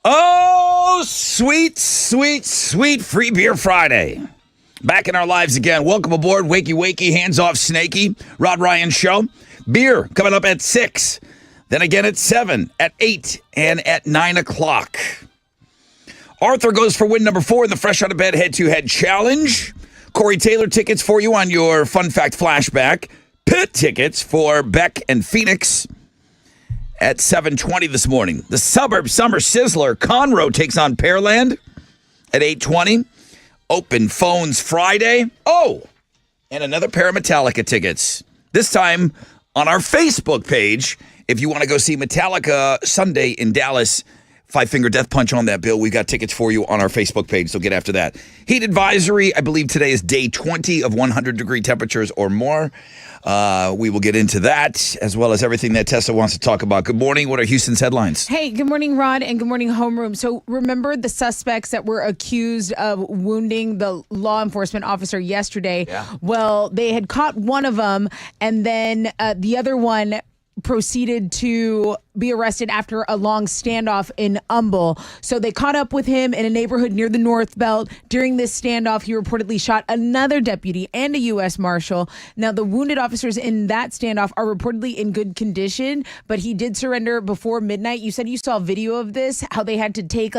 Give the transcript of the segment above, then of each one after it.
Oh, sweet, sweet, sweet Free Beer Friday. Back in our lives again. Welcome aboard, Wakey Wakey, Hands Off Snakey, Rod Ryan Show. Beer coming up at 6, then again at 7, at 8, and at 9 o'clock. Arthur goes for win number 4 in the Fresh Out of Bed Head-to-Head Challenge. Corey Taylor tickets for you on your Fun Fact Flashback. Pit tickets for Beck and Phoenix at 7:20 this morning. The Suburb Summer Sizzler, Conroe takes on Pearland at 8:20. Open Phones Friday. Oh, and another pair of Metallica tickets. This time on our Facebook page. If you want to go see Metallica Sunday in Dallas, Five Finger Death Punch on that bill. We've got tickets for you on our Facebook page, so get after that. Heat advisory, I believe today is day 20 of 100-degree temperatures or more. We will get into that, as well as everything that Tessa wants to talk about. Good morning. What are Houston's headlines? Hey, good morning, Rod, and good morning, Homeroom. So remember the suspects that were accused of wounding the law enforcement officer yesterday? Yeah. Well, they had caught one of them, and then the other one proceeded to be arrested after a long standoff in Humble. So they caught up with him in a neighborhood near the North Belt. During this standoff, he reportedly shot another deputy and a U.S. Marshal. Now, the wounded officers in that standoff are reportedly in good condition, but he did surrender before midnight. You said you saw a video of this, how they had to take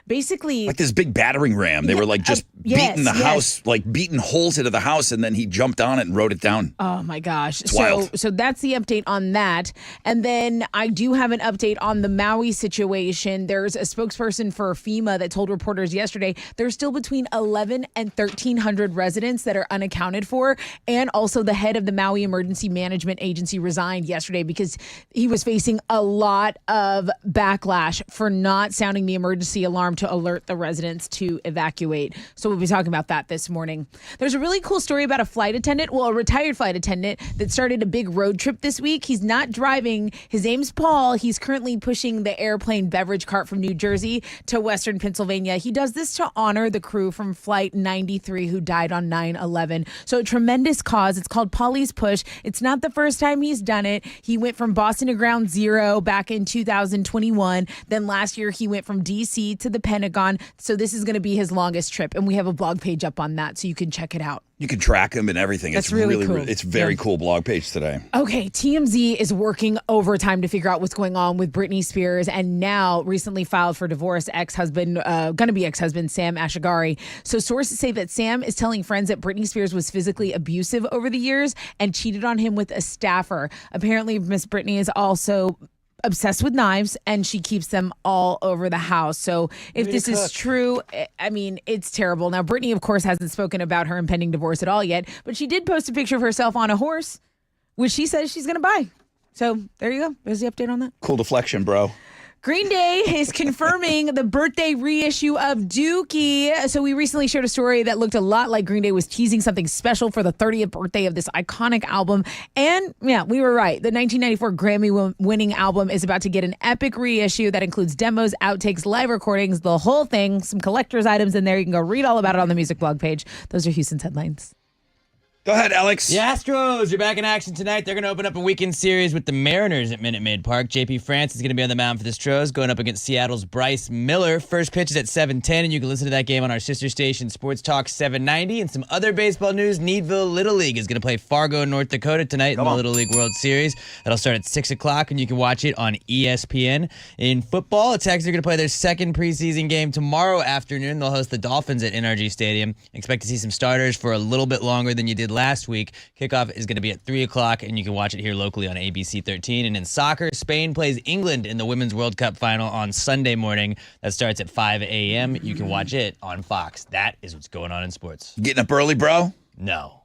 basically like this big battering ram. They were like just beating the house, like beating holes into the house, and then he jumped on it and wrote it down. Oh my gosh. It's wild. So that's the update on that. And then I do have an update on the Maui situation. There's a spokesperson for FEMA that told reporters yesterday there's still between 11 and 1,300 residents that are unaccounted for. And also the head of the Maui Emergency Management Agency resigned yesterday because he was facing a lot of backlash for not sounding the emergency alarm to alert the residents to evacuate. So we'll be talking about that this morning. There's a really cool story about a retired flight attendant that started a big road trip this week. He's not driving. His name's Paul. He's currently pushing the airplane beverage cart from New Jersey to Western Pennsylvania. He does this to honor the crew from Flight 93 who died on 9/11. So a tremendous cause. It's called Polly's Push. It's not the first time he's done it. He went from Boston to Ground Zero back in 2021. Then last year he went from D.C. to the Pentagon. So this is going to be his longest trip. And we have a blog page up on that so you can check it out. You can track him and everything. That's really cool. It's very cool blog page today. Okay, TMZ is working overtime to figure out what's going on with Britney Spears, and now recently filed for divorce ex-husband, gonna be ex-husband Sam Asghari. So sources say that Sam is telling friends that Britney Spears was physically abusive over the years and cheated on him with a staffer. Apparently, Miss Britney is also obsessed with knives, and she keeps them all over the house. So if this is true, I mean, it's terrible. Now, Britney, of course, hasn't spoken about her impending divorce at all yet, but she did post a picture of herself on a horse, which she says she's going to buy. So there you go. There's the update on that. Cool deflection, bro. Green Day is confirming the birthday reissue of Dookie. So we recently shared a story that looked a lot like Green Day was teasing something special for the 30th birthday of this iconic album. And yeah, we were right. The 1994 Grammy-winning album is about to get an epic reissue that includes demos, outtakes, live recordings, the whole thing, some collector's items in there. You can go read all about it on the music blog page. Those are Houston's headlines. Go ahead, Alex. The Astros are back in action tonight. They're going to open up a weekend series with the Mariners at Minute Maid Park. JP France is going to be on the mound for the Stros, going up against Seattle's Bryce Miller. First pitch is at 7:10, and you can listen to that game on our sister station, Sports Talk 790. And some other baseball news, Needville Little League is going to play Fargo, North Dakota tonight in the Little League World Series. That'll start at 6 o'clock, and you can watch it on ESPN. In football, the Texans are going to play their second preseason game tomorrow afternoon. They'll host the Dolphins at NRG Stadium. Expect to see some starters for a little bit longer than you did last week. Kickoff is going to be at 3 o'clock, and you can watch it here locally on ABC 13. And in soccer, Spain plays England in the Women's World Cup final on Sunday morning. That starts at 5 a.m. You can watch it on Fox. That is what's going on in sports. Getting up early, bro? No.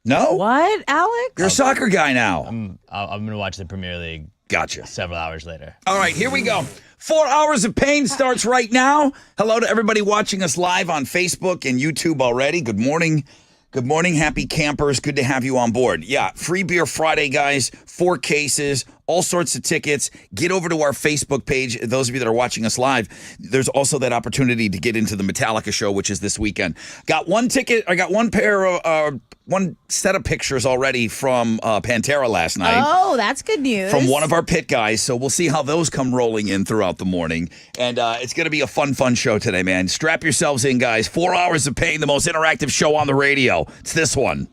No? What, Alex? You're a soccer guy now. I'm going to watch the Premier League Gotcha. several hours later. All right, here we go. 4 hours of pain starts right now. Hello to everybody watching us live on Facebook and YouTube already. Good morning. Good morning, happy campers. Good to have you on board. Yeah, Free Beer Friday, guys. 4 cases, all sorts of tickets. Get over to our Facebook page. Those of you that are watching us live, there's also that opportunity to get into the Metallica show, which is this weekend. Got one ticket. I got one pair of one set of pictures already from Pantera last night. Oh, that's good news. From one of our pit guys. So we'll see how those come rolling in throughout the morning. And it's going to be a fun show today, man. Strap yourselves in, guys. 4 hours of pain, the most interactive show on the radio. It's this one.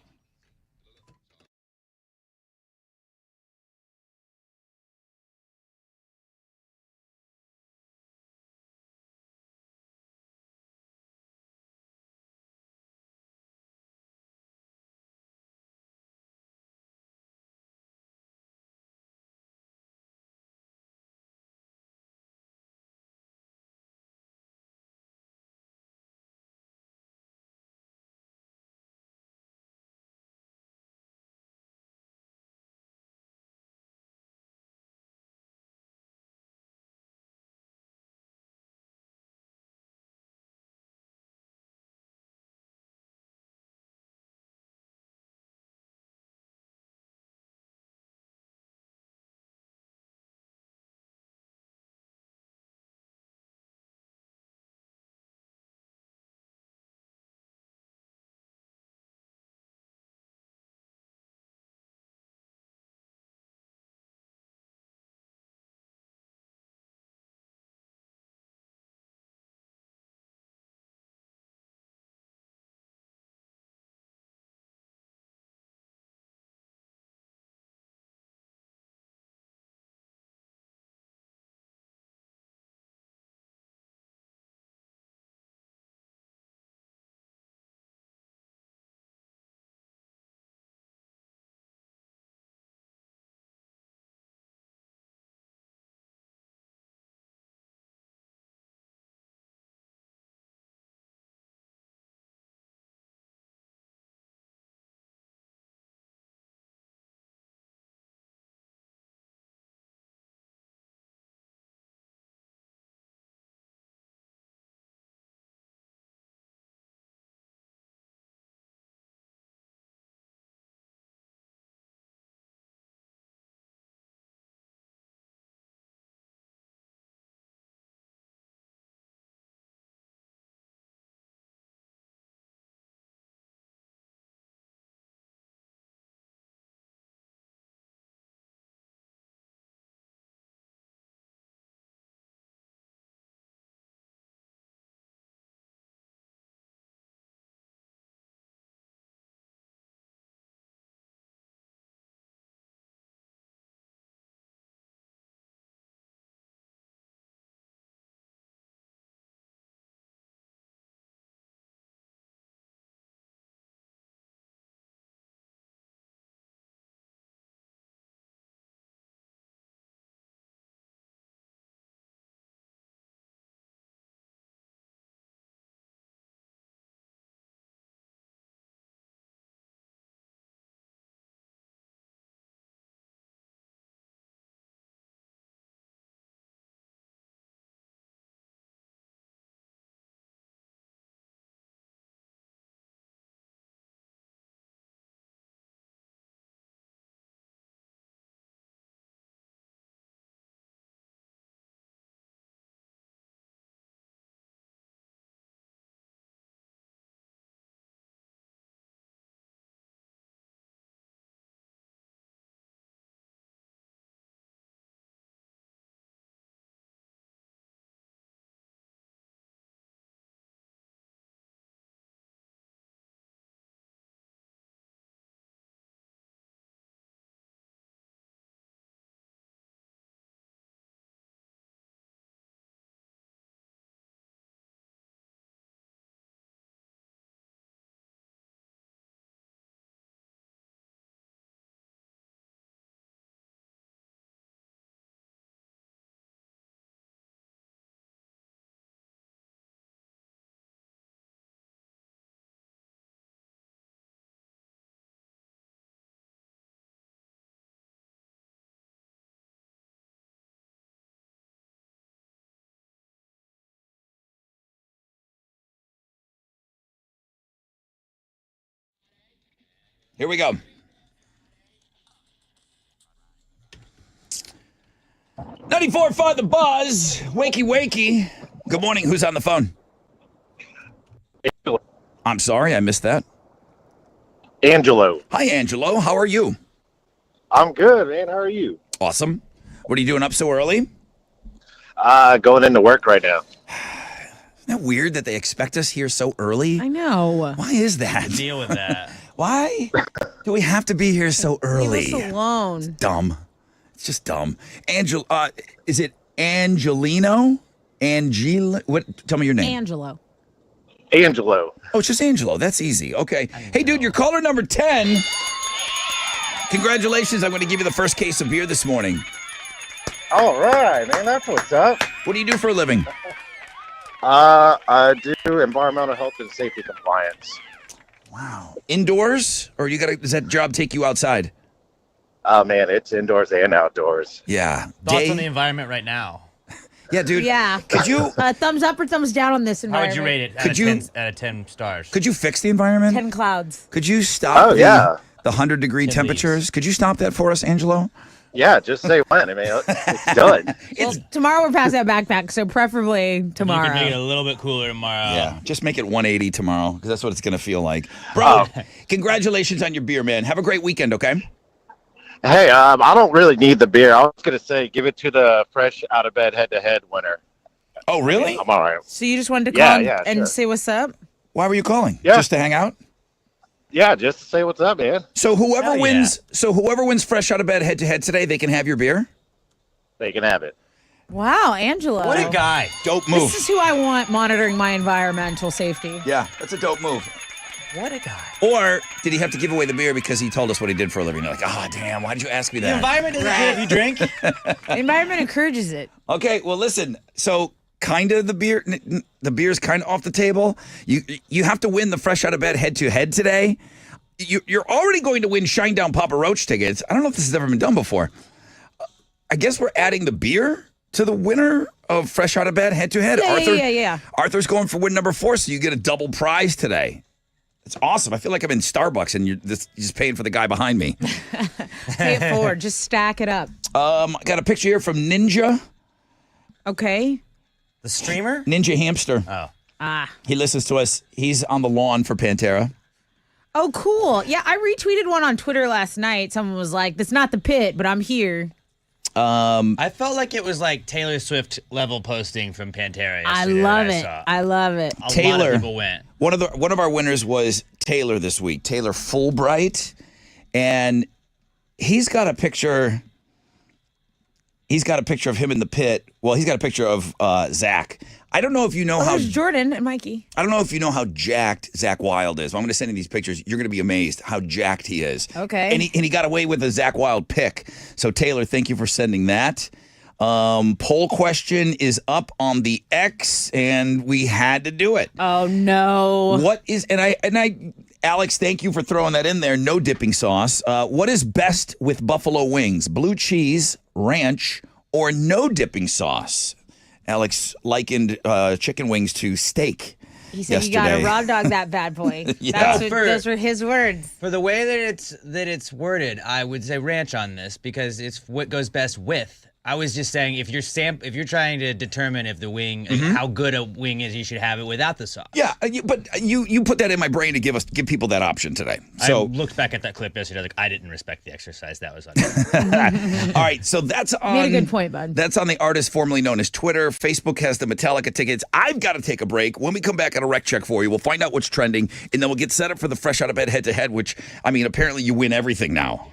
Here we go. 94.5 The Buzz. Wakey, wakey. Good morning. Who's on the phone? I'm sorry, I missed that. Angelo. Hi, Angelo. How are you? I'm good, man. How are you? Awesome. What are you doing up so early? Going into work right now. Isn't that weird that they expect us here so early? I know. Why is that? Deal with that. Why do we have to be here so early? Leave us alone. Dumb. It's just dumb. Is it Angelino? What? Tell me your name. Angelo. Angelo. Oh, it's just Angelo. That's easy. Okay. Hey, dude, you're caller number 10. Congratulations. I'm going to give you the first case of beer this morning. All right, man. That's what's up. What do you do for a living? I do environmental health and safety compliance. Wow. Indoors? Or does that job take you outside? Oh, man. It's indoors and outdoors. Yeah. Thoughts on the environment right now? Yeah, dude. Yeah. Could you Thumbs up or thumbs down on this How environment? would you rate it Could you- out of 10 stars? could you fix the environment? 10 clouds. Could you stop Oh, yeah. the 100-degree 10 temperatures? leaves. Could you stop that for us, Angelo? Yeah, just say when. I mean, it's done. Well, tomorrow we're past that backpack, so preferably You could make it tomorrow. a little bit cooler tomorrow. Yeah. Just make it 180 tomorrow, because that's what it's going to feel like. Bro, Oh. congratulations on your beer, man. Have a great weekend, okay? Hey, I don't really need the beer. I was going to say give it to the fresh out of bed head-to-head winner. Oh, really? I'm all right. So you just wanted to Yeah, call yeah, and sure. say what's up? Why were you calling? Yeah. Just to hang out? Yeah, just to say what's up, man. So whoever Hell yeah. wins fresh out of bed head to head today, they can have your beer? They can have it. Wow, Angelo. What a guy. Dope move. This is who I want monitoring my environmental safety. Yeah, that's a dope move. What a guy. Or did he have to give away the beer because he told us what he did for a living? You're like, damn, why did you ask me The that? environment doesn't care if you drink. The environment encourages it. Okay, well, listen. So, kind of the beer's kind of off the table. You have to win the fresh out of bed head to head today. You're already going to win Shinedown Papa Roach tickets. I don't know if this has ever been done before. I guess we're adding the beer to the winner of fresh out of bed head to head. Yeah. Arthur's going for win number 4, so you get a double prize today. It's awesome. I feel like I'm in Starbucks and you're just paying for the guy behind me. Pay it forward. Just stack it up. I got a picture here from Ninja Okay. The streamer? Ninja Hamster. Oh. He listens to us. He's on the lawn for Pantera. Oh, cool. Yeah, I retweeted one on Twitter last night. Someone was like, "That's not the pit, but I'm here." I felt like it was like Taylor Swift level posting from Pantera. I yesterday love that it. saw. I love it. A lot Taylor. of people went. One of our winners was Taylor this week. Taylor Fulbright, and he's got a picture. He's got a picture of him in the pit. Well, he's got a picture of Zach. I don't know if you know how. There's Jordan and Mikey. I don't know if you know how jacked Zach Wild is. I'm going to send you these pictures. You're going to be amazed how jacked he is. Okay. And he got away with a Zach Wild pick. So Taylor, thank you for sending that. Poll question is up on the X, and we had to do it. Oh no. What is Alex, thank you for throwing that in there. No dipping sauce. What is best with buffalo wings? Blue cheese, ranch, or no dipping sauce? Alex likened chicken wings to steak. He said yesterday. you got to raw dog that bad boy. Yeah. Those were his words. For the way that it's worded, I would say ranch on this because it's what goes best with. I was just saying if you're trying to determine if the wing how good a wing is, you should have it without the sauce. Yeah, but you put that in my brain to give people that option today. So I looked back at that clip yesterday, like I didn't respect the exercise that was on. all right, so that's on. You made a good point, bud. That's on the artist formerly known as Twitter. Facebook has the Metallica tickets. I've got to take a break. When we come back, at a rec check for you. We'll find out what's trending, and then we'll get set up for the fresh out of bed head to head. Which I mean, apparently you win everything now.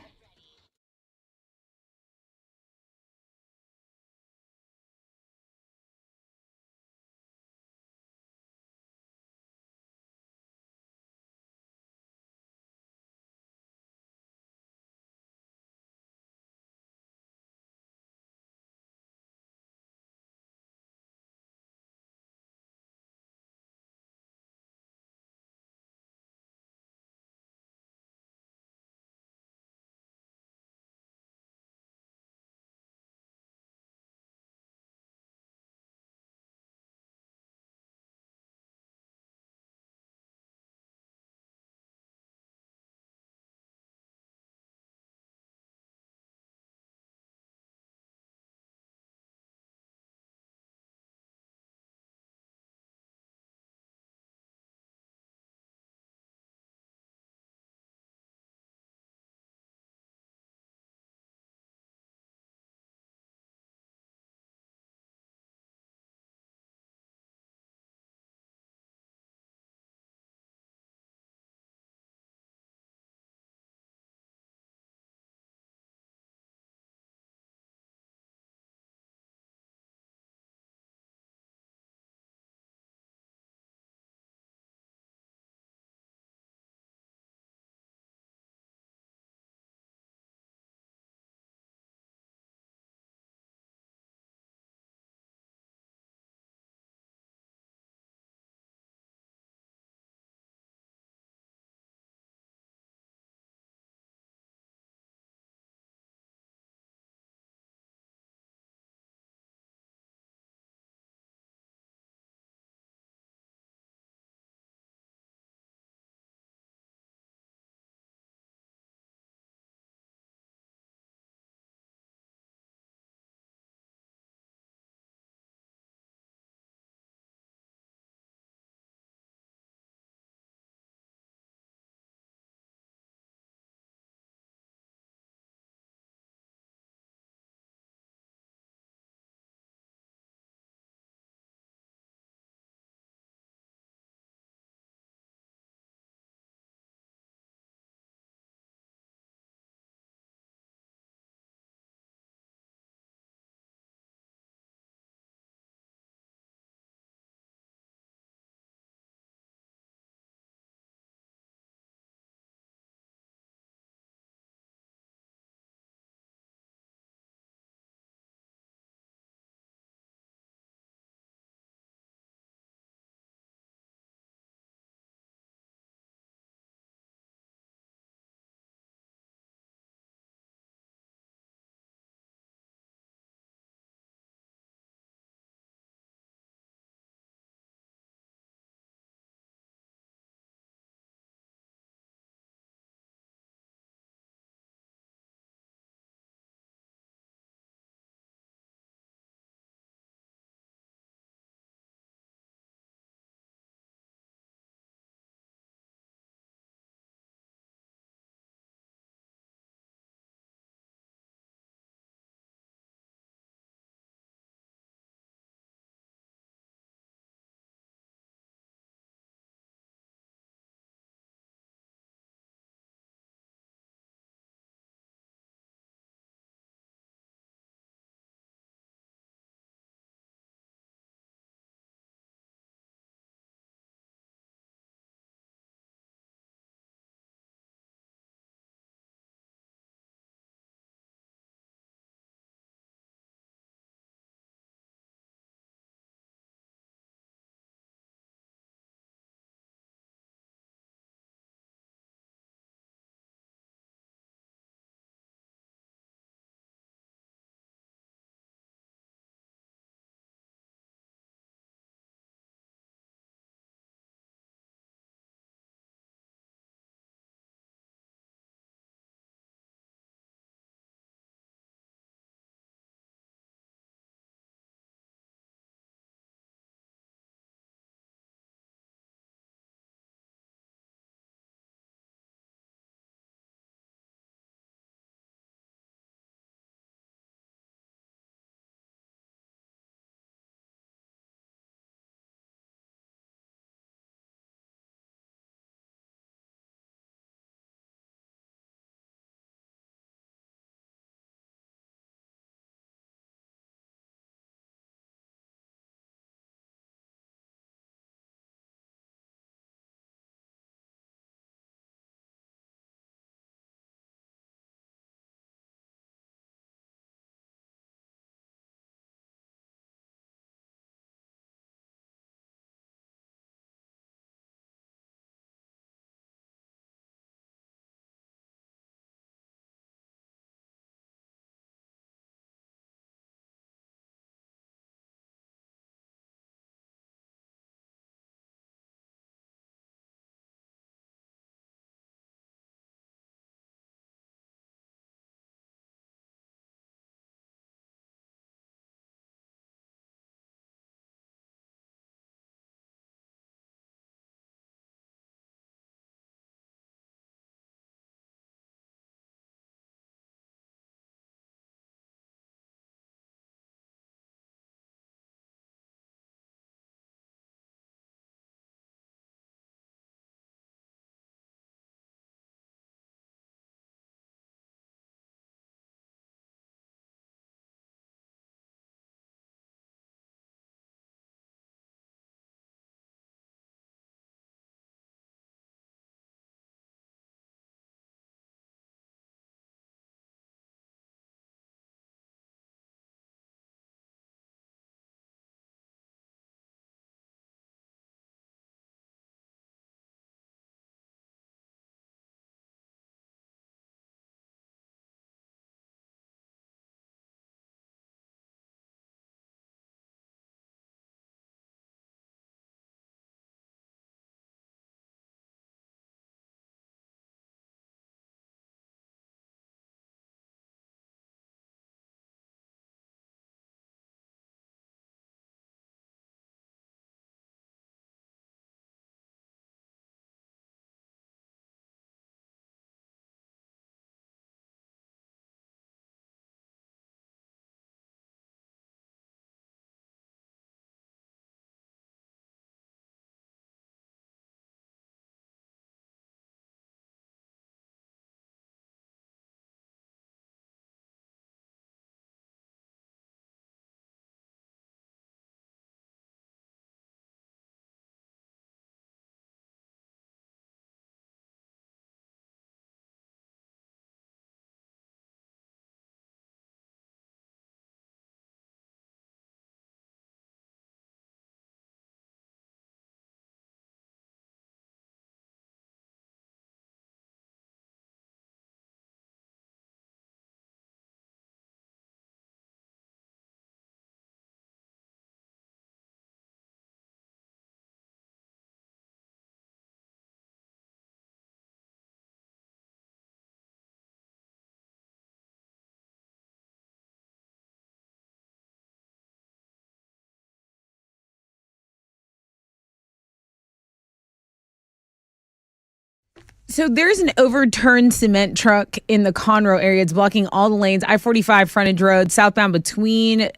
So there's an overturned cement truck in the Conroe area. It's blocking all the lanes. I-45 frontage road, southbound between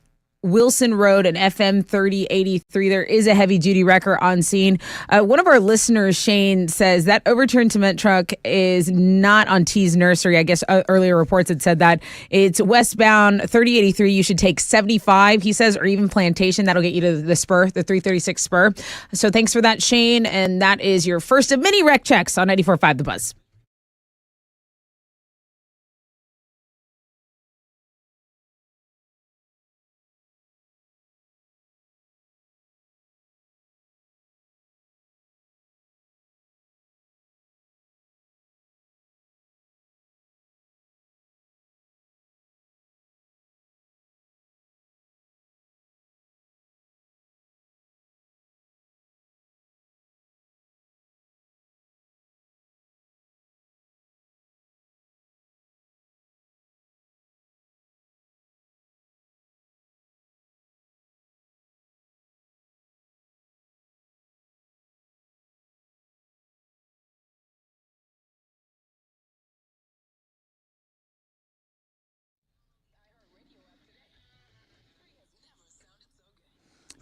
Wilson Road and FM 3083. There is a heavy duty wrecker on scene. One of our listeners, Shane, says that overturned cement truck is not on T's Nursery. I guess earlier reports had said that. It's westbound 3083. You should take 75, he says, or even Plantation. That'll get you to the spur, the 336 spur. So thanks for that, Shane. And that is your first of many wreck checks on 94.5 The Buzz.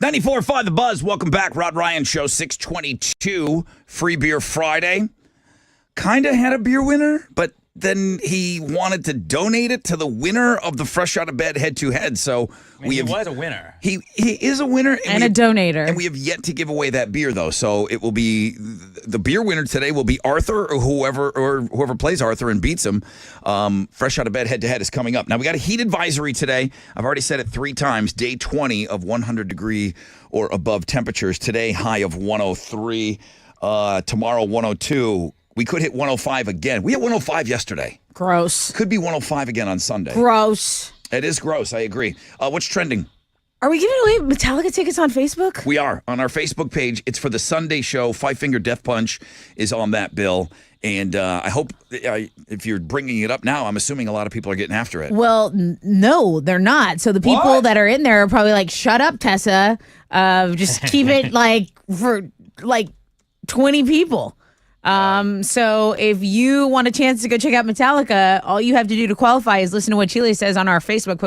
.94.5 The Buzz. Welcome back. Rod Ryan Show, 622. Free Beer Friday. Kind of had a beer winner, but then he wanted to donate it to the winner of the Fresh Out of Bed head-to-head. So He was a winner. He is a winner. And a donator. And we have yet to give away that beer, though. So it will be, the beer winner today will be Arthur or whoever plays Arthur and beats him. Fresh Out of Bed head-to-head is coming up. Now, we got a heat advisory today. I've already said it 3 times. Day 20 of 100-degree or above temperatures. Today, high of 103. Tomorrow, 102. We could hit 105 again. We hit 105 yesterday. Gross. Could be 105 again on Sunday. Gross. It is gross. I agree. What's trending? Are we giving away Metallica tickets on Facebook? We are. On our Facebook page. It's for the Sunday show. Five Finger Death Punch is on that bill. And I hope if you're bringing it up now, I'm assuming a lot of people are getting after it. Well, no, they're not. So the people that are in there are probably like, shut up, Tessa. Just keep it for 20 people. So if you want a chance to go check out Metallica, all you have to do to qualify is listen to what Chile says on our Facebook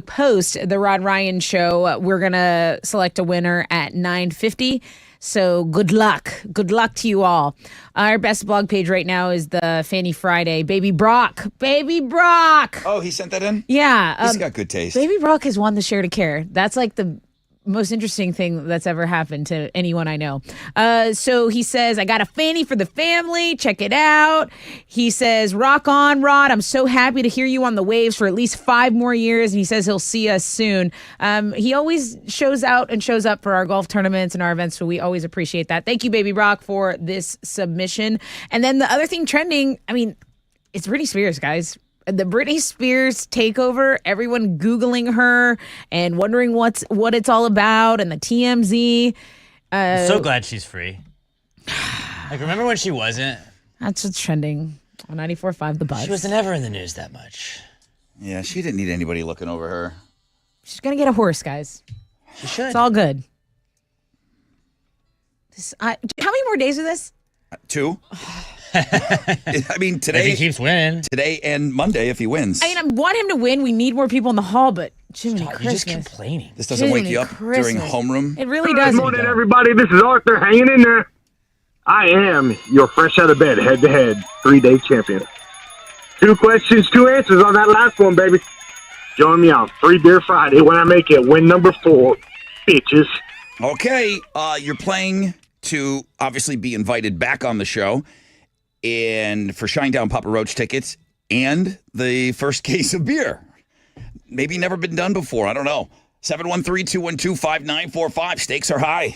post, The Rod Ryan Show. We're going to select a winner at 9:50. So good luck. Good luck to you all. Our best blog page right now is the Fanny Friday. Baby Brock. Baby Brock. Oh, he sent that in? Yeah. He's got good taste. Baby Brock has won the Share to Care. That's like the most interesting thing that's ever happened to anyone I know. So he says, I got a fanny for the family. Check it out. He says, rock on, Rod. I'm so happy to hear you on the waves for at least 5 more years. And he says he'll see us soon. He always shows out and shows up for our golf tournaments and our events. So we always appreciate that. Thank you, Baby Brock, for this submission. And then the other thing trending, I mean, it's Britney Spears, guys. The Britney Spears takeover, everyone Googling her and wondering what it's all about, and the TMZ. I'm so glad she's free. Remember when she wasn't? That's what's trending on 94.5 The Buzz. She was never in the news that much. Yeah, she didn't need anybody looking over her. She's going to get a horse, guys. She should. It's all good. How many more days of this? 2. I mean, today. If he keeps winning. Today and Monday if he wins. I mean, I want him to win. We need more people in the hall, but Jiminy You're Christmas. just complaining. This doesn't wake you up during Christmas. homeroom. It really does. Good morning, everybody. This is Arthur hanging in there. I am your fresh out of bed, head-to-head, 3-day champion. 2 questions, 2 answers on that last one, baby. Join me on Free Beer Friday when I make it win number 4, bitches. Okay, you're playing to obviously be invited back on the show, and for Shinedown Papa Roach tickets and the first case of beer. Maybe never been done before. I don't know. 713-212-5945. Stakes are high.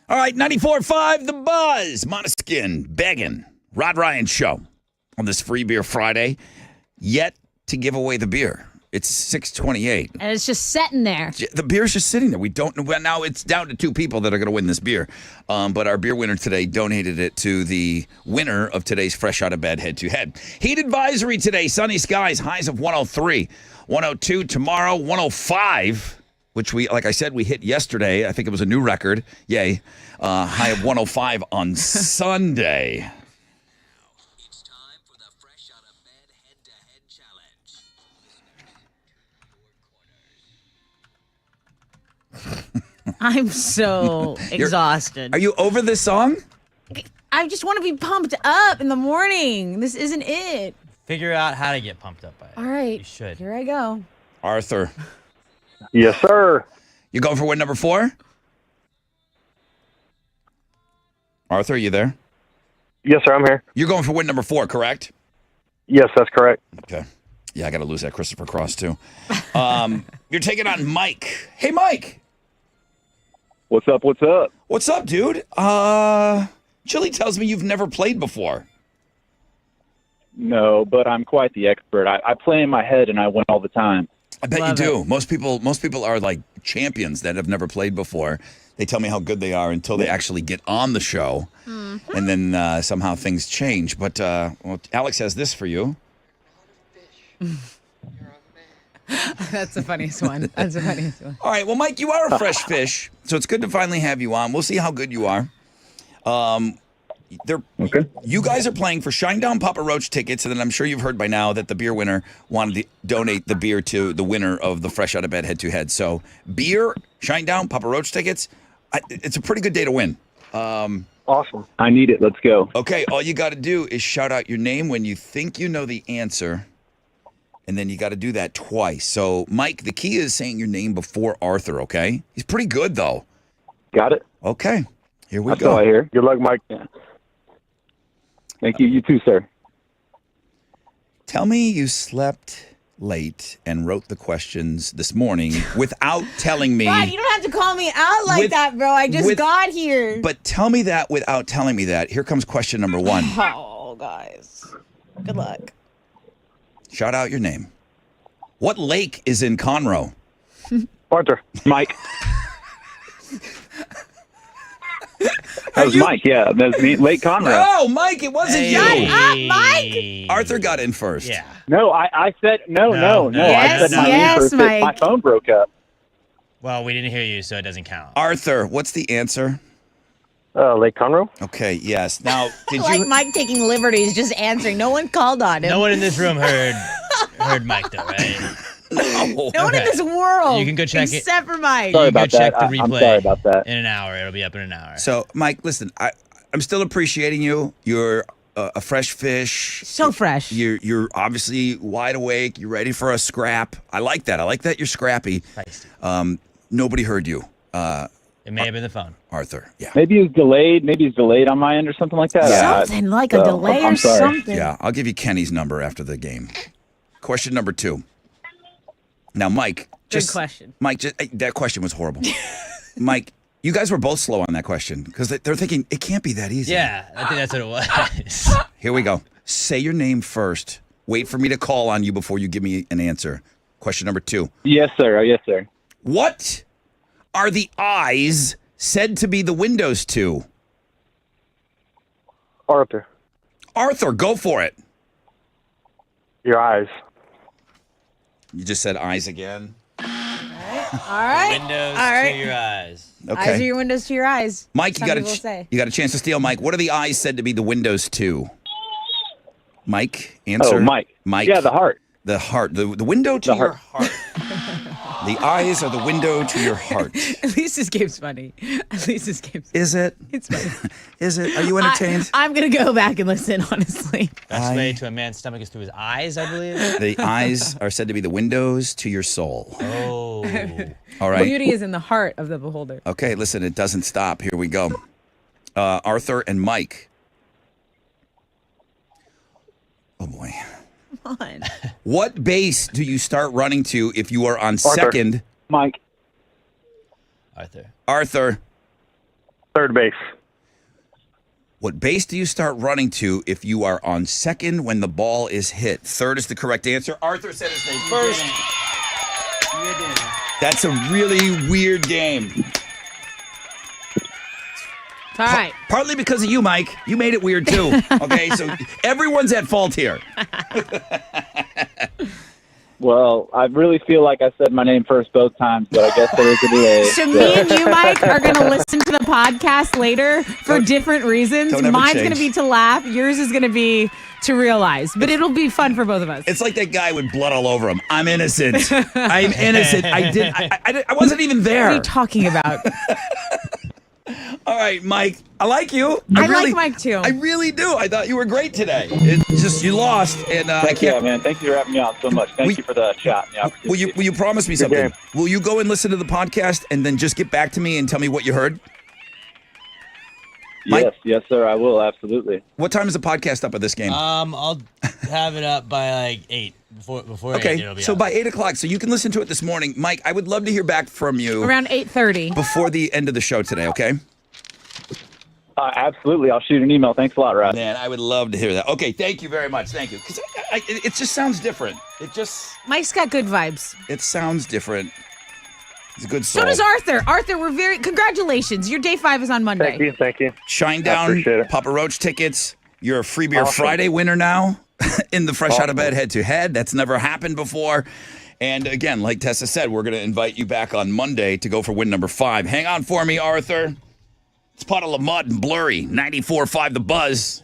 All right, 94.5 The Buzz. Monoskin, begging. Rod Ryan Show on this Free Beer Friday. Yet to give away the beer. It's 6:28. And it's just sitting there. The beer's just sitting there. We don't know. Well, now it's down to 2 people that are going to win this beer. But our beer winner today donated it to the winner of today's Fresh Out of Bed head-to-head. Heat advisory today. Sunny skies. Highs of 103. 102 tomorrow. 105, which like I said, we hit yesterday. I think it was a new record. Yay. High of 105 on Sunday. It's time for the Fresh Out of Bed Head-to-Head Challenge. I'm so exhausted. Are you over this song? I just want to be pumped up in the morning. This isn't it. Figure out how to get pumped up by it. All right. You should. Here I go. Arthur, Yes, sir. you going for win number 4? Arthur, are you there? Yes, sir. I'm here. You're going for win number 4, correct? Yes, that's correct. Okay. Yeah, I got to lose that Christopher Cross, too. You're taking on Mike. Hey, Mike. What's up? What's up? What's up, dude? Chili tells me you've never played before. No, but I'm quite the expert. I play in my head and I win all the time. I bet Love you do. Most people are like champions that have never played before. They tell me how good they are until they actually get on the show, and then somehow things change. But well, Alex has this for you. That's the funniest one. That's the funniest one. All right. Well, Mike, you are a fresh fish, so it's good to finally have you on. We'll see how good you are. Okay. You guys are playing for Shinedown Papa Roach tickets, and then I'm sure you've heard by now that the beer winner wanted to donate the beer to the winner of the Fresh Out of Bed head-to-head. So beer, Shinedown, Papa Roach tickets, it's a pretty good day to win. Awesome. I need it. Let's go. Okay, all you got to do is shout out your name when you think you know the answer, and then you got to do that twice. So, Mike, the key is saying your name before Arthur, okay? He's pretty good, though. Got it. Okay, here we That's go. all I hear. Good luck, Mike. Yeah. Thank you. You too, sir. Tell me you slept late and wrote the questions this morning without telling me. God, you don't have to call me out like With- that, bro. I just with- got here. But tell me that without telling me that. Here comes question number 1. Oh, guys. Good luck. Shout out your name. What lake is in Conroe? Arthur. Mike. That was Mike. Yeah, that was me. Lake Conroe. Oh, Mike, it wasn't you. up, Mike. Arthur got in first. Yeah. No, I said no. No. I said my name Yes, first. Mike. My phone broke up. Well, we didn't hear you, so it doesn't count. Arthur, what's the answer? Lake Conroe. Okay, yes. Now, did Like you... Mike taking liberties, just answering. No one called on him. No one in this room heard Mike, though, right? No. No one in Okay. this world. You can go check it. except for Mike. Sorry You can about go check that. the I'm replay sorry about that. in an hour. It'll be up in an hour. So, Mike, listen, I'm still appreciating you. You're a fresh fish. So fresh. You're obviously wide awake. You're ready for a scrap. I like that. I like that you're scrappy. Feisty. Nobody heard you, It may have been the phone. Arthur. Yeah. Maybe it's delayed. Maybe it's delayed on my end or something like that. Yeah. Something like a So, delay I'm or sorry. something. Yeah, I'll give you Kenny's number after the game. Question number 2. Now, Mike. Good question. Mike, that question was horrible. Mike, you guys were both slow on that question because they're thinking it can't be that easy. Yeah, I think that's what it was. Here we go. Say your name first. Wait for me to call on you before you give me an answer. Question number 2. Yes, sir. Yes, sir. What are the eyes said to be the windows to? Arthur. Arthur, go for it. Your eyes. You just said eyes again. All right. Windows All right. to your eyes. Okay. Eyes are your windows to your eyes. Mike, Some people say. you got a chance to steal, Mike. What are the eyes said to be the windows to? Mike, answer. Oh, Mike. Mike. Yeah, the heart. The heart. The window to The your heart. The eyes are the window to your heart. At least this game's funny. At least this game's Is it? it's funny. Is it? Are you entertained? I'm going to go back and listen, honestly. Best way to a man's stomach is through his eyes, I believe. The eyes are said to be the windows to your soul. Oh. All right. Beauty is in the heart of the beholder. Okay, listen, it doesn't stop. Here we go. Arthur and Mike. Oh, boy. Come on. What base do you start running to if you are on second? Mike. Arthur. Arthur. third base. What base do you start running to if you are on second when the ball is hit? Third is the correct answer. Arthur said his name first. That's a really weird game. All right. Partly because of you, Mike. You made it weird too. Okay, so everyone's at fault here. Well, I really feel like I said my name first both times, but I guess there is a delay. So me and you, Mike, are going to listen to the podcast later for different reasons. don't ever Mine's change. going to be to laugh. Yours is going to be to realize. But it'll be fun for both of us. It's like that guy with blood all over him. I'm innocent. I'm innocent. I wasn't even What are there. you talking about? All right, Mike. I like you. I like Mike, too. I really do. I thought you were great today. It's just you lost, and I Yeah, can't. man. Thank you for having me on so much. Thank you for the shot. And the opportunity. Will you promise me something? game. Will you go and listen to the podcast and then just get back to me and tell me what you heard? Mike? Yes, sir. I will. Absolutely. What time is the podcast up at this game? I'll have it up by like 8. Before 8, it'll Okay, be so up. by 8 o'clock, so you can listen to it this morning. Mike, I would love to hear back from you Around 8:30. before the end of the show today, okay? Absolutely. I'll shoot an email. Thanks a lot, Rod. Man, I would love to hear that. Okay, thank you very much. Thank you. Because it just sounds different. Mike's got good vibes. It sounds different. It's a good soul. So does Arthur. Arthur, congratulations. Your day 5 is on Monday. Thank you. Shine Down, appreciate it. Papa Roach tickets. You're a Free Beer Awesome. Friday winner now in the Fresh Out of Awesome. Bed head-to-head. That's never happened before. And again, like Tessa said, we're going to invite you back on Monday to go for win number 5. Hang on for me, Arthur. It's Puddle of Mud and Blurry. 94.5 The Buzz.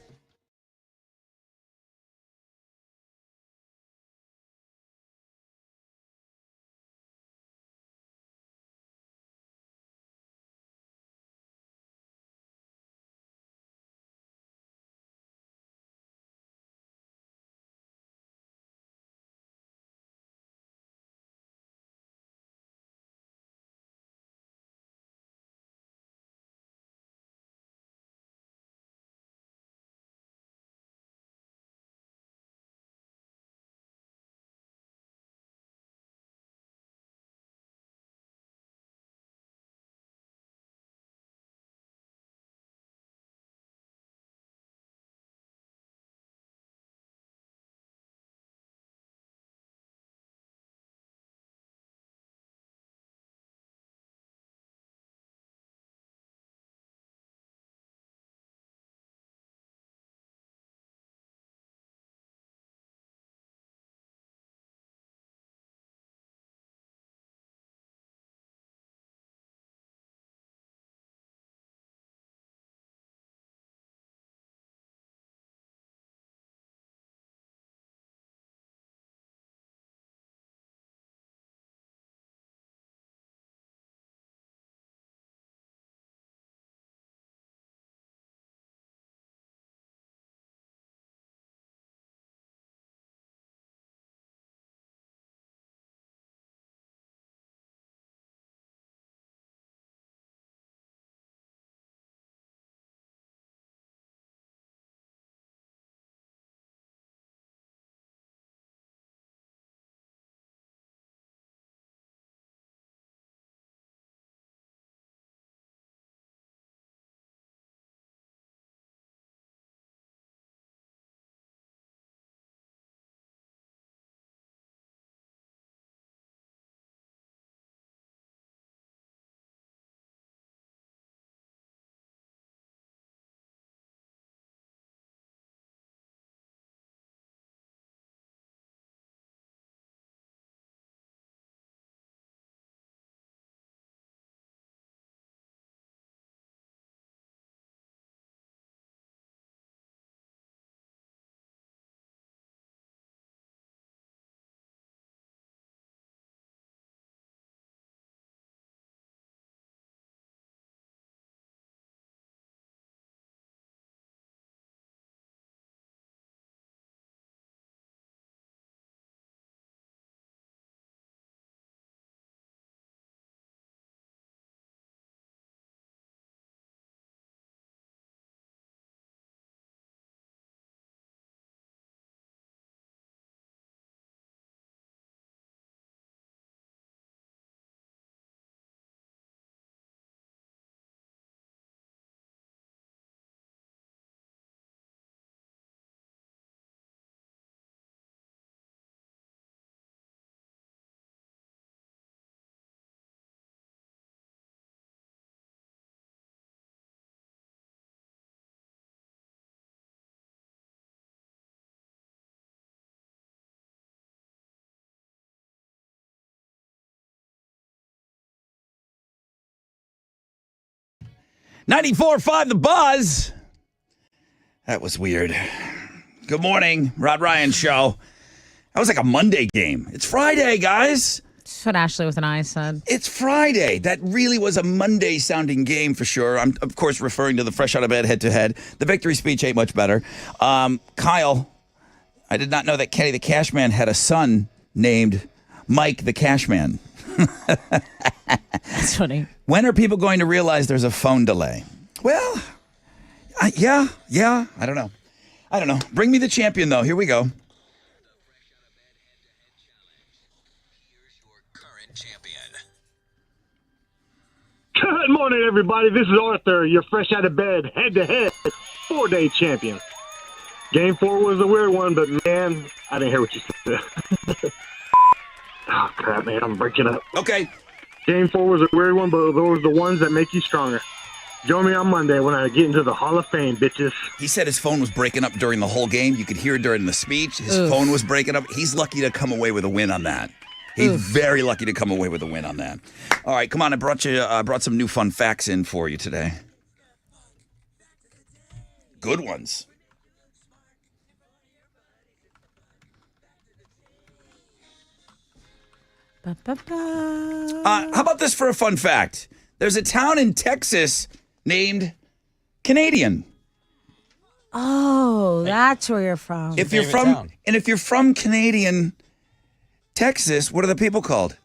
94.5 The Buzz. That was weird. Good morning, Rod Ryan Show. That was like a Monday game. It's Friday, guys. That's what Ashley with an I said. It's Friday. That really was a Monday-sounding game for sure. I'm, of course, referring to the fresh out of bed head-to-head. The victory speech ain't much better. Kyle, I did not know that Kenny the Cashman had a son named Mike the Cashman. That's funny. When are people going to realize there's a phone delay? Well, yeah. I don't know. Bring me the champion, though. Here we go. Good morning, everybody. This is Arthur, your fresh out of bed, head-to-head, 4-day champion. Game 4 was a weird one, but, man, I didn't hear what you said. Oh, crap, man, I'm breaking up. Okay. Game 4 was a weird one, but those are the ones that make you stronger. Join me on Monday when I get into the Hall of Fame, bitches. He said his phone was breaking up during the whole game. You could hear it during the speech. His phone was breaking up. He's lucky to come away with a win on that. He's very lucky to come away with a win on that. All right, come on. I brought some new fun facts in for you today. Good ones. How about this for a fun fact? There's a town in Texas named Canadian. Oh, that's where you're from. If you're from Canadian Texas, what are the people called?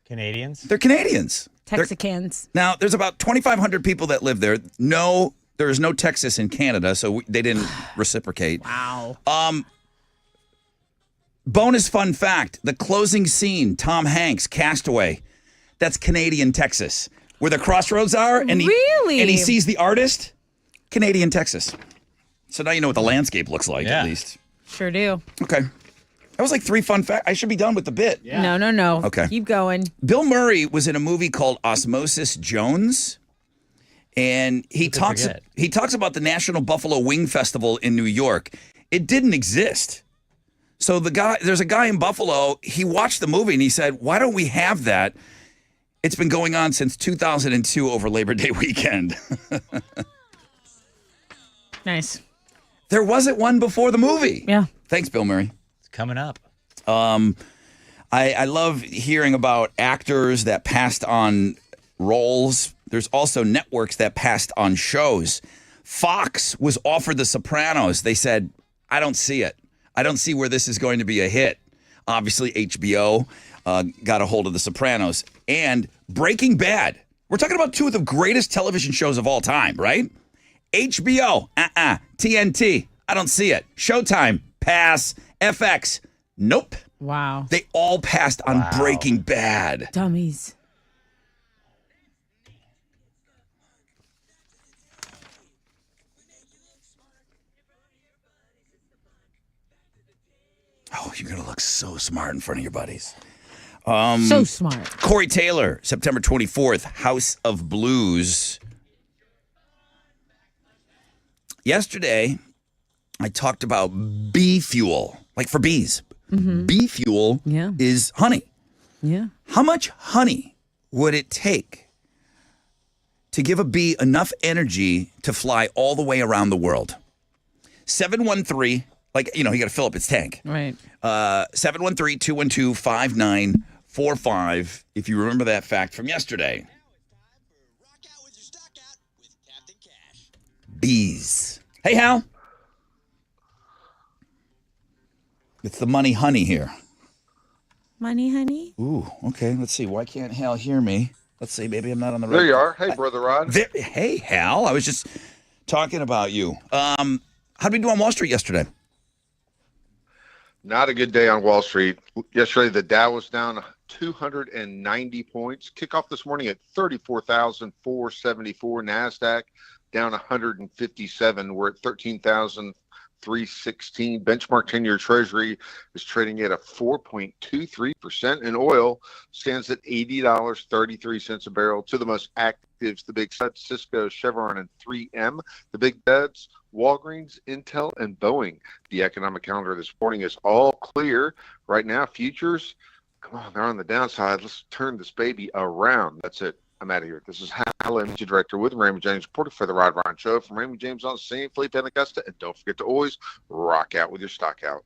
Canadians? They're Canadians. Texicans. Now, there's about 2,500 people that live there. No, there is no Texas in Canada, so they didn't reciprocate. Wow. Bonus fun fact, the closing scene, Tom Hanks, Castaway, that's Canadian Texas. Where the crossroads are, and he sees the artist, Canadian Texas. So now you know what the landscape looks like, at least. Sure do. Okay. That was like 3 fun facts. I should be done with the bit. Yeah. No. Okay. Keep going. Bill Murray was in a movie called Osmosis Jones, and he talks about the National Buffalo Wing Festival in New York. It didn't exist. So there's a guy in Buffalo, he watched the movie and he said, why don't we have that? It's been going on since 2002 over Labor Day weekend. Nice. There wasn't one before the movie. Yeah. Thanks, Bill Murray. It's coming up. I love hearing about actors that passed on roles. There's also networks that passed on shows. Fox was offered The Sopranos. They said, I don't see it. I don't see where this is going to be a hit. Obviously, HBO got a hold of The Sopranos. And Breaking Bad. We're talking about 2 of the greatest television shows of all time, right? HBO, TNT, I don't see it. Showtime, pass. FX, nope. Wow. They all passed on Breaking Bad. Dummies. Oh, you're going to look so smart in front of your buddies. So smart. Corey Taylor, September 24th, House of Blues. Yesterday, I talked about bee fuel, like for bees. Mm-hmm. Bee fuel is honey. Yeah. How much honey would it take to give a bee enough energy to fly all the way around the world? 713, you got to fill up its tank. Right. 713-212-5945, if you remember that fact from yesterday. Bees. Hey, Hal. It's the money honey here. Money, honey? Ooh, okay. Let's see. Why can't Hal hear me? Let's see. Maybe I'm not on the right. There you are. Hey, Brother Rod. Hey, Hal. I was just talking about you. How did we do on Wall Street yesterday? Not a good day on Wall Street. Yesterday, the Dow was down 290 points. Kickoff this morning at 34,474. NASDAQ down 157. We're at 13,316. Benchmark 10-year Treasury is trading at a 4.23%, and oil stands at $80.33 a barrel. To the most actives, the big suds, Cisco, Chevron, and 3M. The big bets, Walgreens, Intel, and Boeing. The economic calendar this morning is all clear. Right now, futures, come on, they're on the downside. Let's turn this baby around. That's it. I'm out of here. This is Hal, Energy Director with Raymond James, reporting for the Rod Ryan Show from Raymond James on St. Felipe and Augusta. And don't forget to always rock out with your stock out.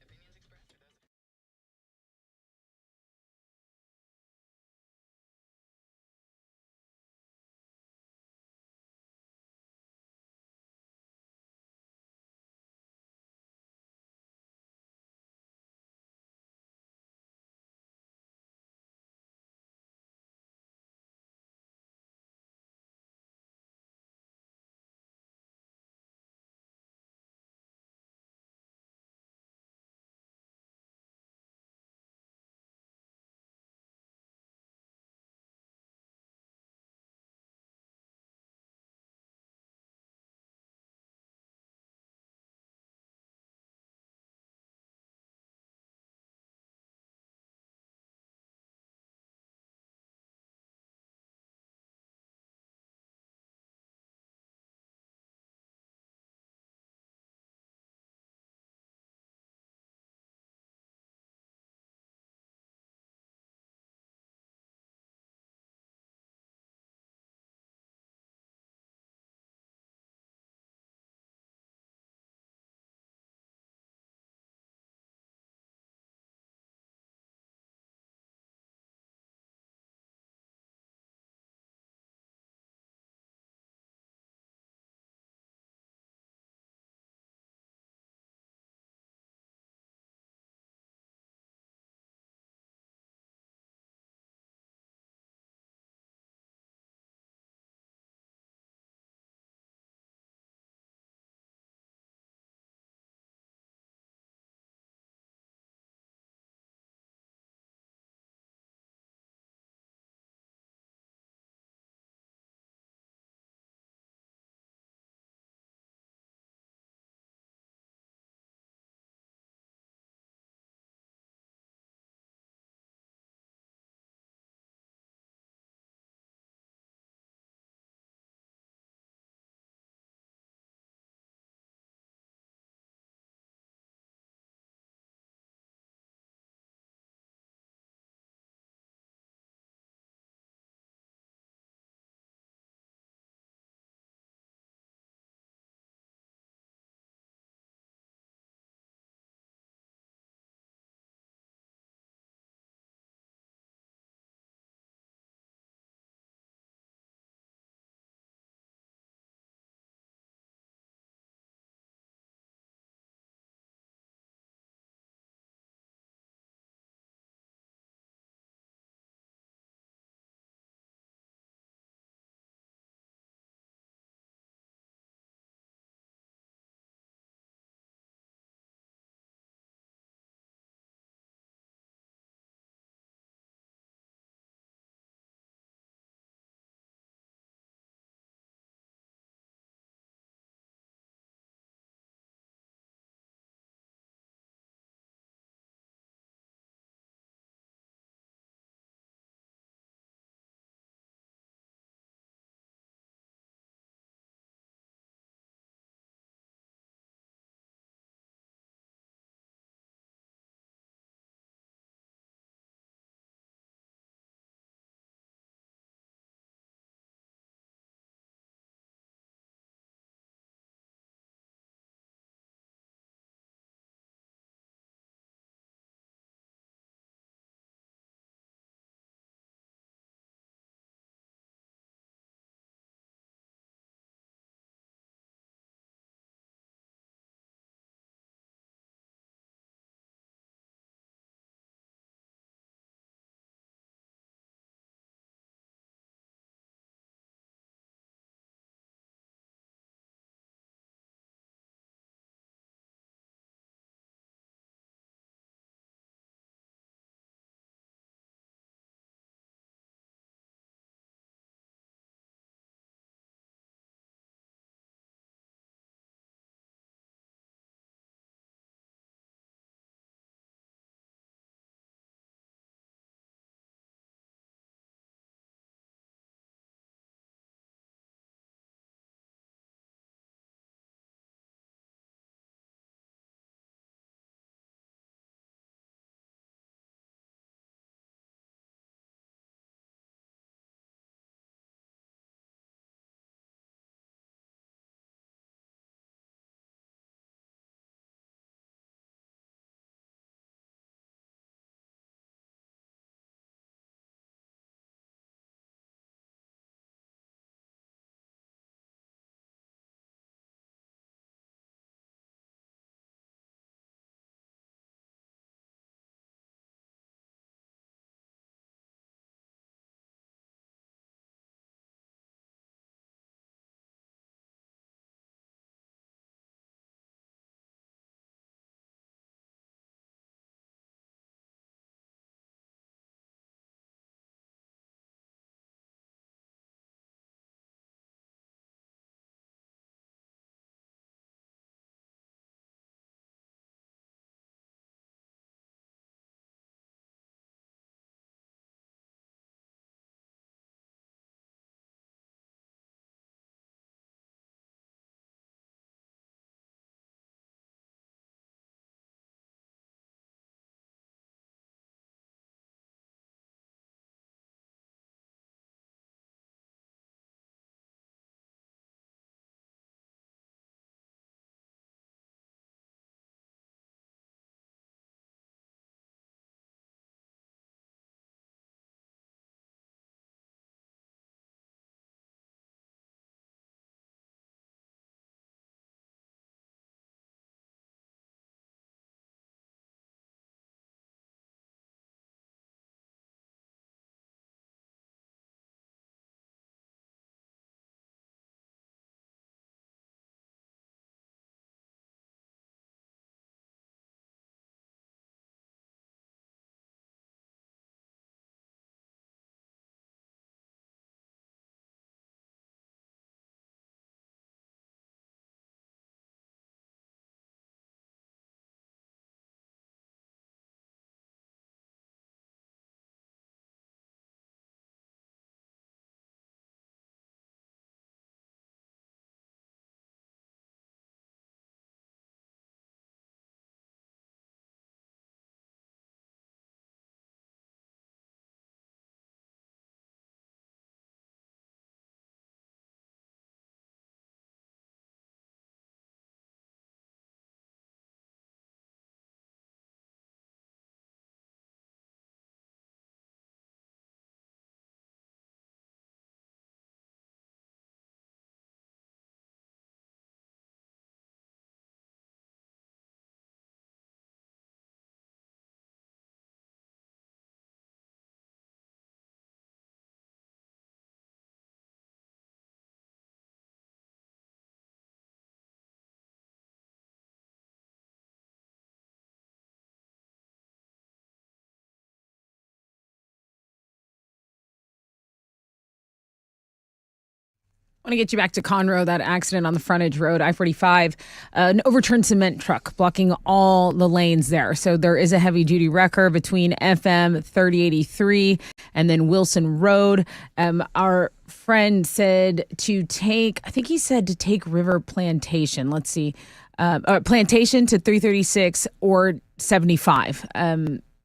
I want to get you back to Conroe, that accident on the frontage road, I-45. An overturned cement truck blocking all the lanes there. So there is a heavy-duty wrecker between FM 3083 and then Wilson Road. Our friend said to take, I think he said to take River Plantation. Let's see. Plantation to 336 or 75.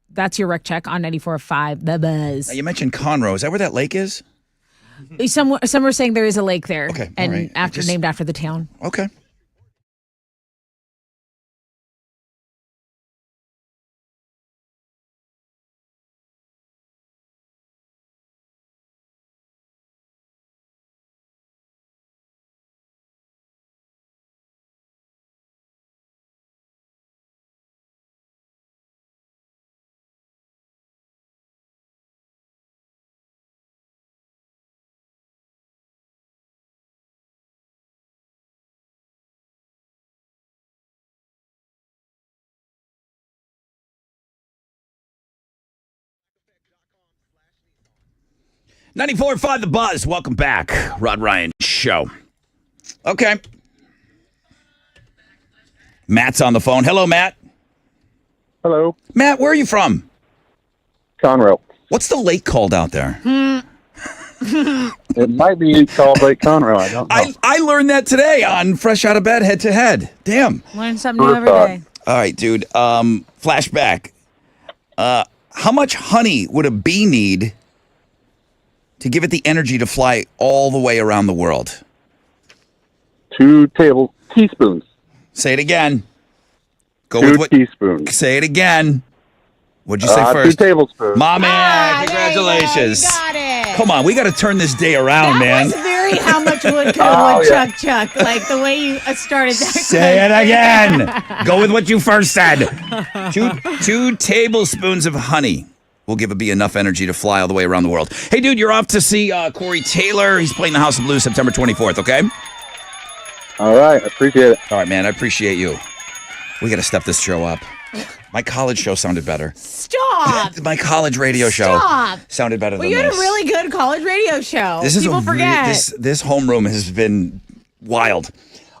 That's your rec check on 94.5, The Buzz. Now, you mentioned Conroe. Is that where that lake is? Some are saying there is a lake there, Okay, all and right. named after the town. Okay. .94.5 The Buzz. Welcome back. Rod Ryan Show. Okay. Matt's on the phone. Hello, Matt. Hello. Matt, where are you from? Conroe. What's the lake called out there? It might be called Lake Conroe. I don't know. I learned that today on Fresh Out of Bed, Head to Head. Damn. Learn something new every day. All right, dude. Flashback. How much honey would a bee need to give it the energy to fly all the way around the world? 2 teaspoons. Say it again. Go 2 with what? teaspoons. Say it again. What'd you say first? 2 tablespoons. My man, there you go. congratulations. You got it. Come on, we got to turn this day around, man. That was very how much wood could a woodchuck chuck, like the way you started that. Say it again. Go with what you first said. 2 tablespoons of honey will give a bee enough energy to fly all the way around the world. Hey, dude, you're off to see Corey Taylor. He's playing the House of Blues September 24th, okay? All right. I appreciate it. All right, man. I appreciate you. We got to step this show up. My college show sounded better. Stop. My college radio show sounded better Well, than you this. had a really good college radio show. This is People forget. This homeroom has been wild.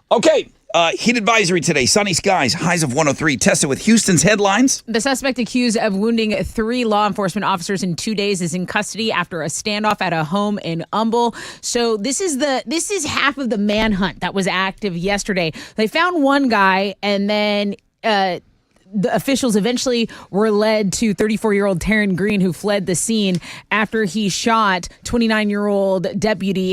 Okay, heat advisory today. Sunny skies, highs of 103. Tested with Houston's headlines. The suspect accused of wounding 3 law enforcement officers in 2 days is in custody after a standoff at a home in Humble. So this is half of the manhunt that was active yesterday. They found one guy, and then the officials eventually were led to 34-year-old Taryn Green, who fled the scene after he shot 29-year-old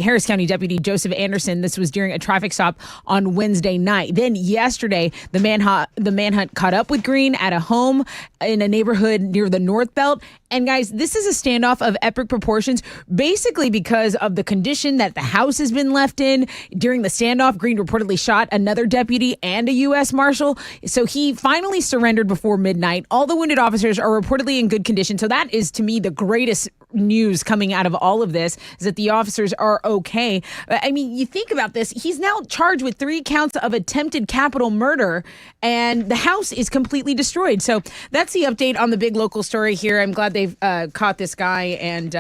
Harris County Deputy Joseph Anderson. This was during a traffic stop on Wednesday night. Then yesterday, the manhunt caught up with Green at a home in a neighborhood near the North Belt. And guys, this is a standoff of epic proportions, basically because of the condition that the house has been left in. During the standoff, Green reportedly shot another deputy and a U.S. Marshal. So he finally surrendered before midnight. All the wounded officers are reportedly in good condition. So that is, to me, the greatest news coming out of all of this, is that the officers are okay. I mean, you think about this. He's now charged with 3 counts of attempted capital murder, and the house is completely destroyed. So that's the update on the big local story here. I'm glad they've caught this guy, and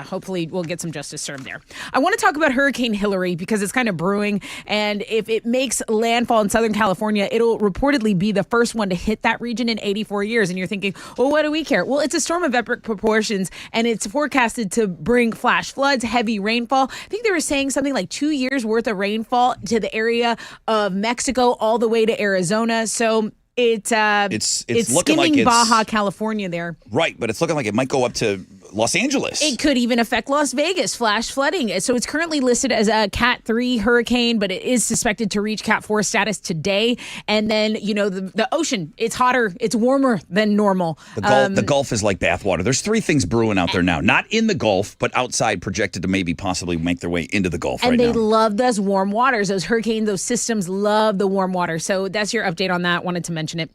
hopefully we'll get some justice served there. I want to talk about Hurricane Hillary because it's kind of brewing, and if it makes landfall in Southern California, it'll reportedly be the first one to hit that region in 84 years. And you're thinking, well, what do we care? Well, it's a storm of epic proportions, and it's forecasted to bring flash floods, heavy rainfall. I think they were saying something like 2 years worth of rainfall to the area of Mexico all the way to Arizona. So it's looking like skimming it's Baja California there. Right, but it's looking like it might go up to Los Angeles. It could even affect Las Vegas, flash flooding. So it's currently listed as a Cat 3 hurricane, but it is suspected to reach Cat 4 status today. And then, the ocean, it's hotter, it's warmer than normal. The Gulf is like bathwater. There's 3 things brewing out there now. Not in the Gulf, but outside, projected to maybe possibly make their way into the Gulf and right they now. love those warm waters. Those hurricanes, those systems love the warm water. So that's your update on that. Wanted to mention it.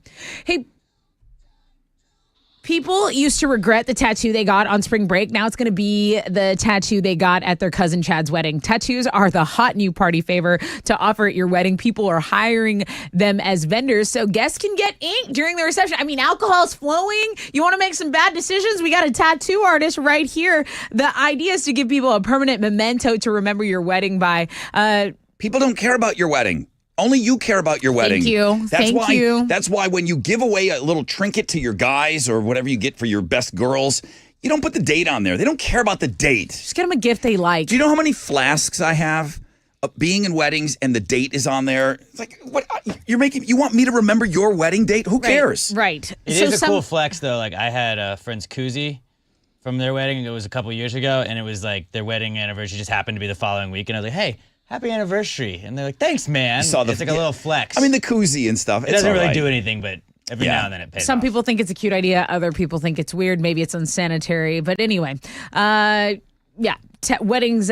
Hey, People used to regret the tattoo they got on spring break. Now it's going to be the tattoo they got at their cousin Chad's wedding. Tattoos are the hot new party favor to offer at your wedding. People are hiring them as vendors so guests can get ink during the reception. I mean, alcohol's flowing. You want to make some bad decisions? We got a tattoo artist right here. The idea is to give people a permanent memento to remember your wedding by. People don't care about your wedding. Only you care about your wedding. Thank you. Thank you. That's why when you give away a little trinket to your guys or whatever you get for your best girls, you don't put the date on there. They don't care about the date. Just get them a gift they like. Do you know how many flasks I have being in weddings and the date is on there? It's like, what? You want me to remember your wedding date? Who cares? Right. It is a cool flex, though. Like, I had a friend's koozie from their wedding. It was a couple years ago, and it was like their wedding anniversary just happened to be the following week. And I was like, hey, happy anniversary. And they're like, thanks, man. It's like a little flex. I mean, the koozie and stuff. It doesn't really do anything, but every now and then it pays Some off. people think it's a cute idea. Other people think it's weird. Maybe it's unsanitary. But anyway, weddings,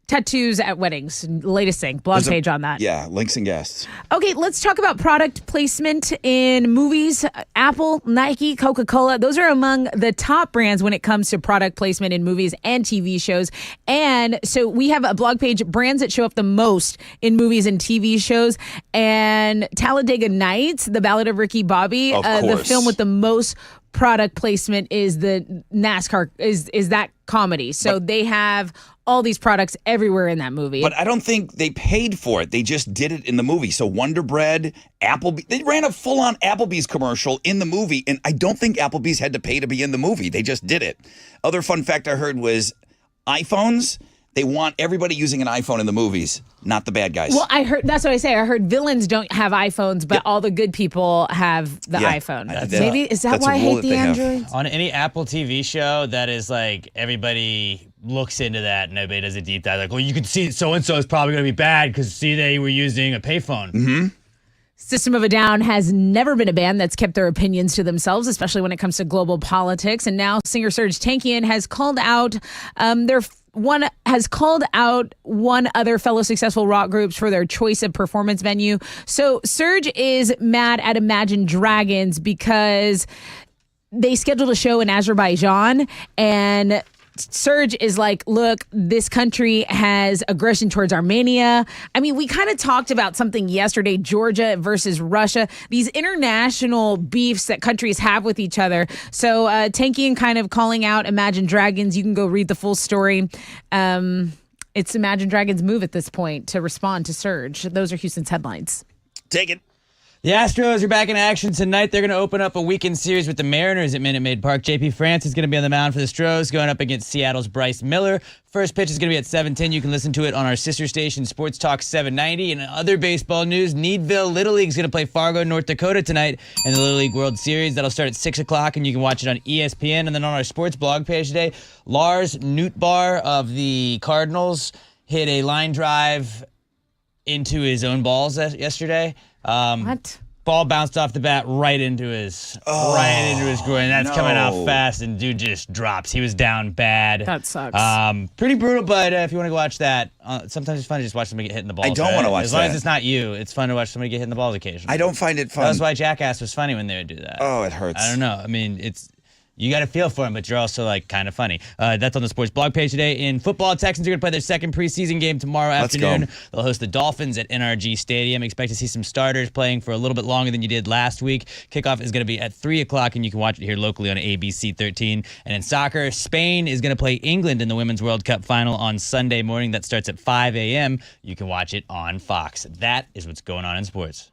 tattoos at weddings. Latest thing. Blog page on that. Yeah, links and guests. Okay, let's talk about product placement in movies. Apple, Nike, Coca-Cola, those are among the top brands when it comes to product placement in movies and TV shows. And so we have a blog page, brands that show up the most in movies and TV shows. And Talladega Nights, The Ballad of Ricky Bobby, the film with the most product placement is the NASCAR, is that comedy. So they have all these products everywhere in that movie. But I don't think they paid for it. They just did it in the movie. So Wonder Bread, Applebee's, they ran a full-on Applebee's commercial in the movie, and I don't think Applebee's had to pay to be in the movie. They just did it. Other fun fact I heard was iPhones. They want everybody using an iPhone in the movies, not the bad guys. Well, I heard, that's what I say. I heard villains don't have iPhones, but all the good people have the iPhone. Maybe, is that why I hate the Androids? On any Apple TV show, that is like, everybody looks into that and everybody does a deep dive. Like, well, you can see so-and-so is probably going to be bad because, see, they were using a payphone. Mm-hmm. System of a Down has never been a band that's kept their opinions to themselves, especially when it comes to global politics. And now singer Serj Tankian has called out one other fellow successful rock groups for their choice of performance venue. So Serj is mad at Imagine Dragons because they scheduled a show in Azerbaijan, and Serj is like, look, this country has aggression towards Armenia. I mean, we kind of talked about something yesterday, Georgia versus Russia, these international beefs that countries have with each other. So Tankian kind of calling out Imagine Dragons. You can go read the full story. It's Imagine Dragons' move at this point to respond to Serj. Those are Houston's headlines. Take it. The Astros are back in action tonight. They're going to open up a weekend series with the Mariners at Minute Maid Park. JP France is going to be on the mound for the Stros, going up against Seattle's Bryce Miller. First pitch is going to be at 7:10. You can listen to it on our sister station, Sports Talk 790. And in other baseball news, Needville Little League is going to play Fargo, North Dakota tonight in the Little League World Series. That'll start at 6 o'clock, and you can watch it on ESPN. And then on our sports blog page today, Lars Nootbaar of the Cardinals hit a line drive into his own balls yesterday. What? Ball bounced off the bat right into his groin. That's coming out fast, and dude just drops. He was down bad. That sucks. Pretty brutal, but if you want to go watch that, sometimes it's fun to just watch somebody get hit in the balls. I don't want to watch as long that. as it's not you, it's fun to watch somebody get hit in the balls occasionally. I don't find it fun. That's why Jackass was funny when they would do that. Oh, it hurts. I don't know. I mean, you got to feel for him, but you're also like kind of funny. That's on the sports blog page today. In football, Texans are going to play their second preseason game tomorrow afternoon. Go. They'll host the Dolphins at NRG Stadium. Expect to see some starters playing for a little bit longer than you did last week. Kickoff is going to be at 3 o'clock, and you can watch it here locally on ABC 13. And in soccer, Spain is going to play England in the Women's World Cup final on Sunday morning. That starts at 5 a.m. You can watch it on Fox. That is what's going on in sports.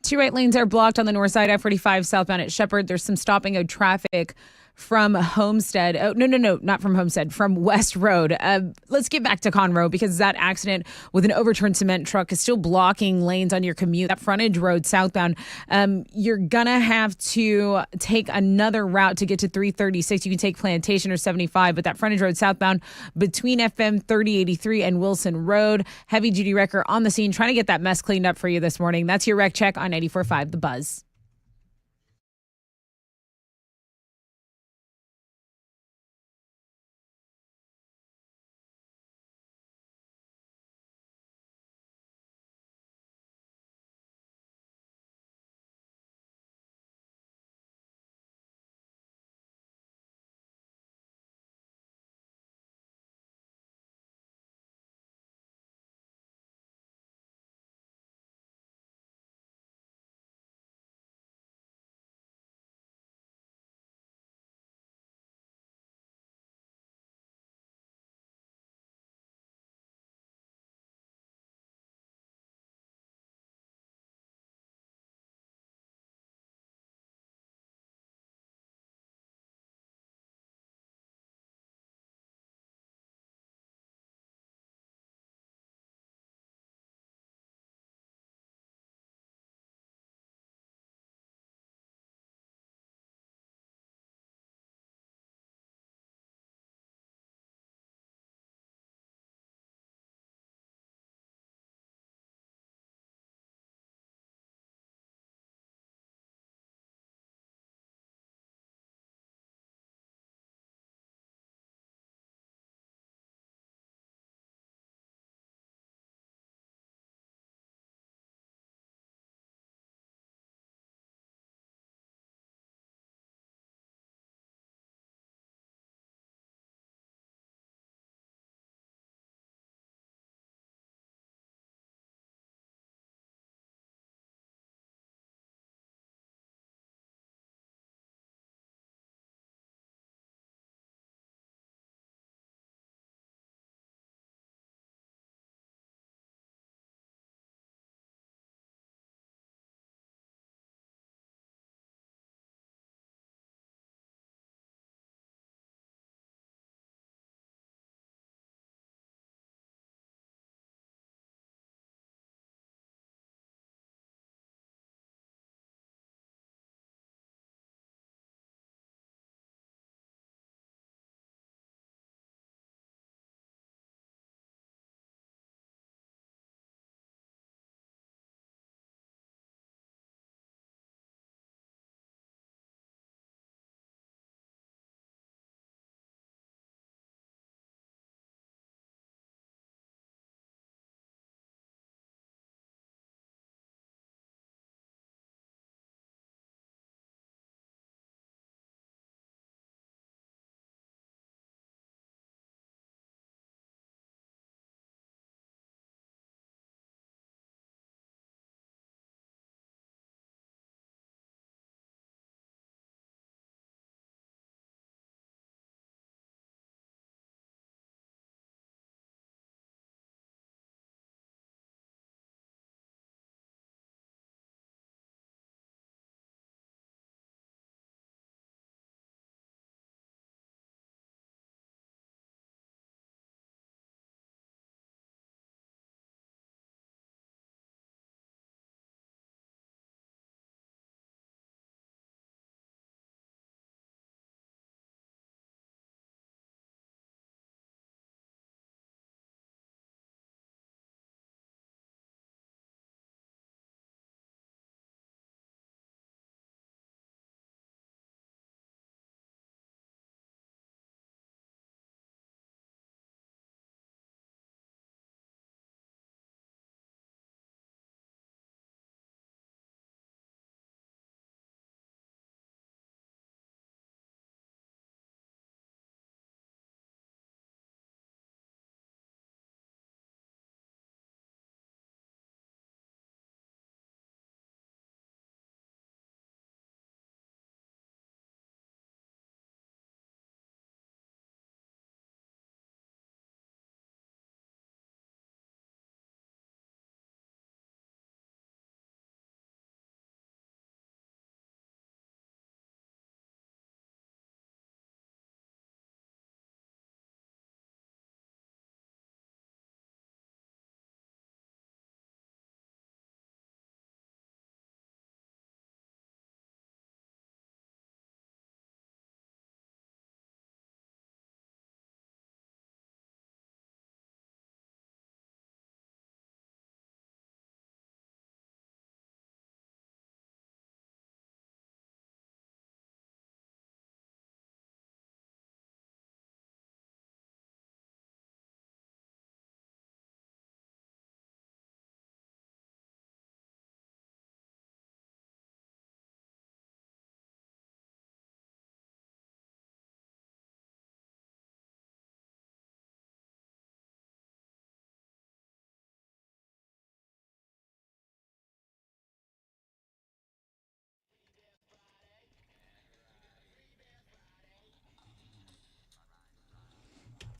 Two right lanes are blocked on the north side, I-45 southbound at Shepherd. There's some stopping of traffic from Homestead. Oh, no, not from Homestead, from West Road. Let's get back to Conroe because that accident with an overturned cement truck is still blocking lanes on your commute. That frontage road southbound, you're going to have to take another route to get to 336. You can take Plantation or 75, but that frontage road southbound between FM 3083 and Wilson Road. Heavy duty wrecker on the scene trying to get that mess cleaned up for you this morning. That's your wreck check on 94.5 The Buzz.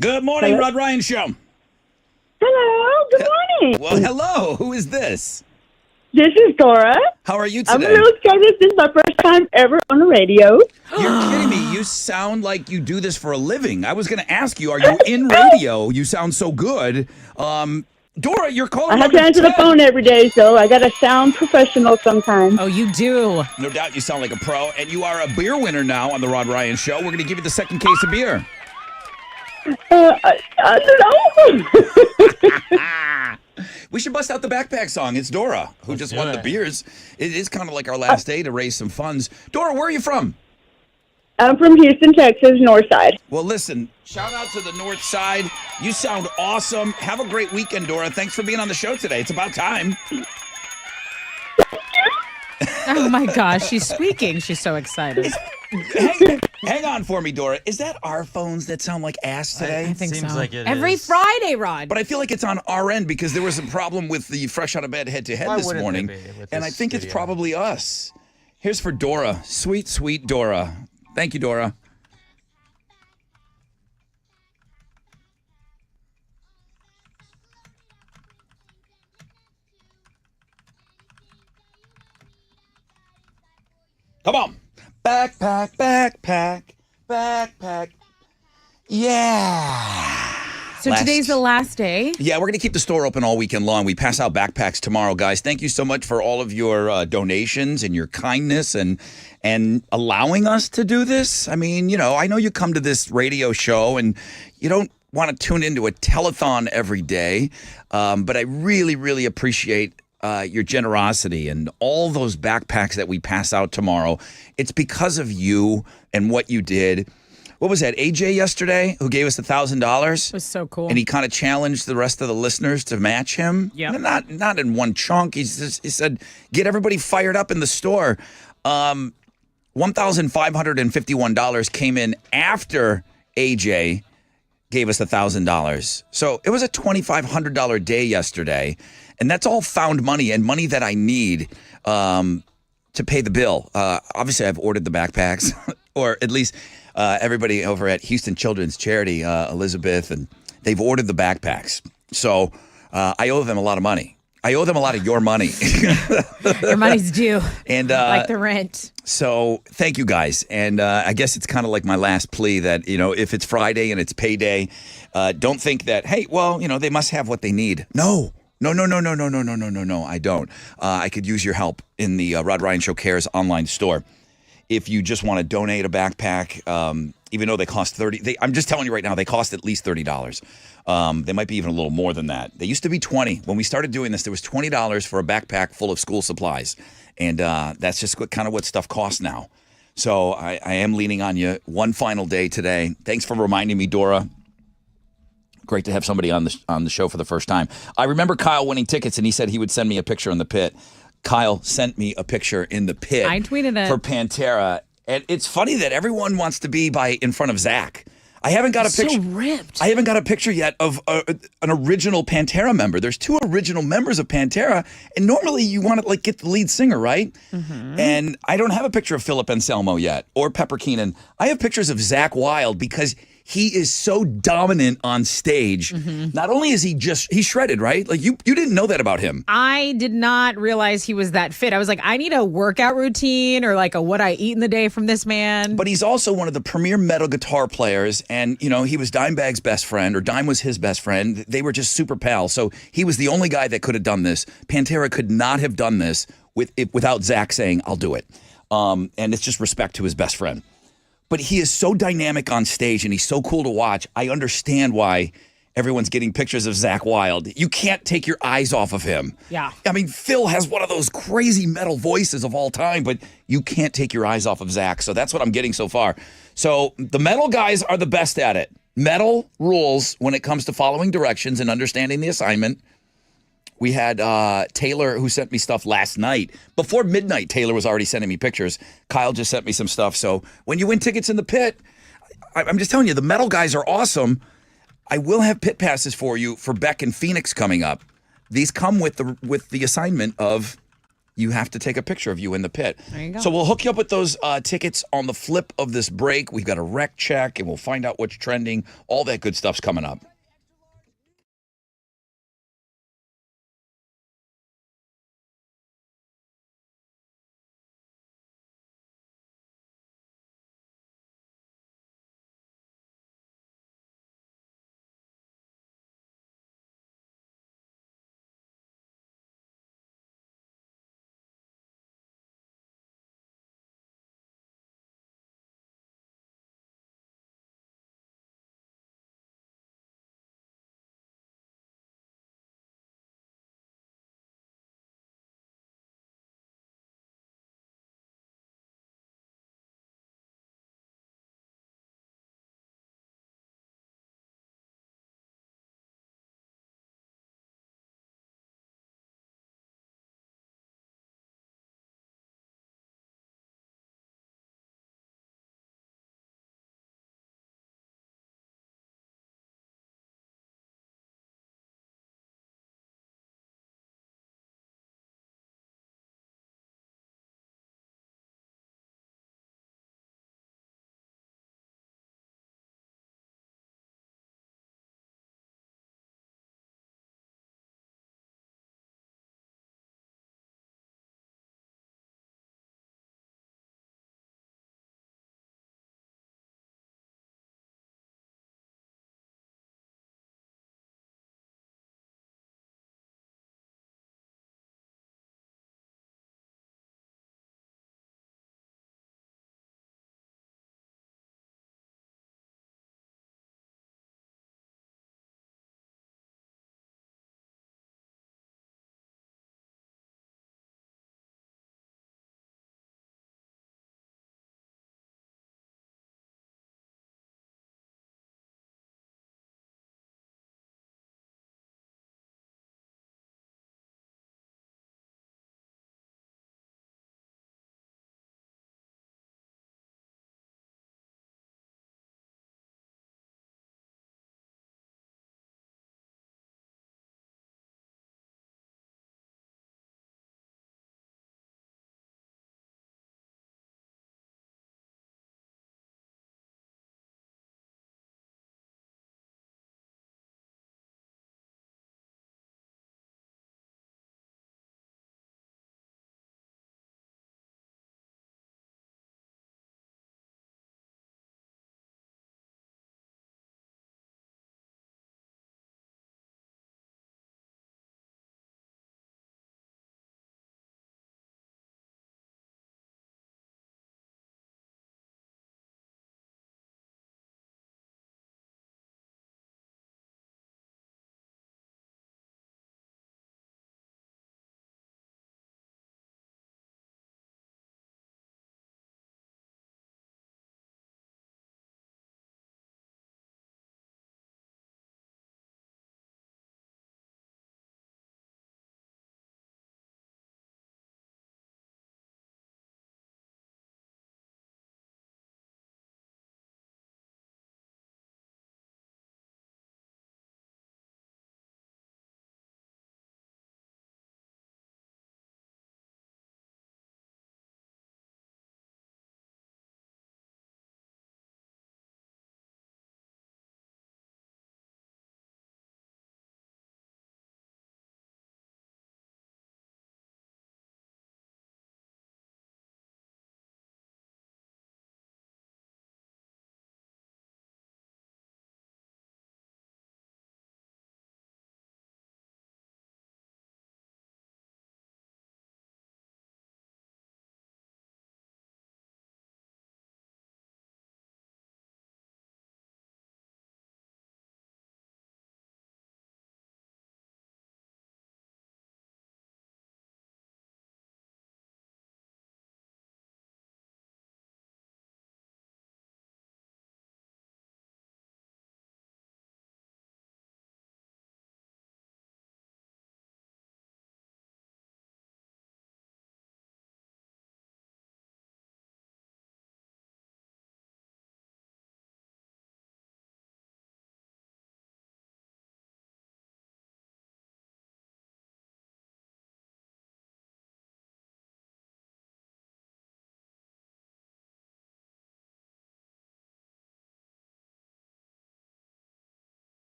Good morning, Rod Ryan Show. Hello, good morning. Well, hello. Who is this? This is Dora. How are you I'm a today? little excited. This is my first time ever on the radio. You're kidding me. You sound like you do this for a living. I was going to ask you, are you in radio? You sound so good. Dora, you're calling I have to number answer 10. the phone every day, so I got to sound professional sometimes. Oh, you do. No doubt you sound like a pro. And you are a beer winner now on the Rod Ryan Show. We're going to give you the second case of beer. I don't know. We should bust out the backpack song. It's Dora who just won the beers. It is kind of like our last day to raise some funds. Dora, where are you from? I'm from Houston, Texas, north side. Well, listen, shout out to the north side. You sound awesome. Have a great weekend, Dora. Thanks for being on the show today. It's about time. Oh my gosh, she's squeaking. She's so excited. Hang on for me, Dora. Is that our phones that sound like ass today? I think Seems so. like it Every is. Friday, Rod. But I feel like it's on our end because there was a problem with the fresh out of bed head-to-head Why this wouldn't morning. there be with And I this think it's studio? probably us. Here's for Dora. Sweet, sweet Dora. Thank you, Dora. Come on. Backpack, backpack, backpack. Yeah. So today's the last day. Yeah, we're going to keep the store open all weekend long. We pass out backpacks tomorrow, guys. Thank you so much for all of your donations and your kindness and allowing us to do this. I mean, you know, I know you come to this radio show and you don't want to tune into a telethon every day, but I really, really appreciate your generosity and all those backpacks that we pass out tomorrow. It's because of you and what you did. What was that, AJ yesterday, who gave us $1,000? It was so cool. And he kind of challenged the rest of the listeners to match him. Yep. Not in one chunk. He said, get everybody fired up in the store. $1,551 came in after AJ gave us $1,000. So it was a $2,500 day yesterday. And that's all found money and money that I need to pay the bill. Obviously, I've ordered the backpacks, or at least everybody over at Houston Children's Charity, Elizabeth, and they've ordered the backpacks. So I owe them a lot of money. I owe them a lot of your money. Your money's due. And like the rent. So thank you guys. And I guess it's kind of like my last plea that, you know, if it's Friday and it's payday, don't think that, hey, well, you know, they must have what they need. No, I don't. I could use your help in the Rod Ryan Show Cares online store. If you just want to donate a backpack, even though they cost $30, I'm just telling you right now, they cost at least $30. They might be even a little more than that. They used to be $20. When we started doing this, there was $20 for a backpack full of school supplies. And that's just kind of what stuff costs now. So I am leaning on you one final day today. Thanks for reminding me, Dora. Great to have somebody on the show for the first time. I remember Kyle winning tickets, and he said he would send me a picture in the pit. Kyle sent me a picture in the pit. I tweeted it. For Pantera. And it's funny that everyone wants to be in front of Zach. I haven't got a picture. So ripped. I haven't got a picture yet of an original Pantera member. There's 2 original members of Pantera, and normally you want to get the lead singer, right? Mm-hmm. And I don't have a picture of Philip Anselmo yet or Pepper Keenan. I have pictures of Zach Wilde because he is so dominant on stage. Mm-hmm. Not only is he's shredded, right? Like you didn't know that about him. I did not realize he was that fit. I was like, I need a workout routine or like a what I eat in the day from this man. But he's also one of the premier metal guitar players. And, you know, he was Dimebag's best friend, or Dime was his best friend. They were just super pals. So he was the only guy that could have done this. Pantera could not have done this without Zach saying, I'll do it. And it's just respect to his best friend. But he is so dynamic on stage and he's so cool to watch. I understand why everyone's getting pictures of Zach Wilde. You can't take your eyes off of him. Yeah. I mean, Phil has one of those crazy metal voices of all time, but you can't take your eyes off of Zach. So that's what I'm getting so far. So the metal guys are the best at it. Metal rules when it comes to following directions and understanding the assignment. We had Taylor, who sent me stuff last night. Before midnight, Taylor was already sending me pictures. Kyle just sent me some stuff. So when you win tickets in the pit, I'm just telling you, the metal guys are awesome. I will have pit passes for you for Beck and Phoenix coming up. These come with the assignment of you have to take a picture of you in the pit. There you go. So we'll hook you up with those tickets on the flip of this break. We've got a rec check, and we'll find out what's trending. All that good stuff's coming up.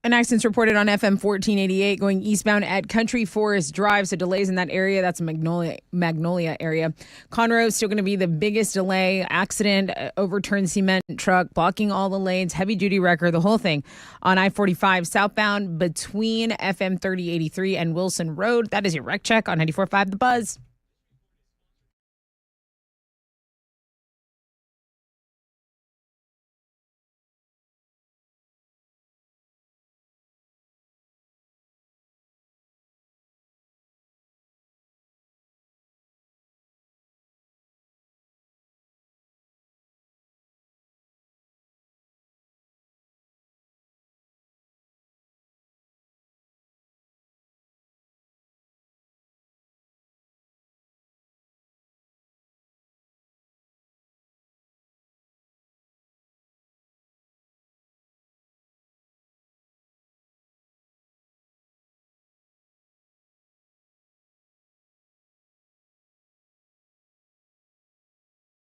An accident's reported on FM 1488 going eastbound at Country Forest Drive. So delays in that area. That's a Magnolia area. Conroe is still going to be the biggest delay. Accident, overturned cement truck, blocking all the lanes, heavy duty wrecker, the whole thing on I-45 southbound between FM 3083 and Wilson Road. That is your wreck check on 94.5 The Buzz.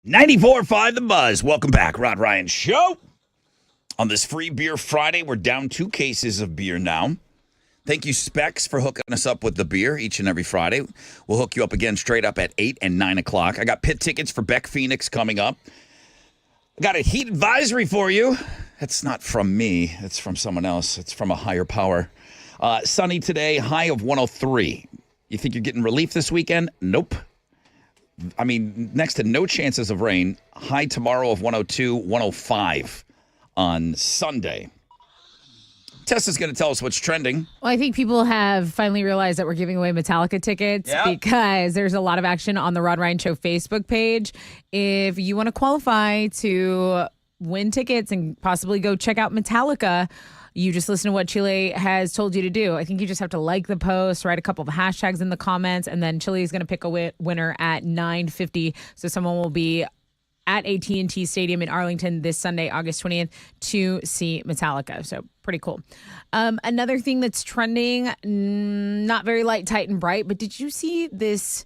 .94.5 The Buzz. Welcome back, Rod Ryan Show. On this Free Beer Friday, we're down 2 cases of beer now. Thank you, Specs, for hooking us up with the beer each and every Friday. We'll hook you up again straight up at 8 and 9 o'clock. I got pit tickets for Beck Phoenix coming up. I got a heat advisory for you. That's not from me. It's from someone else. It's from a higher power. Sunny today, high of 103. You think you're getting relief this weekend? Nope. I mean, next to no chances of rain. High tomorrow of 102, 105 on Sunday. Tessa's going to tell us what's trending. Well, I think people have finally realized that we're giving away Metallica tickets because there's a lot of action on the Rod Ryan Show Facebook page. If you want to qualify to win tickets and possibly go check out Metallica, you just listen to what Chile has told you to do. I think you just have to like the post, write a couple of hashtags in the comments, and then Chile is going to pick a winner at 9:50. So someone will be at AT&T Stadium in Arlington this Sunday, August 20th, to see Metallica. So pretty cool. Another thing that's trending, not very light, tight, and bright, but did you see this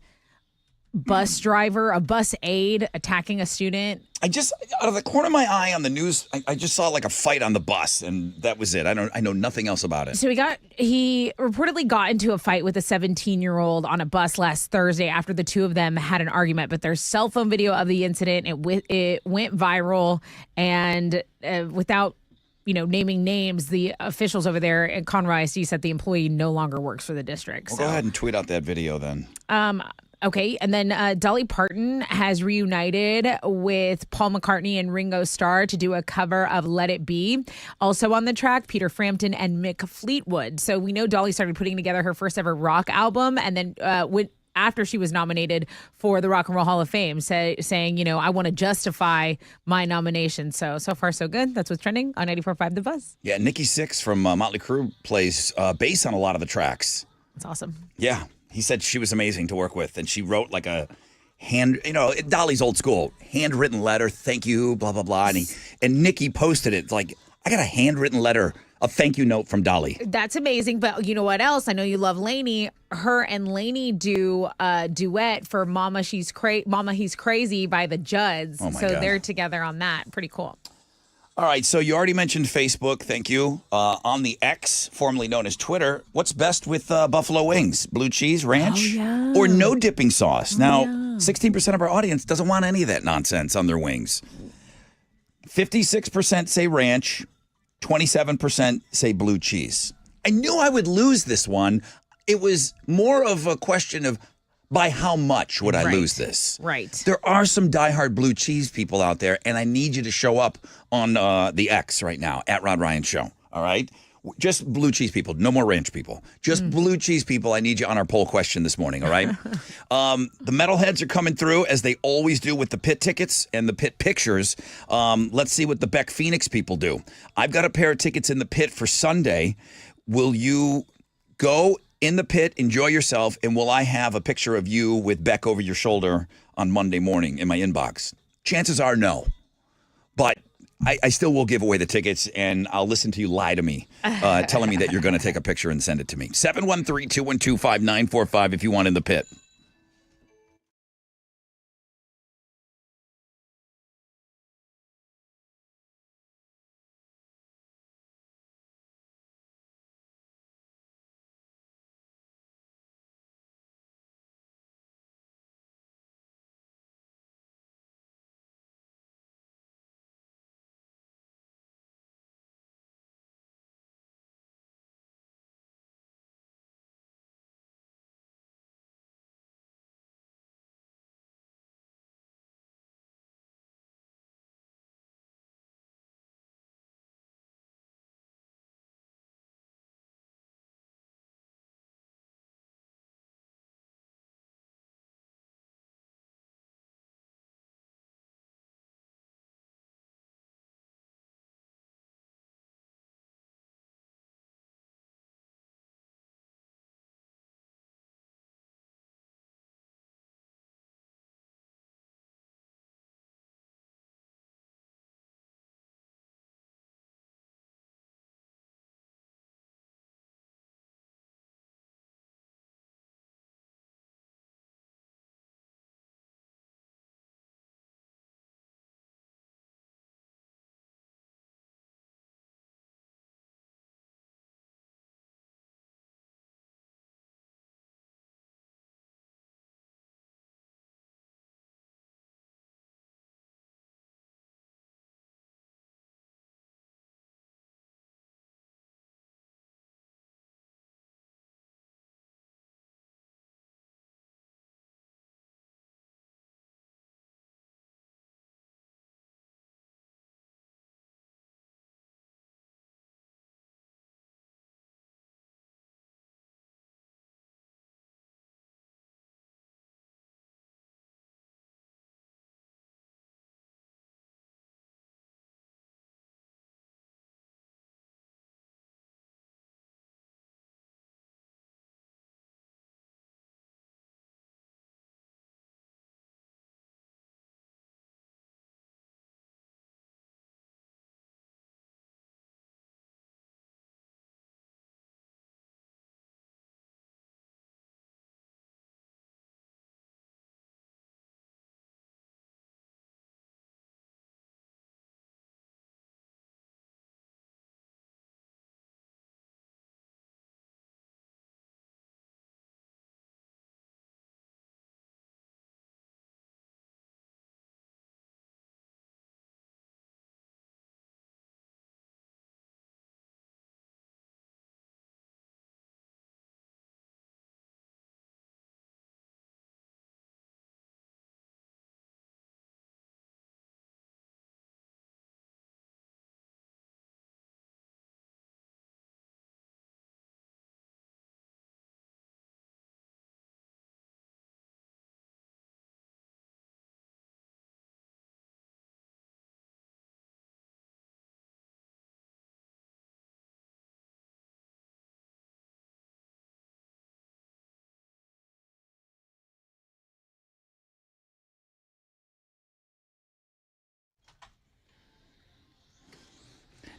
bus driver, a bus aide, attacking a student? I just, out of the corner of my eye on the news, I just saw like a fight on the bus, and that was it. I know nothing else about it. So he reportedly got into a fight with a 17-year-old on a bus last Thursday after the two of them had an argument. But there's cell phone video of the incident. It went viral, and without naming names, the officials over there at Conroe ISD said the employee no longer works for the district. Well, go ahead and tweet out that video then. Okay, and then Dolly Parton has reunited with Paul McCartney and Ringo Starr to do a cover of Let It Be. Also on the track, Peter Frampton and Mick Fleetwood. So we know Dolly started putting together her first ever rock album, and then after she was nominated for the Rock and Roll Hall of Fame, saying, I want to justify my nomination. So far, so good. That's what's trending on 94.5 The Buzz. Yeah, Nikki Sixx from Motley Crue plays bass on a lot of the tracks. That's awesome. Yeah. He said she was amazing to work with, and she wrote like a Dolly's old school, handwritten letter, thank you, blah, blah, blah. And Nikki posted it, like, I got a handwritten letter, a thank you note from Dolly. That's amazing, but you know what else? I know you love Lainey. Her and Lainey do a duet for Mama He's Crazy by the Judds. Oh my so God. They're together on that. Pretty cool. All right, so you already mentioned Facebook. Thank you. On the X, formerly known as Twitter, what's best with buffalo wings? Blue cheese, ranch, or no dipping sauce? Now, 16% of our audience doesn't want any of that nonsense on their wings. 56% say ranch, 27% say blue cheese. I knew I would lose this one. It was more of a question of by how much would I lose this? Right. There are some diehard blue cheese people out there, and I need you to show up on the X right now, at Rod Ryan Show, all right? Just blue cheese people, no more ranch people. Just blue cheese people, I need you on our poll question this morning, all right? The metalheads are coming through, as they always do with the pit tickets and the pit pictures. Let's see what the Beck Phoenix people do. I've got a pair of tickets in the pit for Sunday. Will you go in the pit, enjoy yourself, and will I have a picture of you with Beck over your shoulder on Monday morning in my inbox? Chances are no. But I still will give away the tickets, and I'll listen to you lie to me, telling me that you're going to take a picture and send it to me. 713-212-5945 if you want in the pit.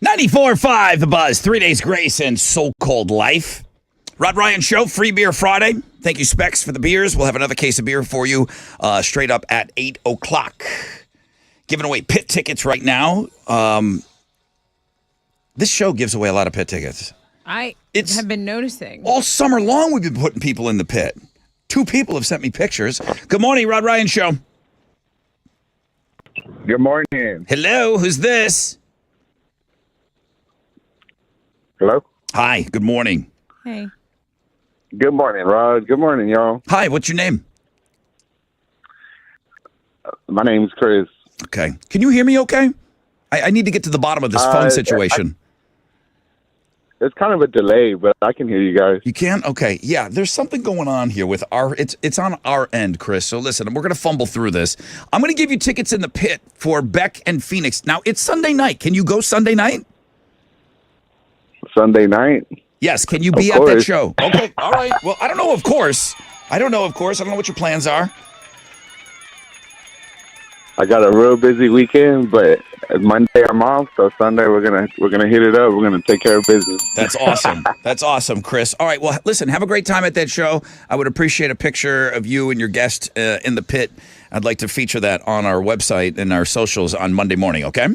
94.5 The Buzz, 3 days grace and so-called life. Rod Ryan Show, Free Beer Friday. Thank you, Specs, for the beers. We'll have another case of beer for you straight up at 8 o'clock. Giving away pit tickets right now. This show gives away a lot of pit tickets. I have been noticing. All summer long, we've been putting people in the pit. 2 people have sent me pictures. Good morning, Rod Ryan Show. Good morning. Hello, who's this? Hello? Hi, good morning. Hey. Good morning, Rod. Good morning, y'all. Hi, what's your name? My name's Chris. Okay. Can you hear me okay? I need to get to the bottom of this phone situation. It's kind of a delay, but I can hear you guys. You can? Okay. Yeah, there's something going on here with it's on our end, Chris. So listen, we're going to fumble through this. I'm going to give you tickets in the pit for Beck and Phoenix. Now, it's Sunday night. Can you go Sunday night? Sunday night? Yes. Can you be at that show? Okay. All right. Well, I don't know, of course. I don't know what your plans are. I got a real busy weekend, but Monday I'm off, so Sunday we're gonna hit it up. We're gonna take care of business. That's awesome. That's awesome, Chris. All right. Well, listen, have a great time at that show. I would appreciate a picture of you and your guest in the pit. I'd like to feature that on our website and our socials on Monday morning. Okay.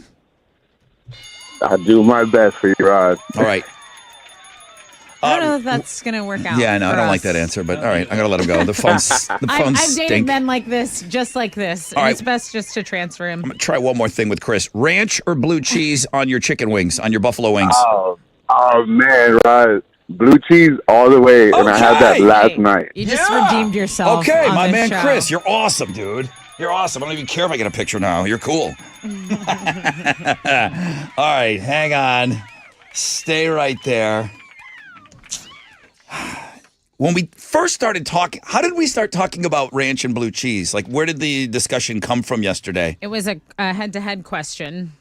I'll do my best for you, Rod. All right. I don't know if that's going to work out. Yeah, no, I don't like that answer, but all right, I'm going to let him go. The phone's I've dated men like this, just like this. And it's best just to transfer him. I'm going to try one more thing with Chris. Ranch or blue cheese on your chicken wings, on your buffalo wings? Oh man, Rod. Blue cheese all the way, and I had that last night. You just redeemed yourself. Okay, my man show. Chris, you're awesome, dude. You're awesome. I don't even care if I get a picture now. You're cool. All right, hang on. Stay right there. When we first started talking, how did we start talking about ranch and blue cheese? Like, where did the discussion come from yesterday? It was a head-to-head question.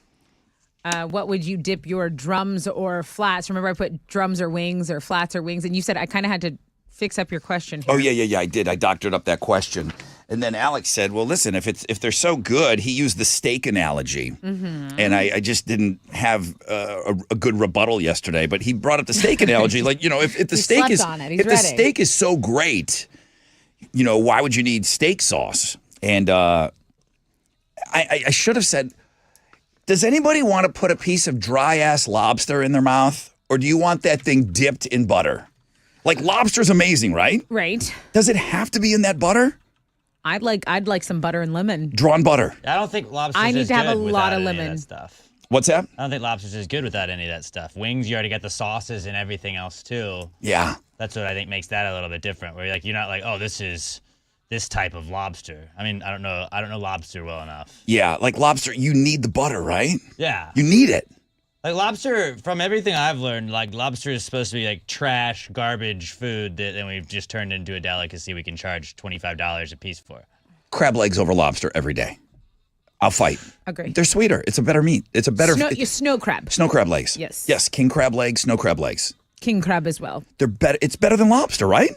What would you dip your drums or flats? Remember, I put drums or wings or flats or wings, and you said I kind of had to fix up your question here. Oh, yeah, I did. I doctored up that question. And then Alex said, well, listen, if they're so good, he used the steak analogy. Mm-hmm. And I just didn't have a good rebuttal yesterday, but he brought up the steak analogy. Like, if the steak is the steak is so great, why would you need steak sauce? And I should have said, does anybody want to put a piece of dry ass lobster in their mouth, or do you want that thing dipped in butter? Like, lobster's amazing, right? Right. Does it have to be in that butter? I'd like some butter and lemon. Drawn butter. I don't think lobster's I need is to have good a lot of without any lemon. that stuff. What's that? I don't think lobster's is good without any of that stuff. Wings, you already got the sauces and everything else too. Yeah. That's what I think makes that a little bit different. Where you're not like, oh, this is this type of lobster. I mean, I don't know lobster well enough. Yeah, like lobster, you need the butter, right? Yeah. You need it. Like lobster, from everything I've learned, like lobster is supposed to be like trash, garbage food that then we've just turned into a delicacy we can charge $25 a piece for. Crab legs over lobster every day. I'll fight. Agree. They're sweeter. It's a better meat. It's a better snow crab. Snow crab legs. Yes. Yes, king crab legs, snow crab legs. King crab as well. They're better. It's better than lobster, right?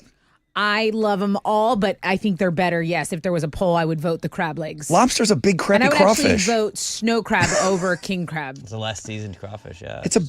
I love them all, but I think they're better. Yes, if there was a poll, I would vote the crab legs. Lobster's a big crappy and I would crawfish. actually vote snow crab over king crab. It's a less seasoned crawfish, yeah. It's a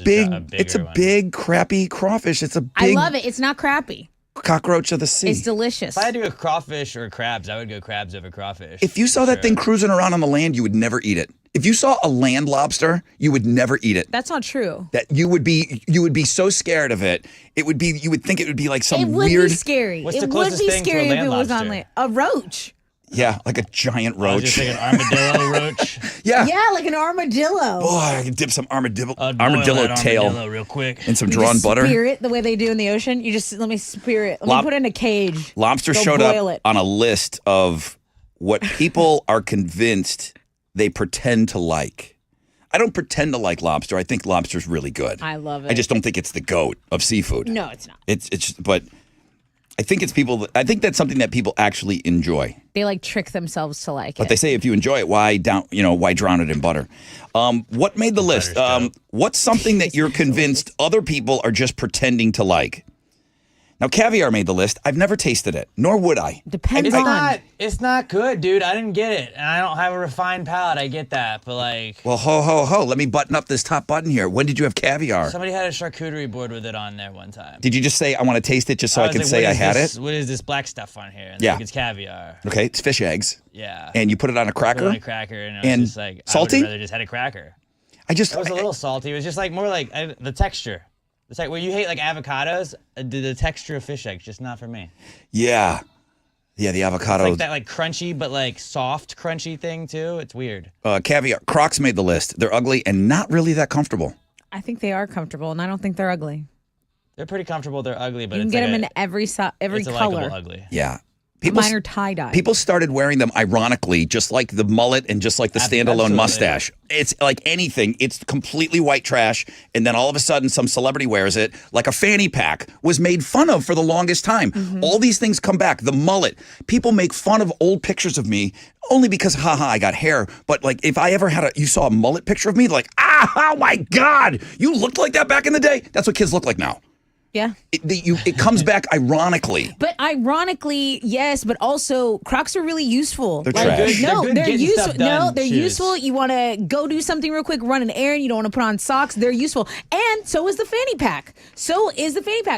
big crappy crawfish. It's a big. I love it. It's not crappy. Cockroach of the sea. It's delicious. If I had to go crawfish or crabs, I would go crabs over crawfish. If you saw that thing cruising around on the land, you would never eat it. If you saw a land lobster, you would never eat it. That's not true. That you would be so scared of it. You would think it would be like some weird. It would be scary. What's the it would closest be thing to a scary if land it was lobster? on land. A roach. Yeah, like a giant roach. I was just thinking armadillo roach. Yeah. Yeah, like an armadillo. Boy, I could dip some armadillo Armadillo tail real quick in some drawn butter. Spear it the way they do in the ocean. You just let me spear it. Let me put it in a cage. Lobster showed up on a list of what people are convinced they pretend to like. I don't pretend to like lobster. I think lobster's really good. I love it. I just don't think it's the goat of seafood. No, it's not. But I think that's something that people actually enjoy. They like trick themselves to like it. But they say if you enjoy it, why drown it in butter? What made the list? What's something that you're convinced other people are just pretending to like? Now, caviar made the list. I've never tasted it, nor would I. Depends It's on. it's not good, dude. I didn't get it. And I don't have a refined palate. I get that. But like Well, ho. Let me button up this top button here. When did you have caviar? somebody had a charcuterie board with it on there one time. Did you just say, I want to taste it just so I was can like, say what I is had this- it? What is this black stuff on here? And Yeah. like, it's caviar. Okay, it's fish eggs. Yeah. And you put it on a Put it cracker? on a cracker, and it was And just like salty? I would rather just had a cracker. It It was a little salty. It was just like more like the texture. It's like where you hate like avocados. The texture of fish eggs just not for me. Yeah. Yeah, the avocado. It's like that like crunchy but like soft crunchy thing too. It's weird. Caviar. Crocs made the list. They're ugly and not really that comfortable. I think they are comfortable, and I don't think they're ugly. They're pretty comfortable. They're ugly, but You can it's get like them a- in every it's a color. likable ugly. Yeah. Mine are tie-dye. People started wearing them ironically, just like the mullet and just like the standalone Absolutely. mustache. It's like anything. It's completely white trash. And then all of a sudden, some celebrity wears it. Like a fanny pack was made fun of for the longest time. All these things come back. The mullet. People make fun of old pictures of me only because, haha, I got hair. But like, if I ever had you saw a mullet picture of me, like, oh my God, you looked like that back in the day. That's what kids look like now. Yeah. It comes back ironically. But ironically, yes, but also Crocs are really useful. They're trash. No, They're good they're getting useful. stuff No, done they're shoes. useful. You want to go do something real quick, run an errand. You don't want to put on socks. They're useful, and so is the fanny pack.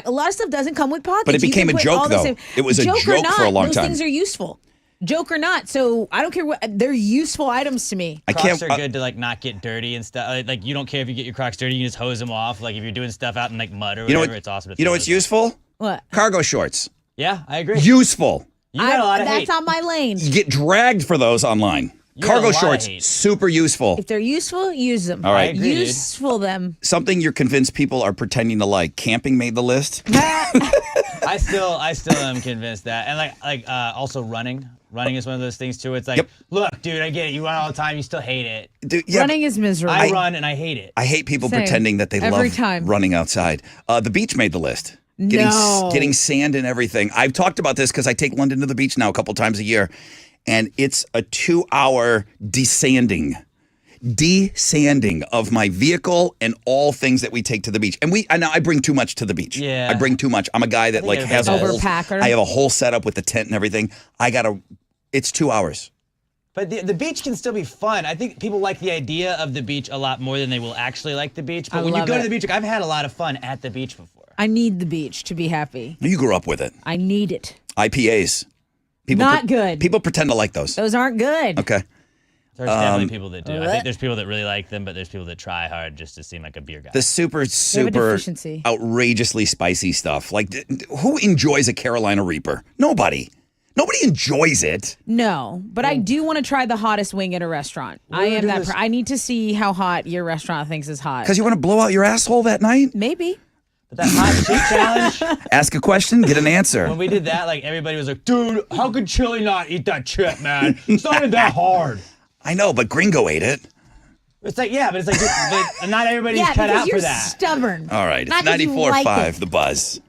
A lot of stuff doesn't come with pockets. But it You became can a put joke, all the though. same- It was a or joke not, for a long those time. things are useful. Joke or not, so I don't care what they're useful items to me. Crocs are good to like not get dirty and stuff. Like you don't care if you get your Crocs dirty, you can just hose them off. Like if you're doing stuff out in like mud or whatever, it's awesome. You know what's useful? What? Cargo shorts. Yeah, I agree. Useful. You got a lot of That's hate. on my lane. You get dragged for those online. You got a Cargo lot of shorts, hate. super useful. If they're useful, use them. All right. I agree, dude. Useful them. Something you're convinced people are pretending to like. Camping made the list. I still am convinced that, and also running. Running is one of those things too. It's like, Yep. look, dude, I get it. You run all the time, you still hate it. Dude, yeah, Running is miserable. I run and I hate it. I hate people Same. pretending that they Every love time. running outside. The beach made the list. No. Getting sand and everything. I've talked about this because I take London to the beach now a couple times a year, and it's a 2-hour desanding of my vehicle and all things that we take to the beach. And I bring too much to the beach. Yeah. I bring too much. I'm a guy that like has a whole Overpacker. I have a whole setup with the tent and everything. It's 2 hours. But the beach can still be fun. I think people like the idea of the beach a lot more than they will actually like the beach. But I when you love go to it. the beach, like, I've had a lot of fun at the beach before. I need the beach to be happy. You grew up with it. I need it. IPAs. People Not good. People pretend to like those. Those aren't good. Okay. There's definitely people that do. I think there's people that really like them, but there's people that try hard just to seem like a beer guy. The super deficiency. outrageously spicy stuff. Like, who enjoys a Carolina Reaper? Nobody enjoys it. No, but I do want to try the hottest wing at a restaurant. I am that. I need to see how hot your restaurant thinks is hot. Because you want to blow out your asshole that night? Maybe. But that hot chip challenge, Ask a question, get an answer. when we did that, like everybody was like, dude, how could Chili not eat that chip, man? It's not even that hard. I know, but Gringo ate it. It's like, yeah, but it's like, but not everybody's Yeah, cut because out you're for that. stubborn. All right, it's Not 'cause you 94.5, like it. The Buzz.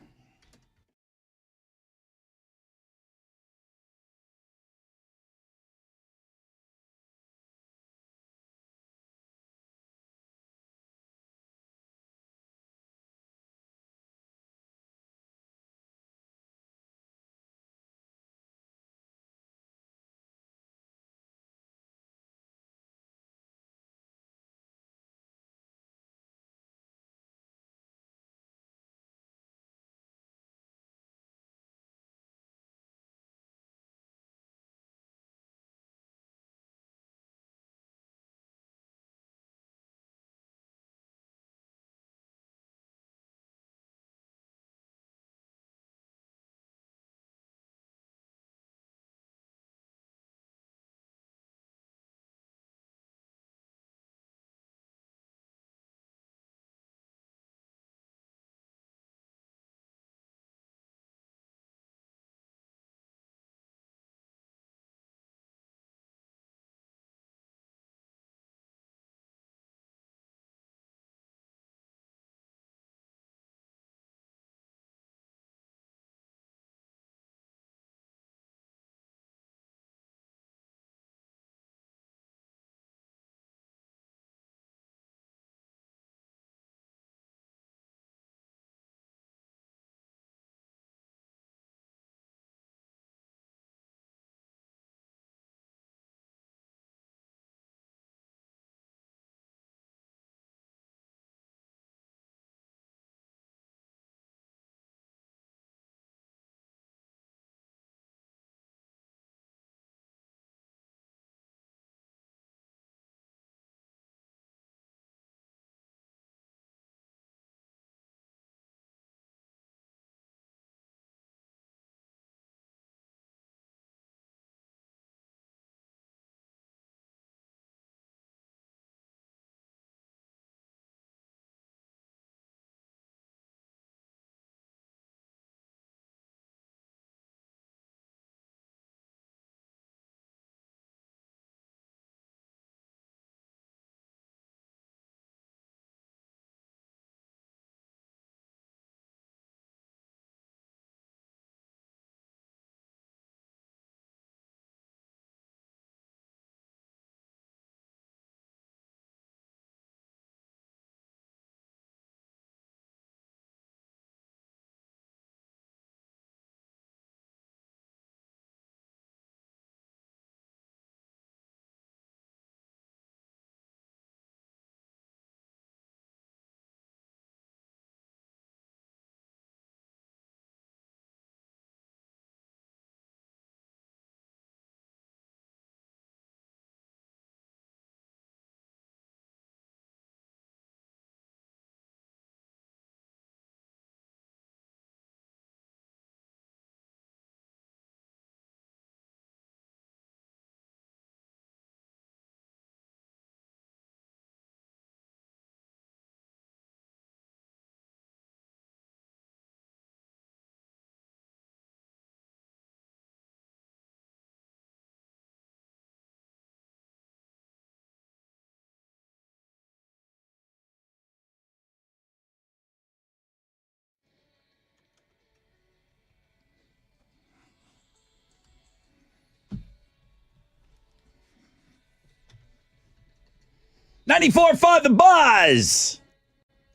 94.5 The Buzz.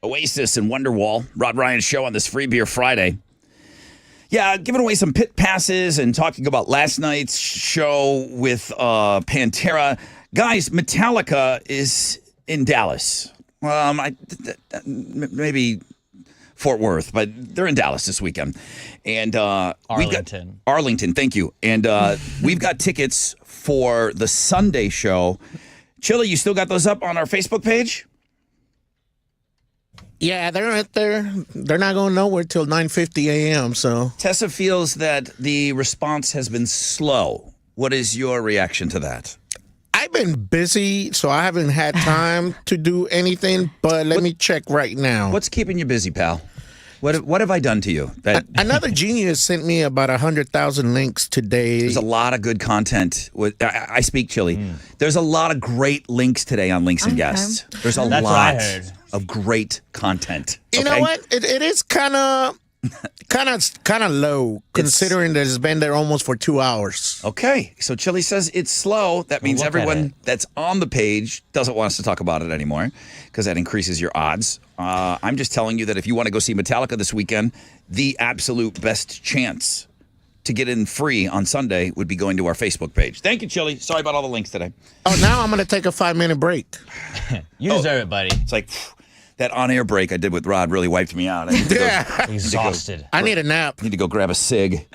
Oasis and Wonderwall. Rod Ryan Show on this Free Beer Friday. Yeah, giving away some pit passes and talking about last night's show with Pantera. Guys, Metallica is in Dallas. Maybe Fort Worth, but they're in Dallas this weekend. And Arlington. Arlington, thank you. And we've got tickets for the Sunday show. Chili, you still got those up on our Facebook page? Yeah, they're right there. They're not going nowhere till 9:50 a.m. So Tessa feels that the response has been slow. What is your reaction to that? I've been busy, so I haven't had time to do anything. But let me check right now. What's keeping you busy, pal? What have I done to you? Another genius sent me about 100,000 links today. There's a lot of good content. I speak Chili. There's a lot of great links today on Links and Guests. There's a That's what I lot heard. of great content. You know what? It is kind of low considering that it's been there almost for 2 hours. Okay, so Chili says it's slow. That means look at everyone it. that's on the page doesn't want us to talk about it anymore because that increases your odds. I'm just telling you that if you want to go see Metallica this weekend, the absolute best chance to get in free on Sunday would be going to our Facebook page. Thank you, Chili. Sorry about all the links today. Oh, now I'm going to take a 5-minute break. You deserve it, buddy. It's like that on-air break I did with Rod really wiped me out. I need to go, Exhausted. I need a nap. need to go grab a cig.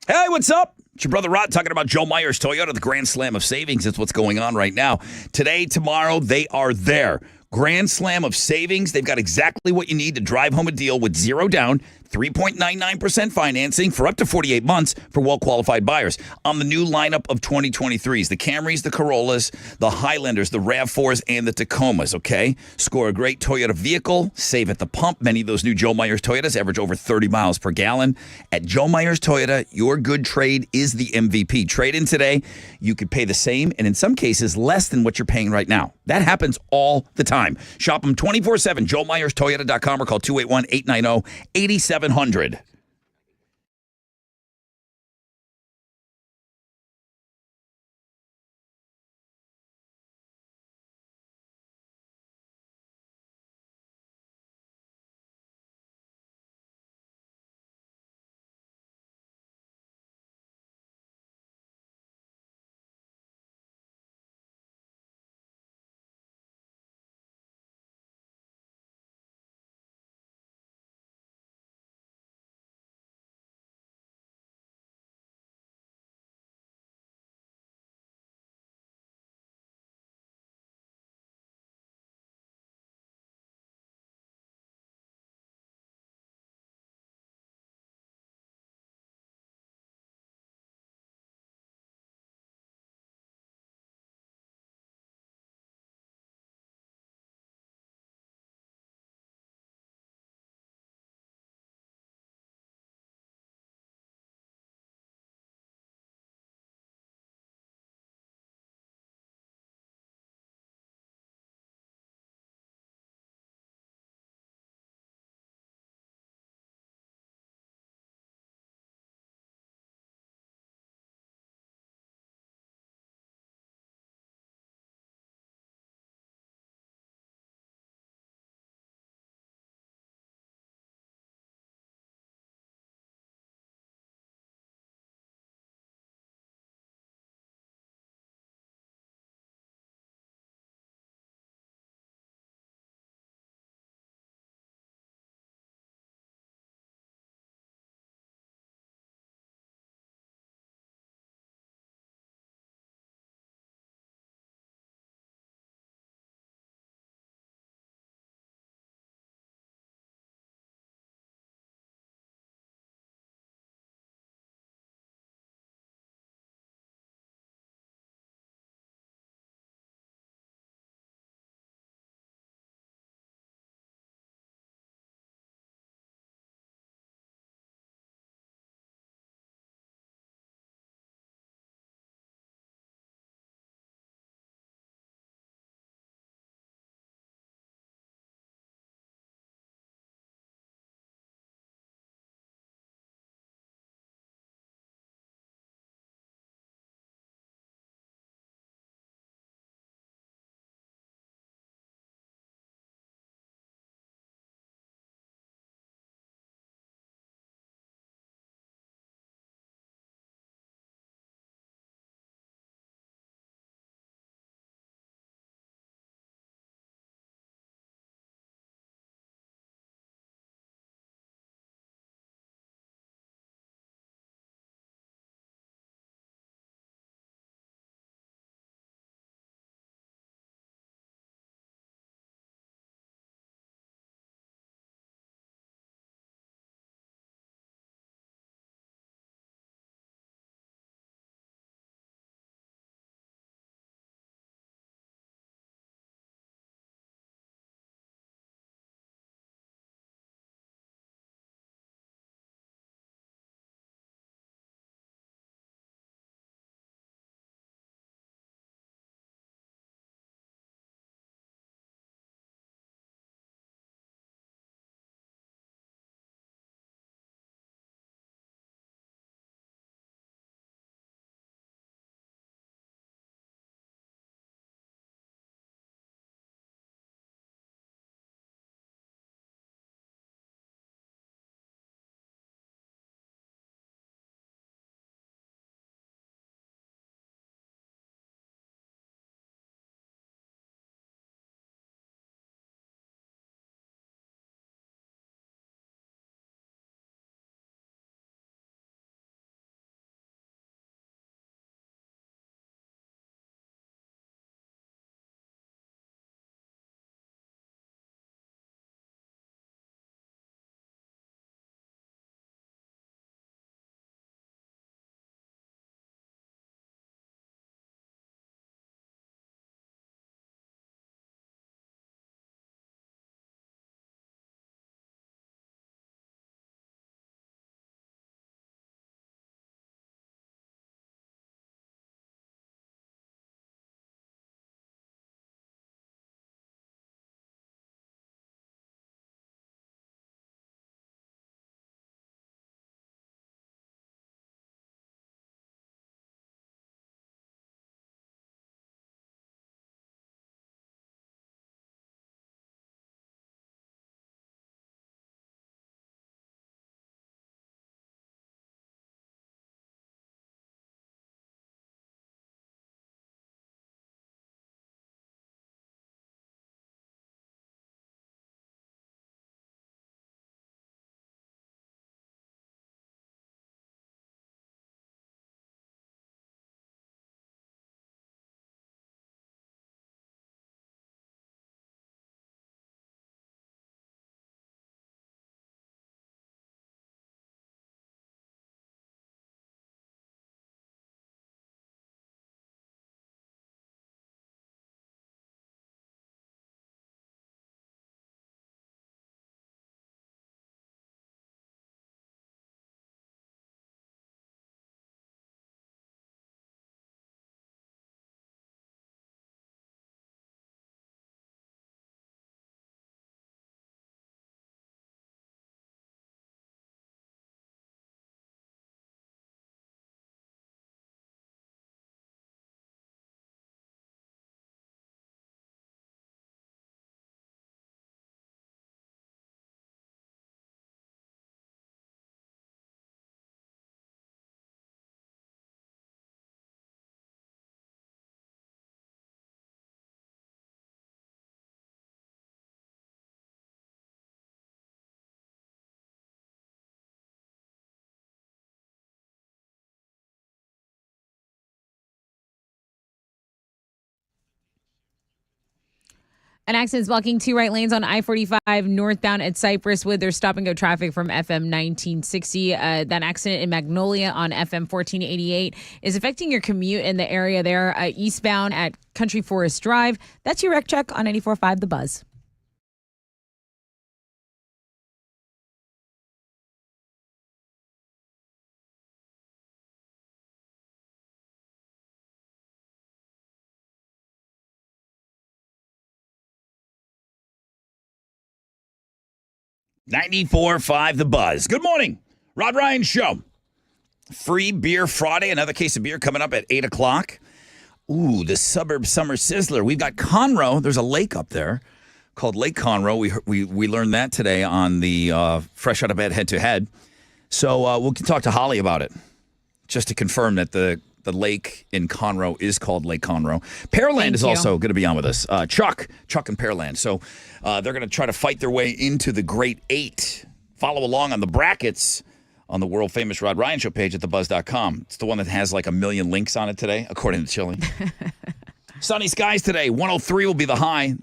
Hey, what's up? It's your brother Rod talking about Joe Myers Toyota, the Grand Slam of Savings. That's what's going on right now. Today, tomorrow, they are there. Grand Slam of Savings. They've got exactly what you need to drive home a deal with zero down, 3.99% financing for up to 48 months for well-qualified buyers on the new lineup of 2023s, the Camrys, the Corollas, the Highlanders, the RAV4s, and the Tacomas, okay? Score a great Toyota vehicle, save at the pump. Many of those new Joe Myers Toyotas average over 30 miles per gallon. At Joe Myers Toyota, your good trade is the MVP. Trade in today. You could pay the same and in some cases less than what you're paying right now. That happens all the time. Shop them 24/7, joemyerstoyota.com or call 281-890-8700. An accident's blocking 2 right lanes on I-45 northbound at Cypress Wood. There's stop-and-go traffic from FM 1960. That accident in Magnolia on FM 1488 is affecting your commute in the area there. Eastbound at Country Forest Drive. That's your wreck check on 94.5 The Buzz. .94.5 The Buzz. Good morning. Rod Ryan Show. Free Beer Friday. Another case of beer coming up at 8 o'clock. Ooh, the Suburb Summer Sizzler. We've got Conroe. There's a lake up there called Lake Conroe. We learned that today on the Fresh Out of Bed head-to-head. So we'll talk to Holly about it, just to confirm that the lake in Conroe is called Lake Conroe. Pearland is also going to be on with us. Chuck and Pearland. So they're going to try to fight their way into the Great Eight. Follow along on the brackets on the world-famous Rod Ryan Show page at thebuzz.com. It's the one that has like 1 million links on it today, according to Chili. Sunny skies today. 103 will be the high.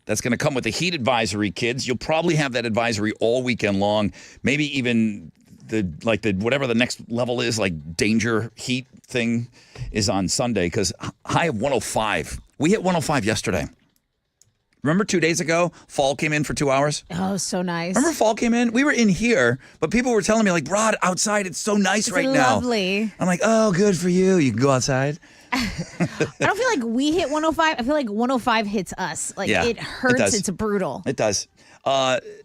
That's going to come with the heat advisory, kids. You'll probably have that advisory all weekend long, maybe even the whatever the next level is, like danger heat thing is on Sunday, because high of 105. We hit 105 yesterday. Remember 2 days ago, fall came in for 2 hours? Oh, so nice. Remember fall came in? We were in here, but people were telling me, like, Rod, outside, it's so nice right now. Lovely. I'm like, oh, good for you. You can go outside. I don't feel like we hit 105. I feel like 105 hits us. Like, Yeah, it hurts. it does. It's brutal. It does.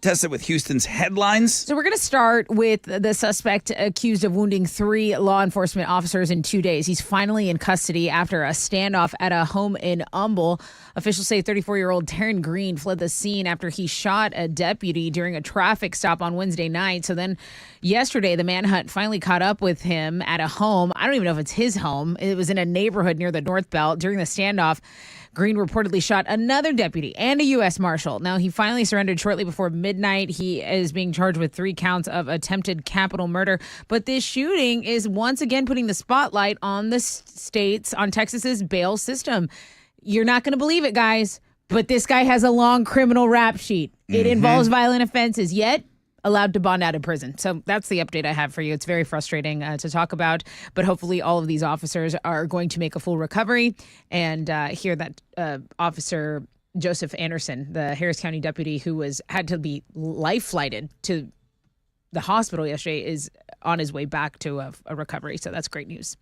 Tested with Houston's headlines. So we're going to start with the suspect accused of wounding 3 law enforcement officers in 2 days. He's finally in custody after a standoff at a home in Humble. Officials say 34-year-old Taryn Green fled the scene after he shot a deputy during a traffic stop on Wednesday night. So then yesterday, the manhunt finally caught up with him at a home. I don't even know if it's his home. It was in a neighborhood near the North Belt. During the standoff, Green reportedly shot another deputy and a U.S. Marshal. Now, he finally surrendered shortly before midnight. He is being charged with 3 counts of attempted capital murder. But this shooting is once again putting the spotlight on the on Texas's bail system. You're not going to believe it, guys, but this guy has a long criminal rap sheet. It involves violent offenses, yet allowed to bond out of prison. So that's the update I have for you. It's very frustrating to talk about, but hopefully all of these officers are going to make a full recovery. And hear that Officer Joseph Anderson, the Harris County deputy who had to be life flighted to the hospital yesterday, is on his way back to a recovery. So that's great news.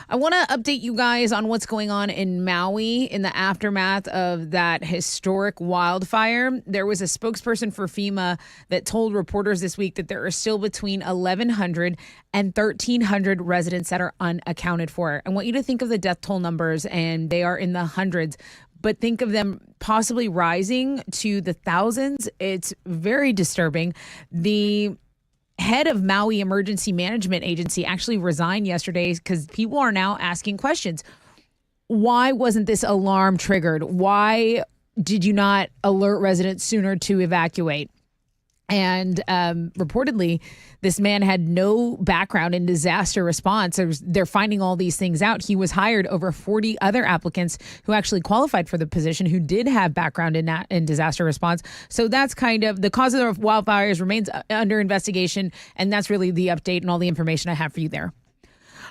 I want to update you guys on what's going on in Maui in the aftermath of that historic wildfire. There was a spokesperson for FEMA that told reporters this week that there are still between 1,100 and 1,300 residents that are unaccounted for. I want you to think of the death toll numbers, and they are in the hundreds, but think of them possibly rising to the thousands. It's very disturbing. The head of Maui Emergency Management Agency actually resigned yesterday because people are now asking questions. Why wasn't this alarm triggered? Why did you not alert residents sooner to evacuate? And reportedly, this man had no background in disaster response. They're finding all these things out. He was hired over 40 other applicants who actually qualified for the position who did have background in disaster response. So that's kind of the cause of the wildfires remains under investigation. And that's really the update and all the information I have for you there.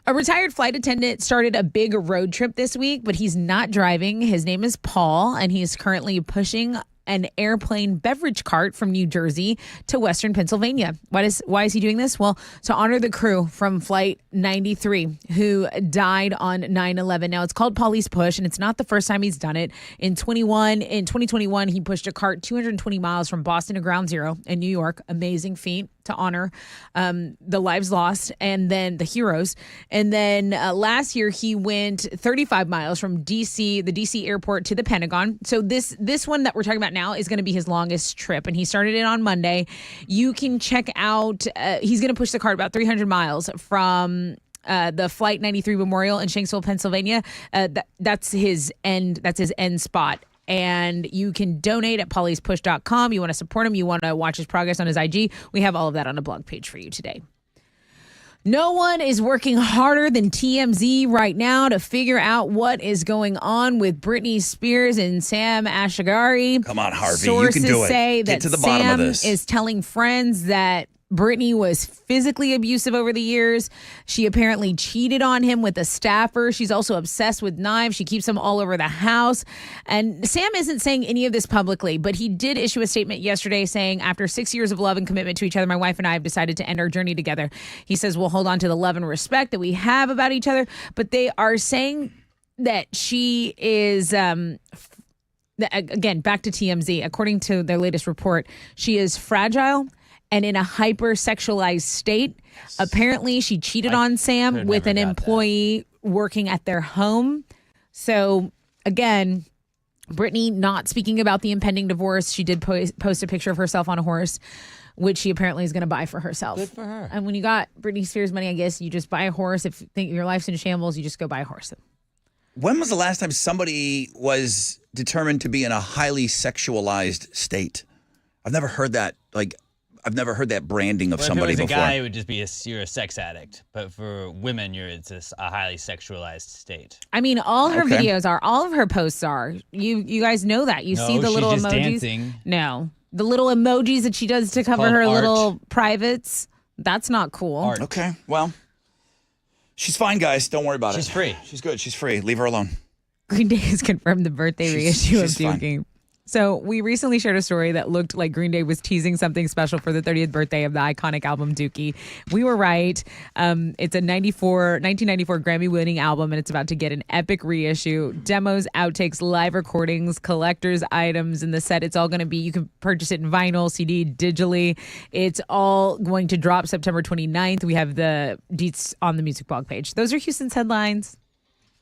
A retired flight attendant started a big road trip this week, but he's not driving. His name is Paul, and he's currently pushing an airplane beverage cart from New Jersey to Western Pennsylvania. Why is he doing this? Well, to honor the crew from Flight 93 who died on 9/11. Now, it's called Paulie's Push, and it's not the first time he's done it. In 2021, he pushed a cart 220 miles from Boston to Ground Zero in New York. Amazing feat to honor the lives lost and then the heroes. And then last year, he went 35 miles from the DC airport to the Pentagon. So this one that we're talking about now is going to be his longest trip, and he started it on Monday. You can check out, he's going to push the cart about 300 miles from the Flight 93 Memorial in Shanksville, Pennsylvania. That's his end spot. And you can donate at pauliespush.com. You want to support him. You want to watch his progress on his IG. We have all of that on a blog page for you today. No one is working harder than TMZ right now to figure out what is going on with Britney Spears and Sam Asghari. Come on, Harvey, Sources you can do it. say Get that to the bottom of Sam this. is telling friends that Britney was physically abusive over the years. She apparently cheated on him with a staffer. She's also obsessed with knives. She keeps them all over the house. And Sam isn't saying any of this publicly, but he did issue a statement yesterday saying, after 6 years of love and commitment to each other, my wife and I have decided to end our journey together. He says, we'll hold on to the love and respect that we have about each other. But they are saying that she is... Again, back to TMZ. According to their latest report, she is fragile and in a hypersexualized state. Apparently, she cheated on Sam with an employee working at their home. So, again, Britney not speaking about the impending divorce. She did post a picture of herself on a horse, which she apparently is going to buy for herself. Good for her. And when you got Britney Spears money, I guess you just buy a horse. If you think your life's in shambles, you just go buy a horse. When was the last time somebody was determined to be in a highly sexualized state? I've never heard that. I've never heard that branding of somebody if it was before. a guy, it would just be you're a sex addict. But for women, it's a highly sexualized state. I mean, all her Okay. videos are, all of her posts are. You guys know that. You see the she's little just emojis. dancing. No, the little emojis that she does to cover called her art. little privates. That's not cool. Art. Okay, well, she's fine, guys. Don't worry about it. She's free. She's good. She's free. Leave her alone. Green Day has confirmed the birthday reissue of she's fine. Duking. So we recently shared a story that looked like Green Day was teasing something special for the 30th birthday of the iconic album Dookie. We were right. It's a 1994 Grammy-winning album, and it's about to get an epic reissue. Demos, outtakes, live recordings, collector's items in the set. It's all going to be, you can purchase it in vinyl, CD, digitally. It's all going to drop September 29th. We have the deets on the music blog page. Those are Houston's headlines.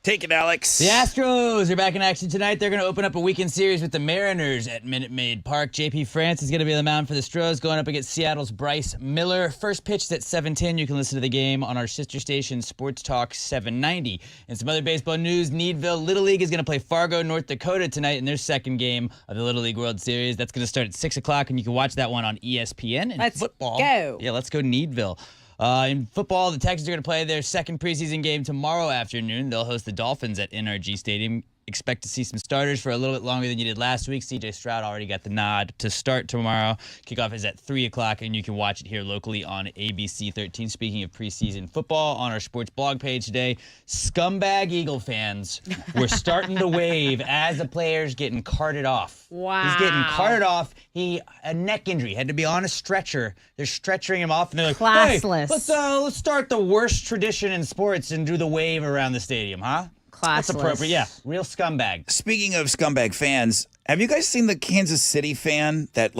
Take it, Alex. The Astros are back in action tonight. They're going to open up a weekend series with the Mariners at Minute Maid Park. JP France is going to be on the mound for the Stros, going up against Seattle's Bryce Miller. First pitch is at 7:10. You can listen to the game on our sister station, Sports Talk 790. And some other baseball news, Needville Little League is going to play Fargo, North Dakota tonight in their second game of the Little League World Series. That's going to start at 6 o'clock, and you can watch that one on ESPN. And Let's football. go. Yeah, let's go Needville. In football, the Texans are going to play their second preseason game tomorrow afternoon. They'll host the Dolphins at NRG Stadium. Expect to see some starters for a little bit longer than you did last week. CJ Stroud already got the nod to start tomorrow. Kickoff is at 3 o'clock, and you can watch it here locally on ABC 13. Speaking of preseason football, on our sports blog page today, scumbag Eagle fans were starting to wave as the player's getting carted off. Wow. He's getting carted off. A neck injury, had to be on a stretcher. They're stretchering him off, and they're like, Classless. hey, let's start the worst tradition in sports and do the wave around the stadium, huh? That's Classless. appropriate. Yeah, real scumbag. Speaking of scumbag fans, have you guys seen the Kansas City fan that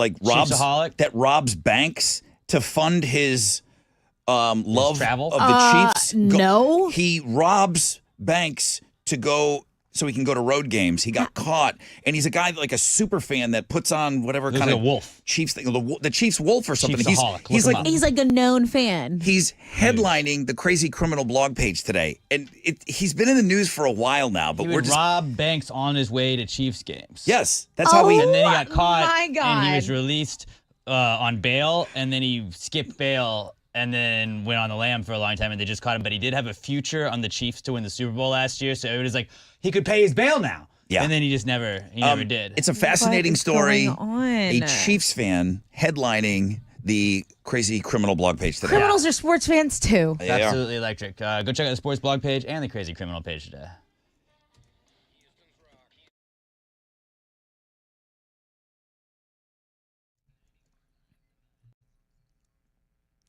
robs banks to fund his love travel? of the Chiefs? No. He robs banks to go so he can go to road games. He got caught, and he's a guy like a super fan that puts on whatever Looks kind like of a wolf. Chiefs thing, the Chiefs wolf or something. Chiefsaholic. He's Look him like up. He's like a known fan. he's headlining the Crazy Criminal blog page today, and he's been in the news for a while now. But He we're would just rob banks on his way to Chiefs games. yes, that's how we. And then he got caught, my God. and he was released on bail, and then he skipped bail and then went on the lam for a long time, and they just caught him. But he did have a future on the Chiefs to win the Super Bowl last year, so it was like he could pay his bail now. Yeah. And then he just never did. It's a fascinating is story. going on? A Chiefs fan headlining the Crazy Criminal blog page today. Criminals are sports fans too. They are. Absolutely electric. Go check out the sports blog page and the Crazy Criminal page today.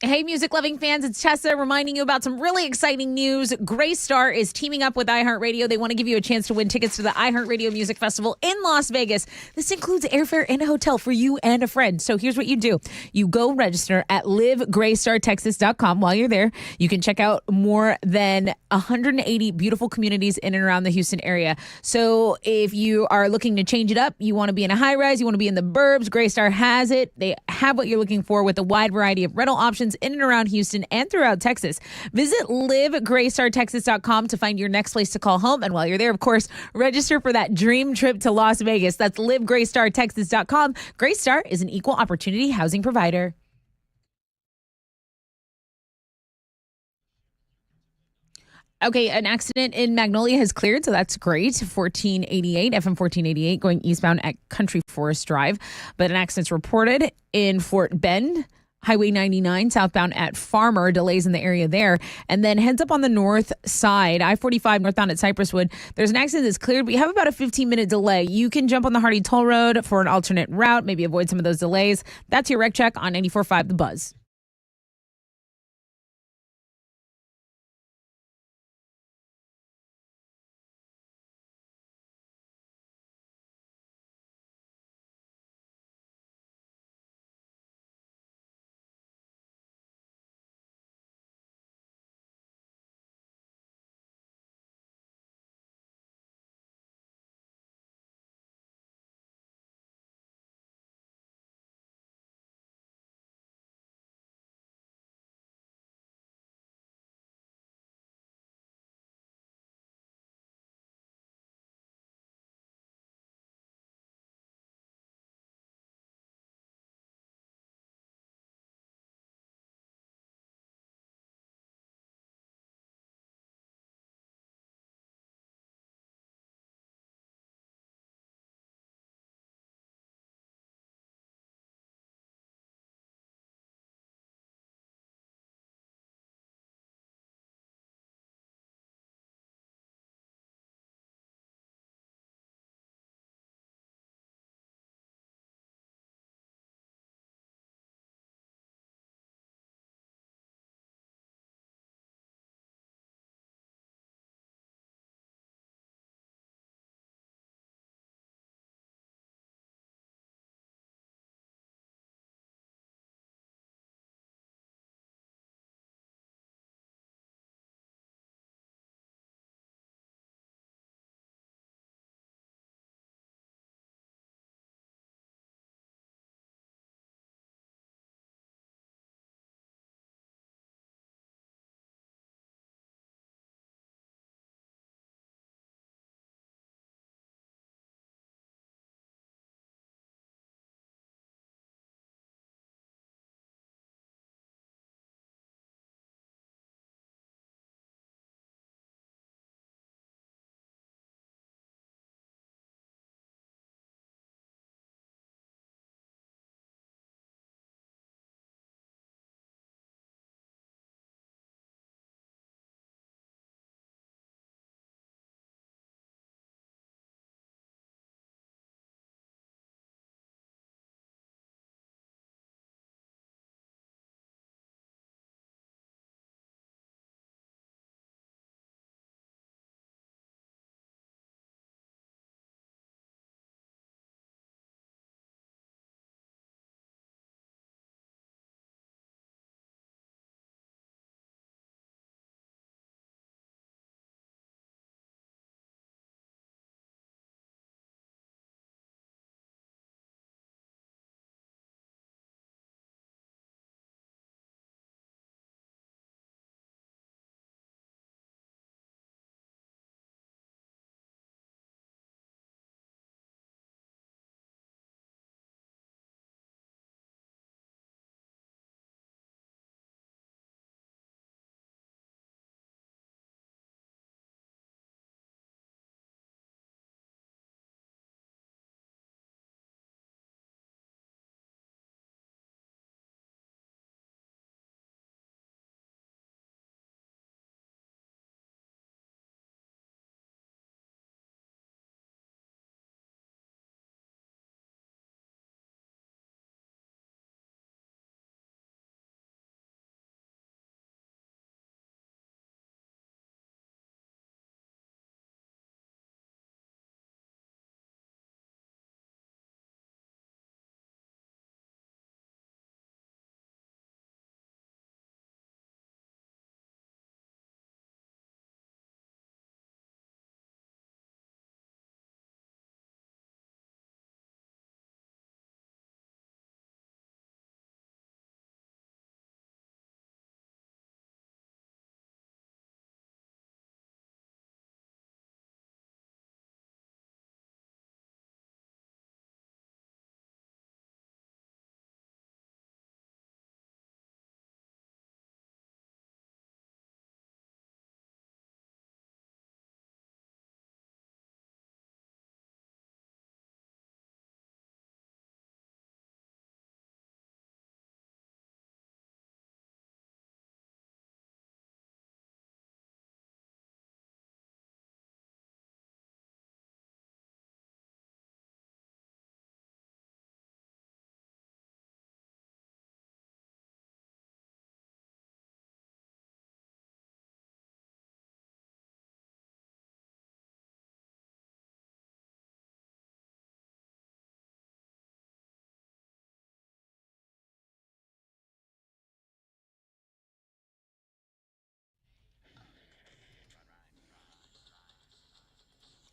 Hey, music-loving fans, it's Tessa reminding you about some really exciting news. Greystar is teaming up with iHeartRadio. They want to give you a chance to win tickets to the iHeartRadio Music Festival in Las Vegas. This includes airfare and a hotel for you and a friend. So here's what you do. You go register at livegreystartexas.com. While you're there, you can check out more than 180 beautiful communities in and around the Houston area. So if you are looking to change it up, you want to be in a high-rise, you want to be in the burbs, Greystar has it. They have what you're looking for with a wide variety of rental options in and around Houston and throughout Texas. Visit livegreystartexas.com to find your next place to call home. And while you're there, of course, register for that dream trip to Las Vegas. That's livegreystartexas.com. Greystar is an equal opportunity housing provider. Okay, an accident in Magnolia has cleared, so that's great. 1488, FM 1488, going eastbound at Country Forest Drive. But an accident's reported in Fort Bend. Highway 99 southbound at Farmer, delays in the area there. And then heads up on the north side, I-45 northbound at Cypresswood. There's an accident that's cleared. We have about a 15-minute delay. You can jump on the Hardy Toll Road for an alternate route, maybe avoid some of those delays. That's your wreck check on 94.5 The Buzz.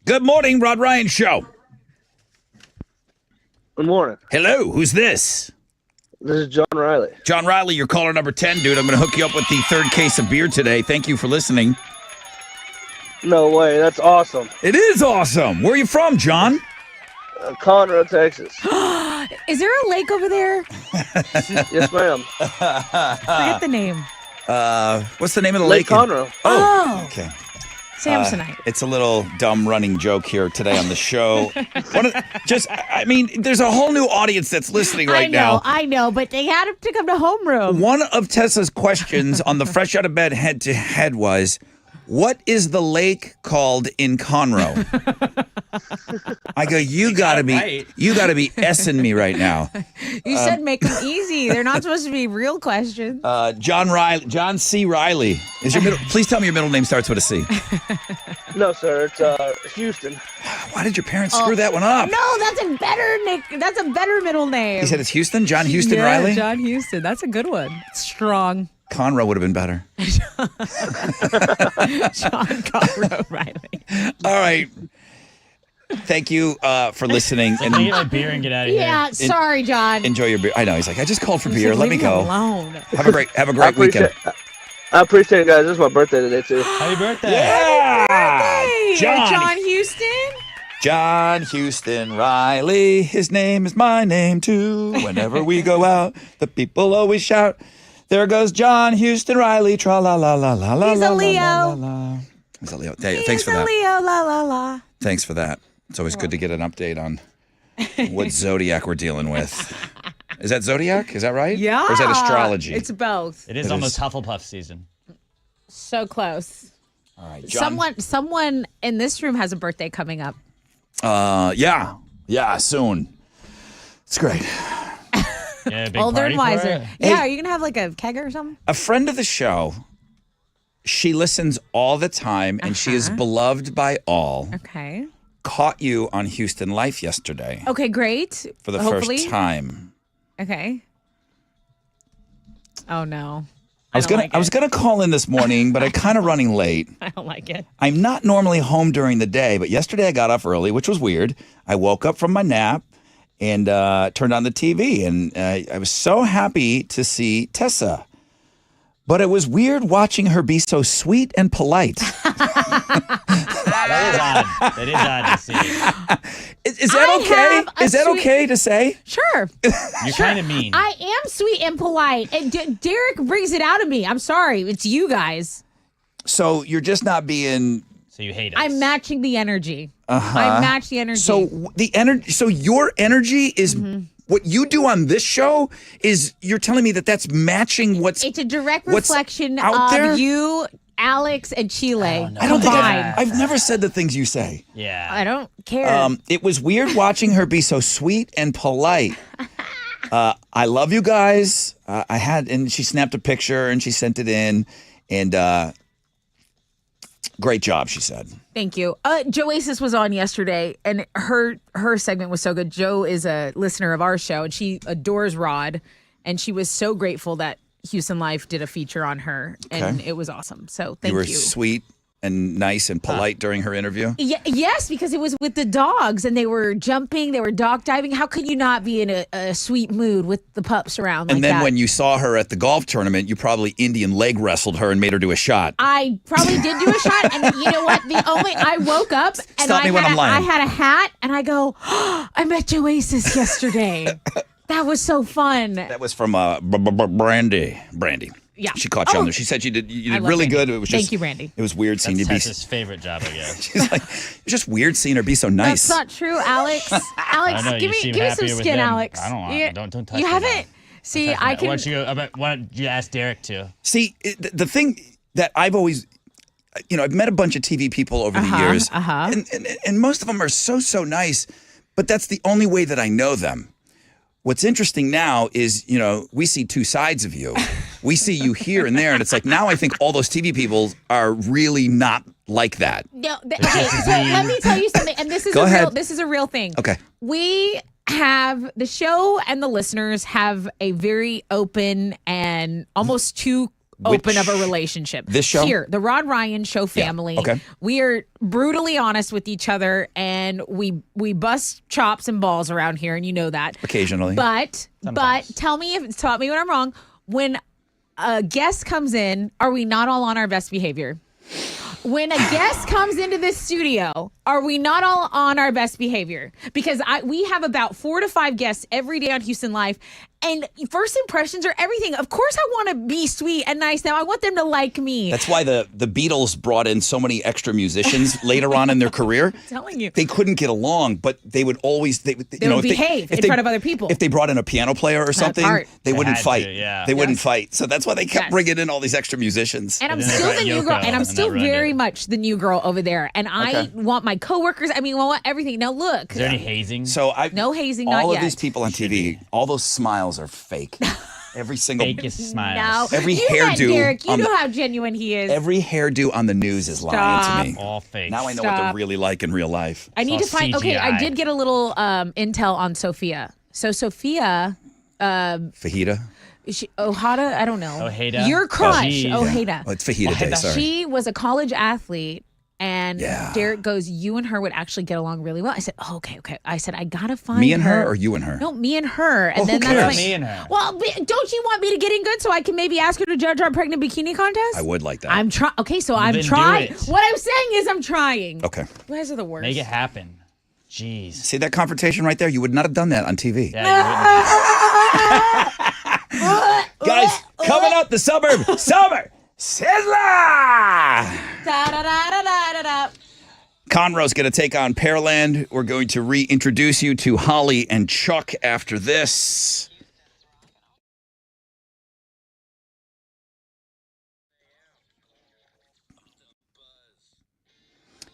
Good morning, Rod Ryan Show. Good morning. Hello, who's this? This is John Riley. John Riley, you're caller number 10, dude. I'm going to hook you up with the third case of beer today. Thank you for listening. No way. That's awesome. It is awesome. Where are you from, John? Conroe, Texas. Is there a lake over there? Yes, ma'am. Forget the name. What's the name of the Lake lake? Conroe. Oh. Okay. Samsonite. It's a little dumb running joke here today on the show. There's a whole new audience that's listening right now. I know, but they had to come to homeroom. One of Tessa's questions on the Fresh Out of Bed head-to-head was, what is the lake called in Conroe? I go, you gotta be S-ing me right now. You said make them easy. They're not supposed to be real questions. John C. Riley. Is your middle? Please tell me your middle name starts with a C. No, sir. It's Houston. Why did your parents screw that one up? No, that's a better That's a better middle name. He said it's Houston? John Houston Riley? John Houston. That's a good one. Strong. Conroe would have been better. John Conroe Riley. All right. Thank you for listening. Can you get my beer and get out of here? Yeah, sorry, John. Enjoy your beer. I know. He's like, I just called for beer. Leave Let me me go. alone. Have a great weekend. I appreciate it, guys. This is my birthday today, too. Happy birthday. Yeah. John Houston. John Houston Riley. His name is my name, too. Whenever we go out, the people always shout, there goes John Houston Riley. Tra-la-la-la-la-la. He's a Leo. La-la-la-la. He's a Leo. Thanks for that. He's a Leo. La la la. Thanks for that. It's always good to get an update on what zodiac we're dealing with. Is that zodiac? Is that right? Yeah. Or is that astrology? It's both. It is almost Hufflepuff season. So close. All right, John. Someone in this room has a birthday coming up. Yeah, soon. It's great. Yeah, big Older party and wiser. for it? Yeah, are you gonna have like a keg or something? A friend of the show, she listens all the time, and she is beloved by all. Okay. Caught you on Houston Life yesterday Okay, great. for the Hopefully. first time. Okay. Oh no. I was gonna call in this morning, but I'm kind of running late. I don't like it. I'm not normally home during the day, but yesterday I got up early, which was weird. I woke up from my nap and turned on the TV, and I was so happy to see Tessa. But it was weird watching her be so sweet and polite. That is odd. That is odd to see. Is that okay? Is that okay to say? Sure. You're kind of mean. I am sweet and polite, and Derek brings it out of me. I'm sorry. It's you guys. So you're just not being. So you hate us. I'm matching the energy. I match the energy. So the energy. So your energy is. What you do on this show is you're telling me that that's matching what's. It's a direct what's reflection out of there? you, Alex, and Chile. I don't think combined. I've never said the things you say. Yeah. I don't care. It was weird watching her be so sweet and polite. I love you guys. And she snapped a picture and she sent it in, and great job, she said. Thank you. Joasis was on yesterday, and her segment was so good. Joe is a listener of our show, and she adores Rod, and she was so grateful that Houston Life did a feature on her, and it was awesome. So thank you. You were sweet and nice and polite during her interview? Yes, because it was with the dogs, and they were jumping, they were dog diving. How could you not be in a sweet mood with the pups around like And then that? when you saw her at the golf tournament, you probably Indian leg wrestled her and made her do a shot. I probably did do a shot, and you know what? I woke up and Stop me when I'm lying. I had a hat, and I go, I met Joasis yesterday. That was so fun. That was from Brandy. Yeah. She caught you on there. She said you did I love really Brandy. good. It was just, Thank you, Brandy. It was weird seeing That's you be. Tessa's favorite job, I guess. She's like, it's just weird seeing her be so nice. That's not true, Alex. Alex, I know, give you seem me some happier with skin, them. Alex. I don't want. You- Don't touch You me haven't. now. See, Touch me I now. can. Why don't you ask Derek to? See, the thing that I've always, I've met a bunch of TV people over the years, and most of them are so nice, but that's the only way that I know them. What's interesting now is, we see two sides of you. We see you here and there, and it's like now I think all those TV people are really not like that. No, okay, so let me tell you something, and this is Go ahead. this is a real thing. Okay. We have the show, and the listeners have a very open and almost too open of a relationship. This show? Here, the Rod Ryan Show family. okay. We are brutally honest with each other, and we bust chops and balls around here, and you know that. Occasionally. But tell me when I'm wrong. When a guest comes in, are we not all on our best behavior? When a guest comes into this studio, are we not all on our best behavior? Because we have about 4 to 5 guests every day on Houston Live, and first impressions are everything. Of course, I want to be sweet and nice now. I want them to like me. That's why the Beatles brought in so many extra musicians later on in their career. I'm telling you. They couldn't get along, but they would always They would behave in front of other people. If they brought in a piano player or something, they wouldn't fight. They wouldn't fight. So that's why they kept bringing in all these extra musicians. And I'm still the new girl, and I'm still very much the new girl over there. And I want my coworkers. I mean, I want everything. Now look. Is there any hazing? So no hazing. Not all yet. of these people on TV, all those smiles are fake. Every single fakest smiles. No. Every you hairdo. Derek, you know how genuine he is. Every hairdo on the news is lying to me. All fake. Now I know what they're really like in real life. I need to find. CGI. Okay, I did get a little intel on Sophia. So Sophia. Fajita. Ojeda, I don't know. Ojeda? Your crush, Oh, Ojeda. Oh, it's Fajita Day, sorry. She was a college athlete, and Derek goes, you and her would actually get along really well. I said, okay. I said, I gotta find me and her or you and her? No, me and her. And then that's cares? Me and her. Well, don't you want me to get in good so I can maybe ask her to judge our pregnant bikini contest? I would like that. I'm trying. Okay, so I'm Then do trying. it. What I'm saying is I'm trying. Okay. You guys are the worst. Make it happen. Jeez. See that confrontation right there? You would not have done that on TV. Guys, coming up, the suburb Summer Sizzler! Conroe's going to take on Pearland. We're going to reintroduce you to Holly and Chuck after this.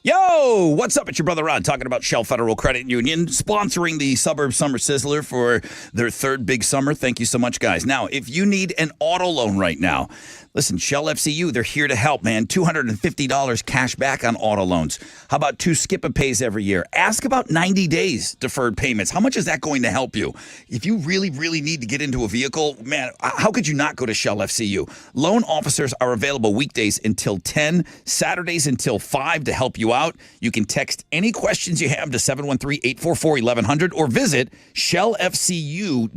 Yo, what's up? It's your brother Rod talking about Shell Federal Credit Union sponsoring the Suburb Summer Sizzler for their third big summer. Thank you so much, guys. Now, if you need an auto loan right now, listen, Shell FCU, they're here to help, man. $250 cash back on auto loans. How about 2 skip-a-pays every year? Ask about 90 days deferred payments. How much is that going to help you? If you really, really need to get into a vehicle, man, how could you not go to Shell FCU? Loan officers are available weekdays until 10, Saturdays until 5 to help you out. You can text any questions you have to 713-844-1100 or visit shellfcu.org.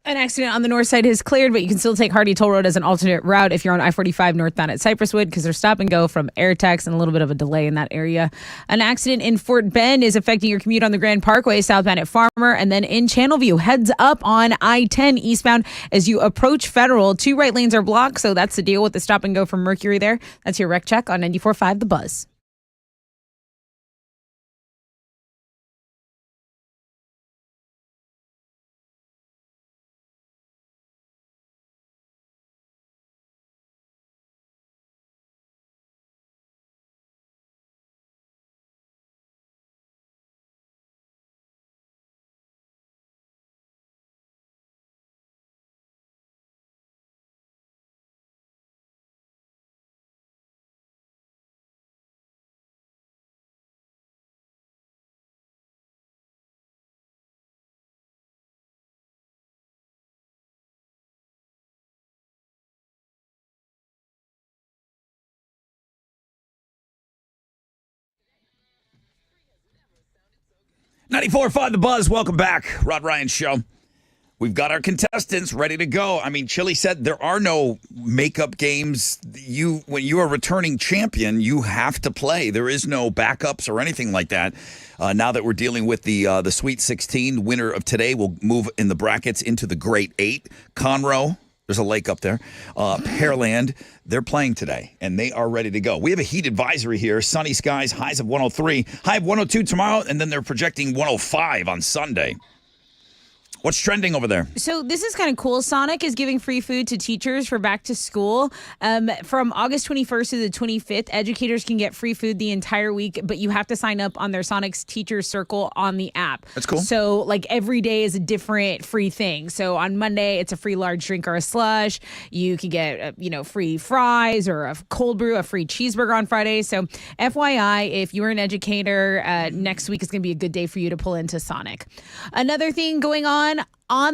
An accident on the north side is cleared, but you can still take Hardy Toll Road as an alternate route if you're on I-45 northbound at Cypresswood because they're stop and go from air tax and a little bit of a delay in that area. An accident in Fort Bend is affecting your commute on the Grand Parkway southbound at Farmer, and then in Channelview. Heads up on I-10 eastbound as you approach Federal. 2 right lanes are blocked, so that's the deal with the stop and go from Mercury there. That's your wreck check on 94.5 The Buzz. .94.5 The Buzz. Welcome back. Rod Ryan Show. We've got our contestants ready to go. I mean, Chili said there are no makeup games. When you are returning champion, you have to play. There is no backups or anything like that. Now that we're dealing with the Sweet 16, winner of today will move in the brackets into the Great 8. Conroe, there's a lake up there. Pearland, they're playing today, and they are ready to go. We have a heat advisory here. Sunny skies, highs of 103, high of 102 tomorrow, and then they're projecting 105 on Sunday. What's trending over there? So this is kind of cool. Sonic is giving free food to teachers for back to school. From August 21st to the 25th, educators can get free food the entire week, but you have to sign up on their Sonic's Teacher Circle on the app. That's cool. So like every day is a different free thing. So on Monday, it's a free large drink or a slush. You can get, free fries or a cold brew, a free cheeseburger on Friday. So FYI, if you're an educator, next week is going to be a good day for you to pull into Sonic. Another thing going on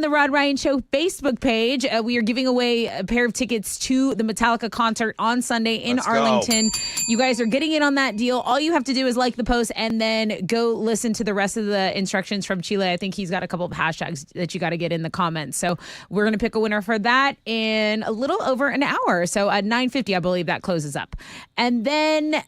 the Rod Ryan Show Facebook page, we are giving away a pair of tickets to the Metallica concert on Sunday in Arlington. You guys are getting in on that deal. All you have to do is like the post and then go listen to the rest of the instructions from Chile. I think he's got a couple of hashtags that you got to get in the comments. So we're going to pick a winner for that in a little over an hour. So at 9:50, I believe that closes up. And then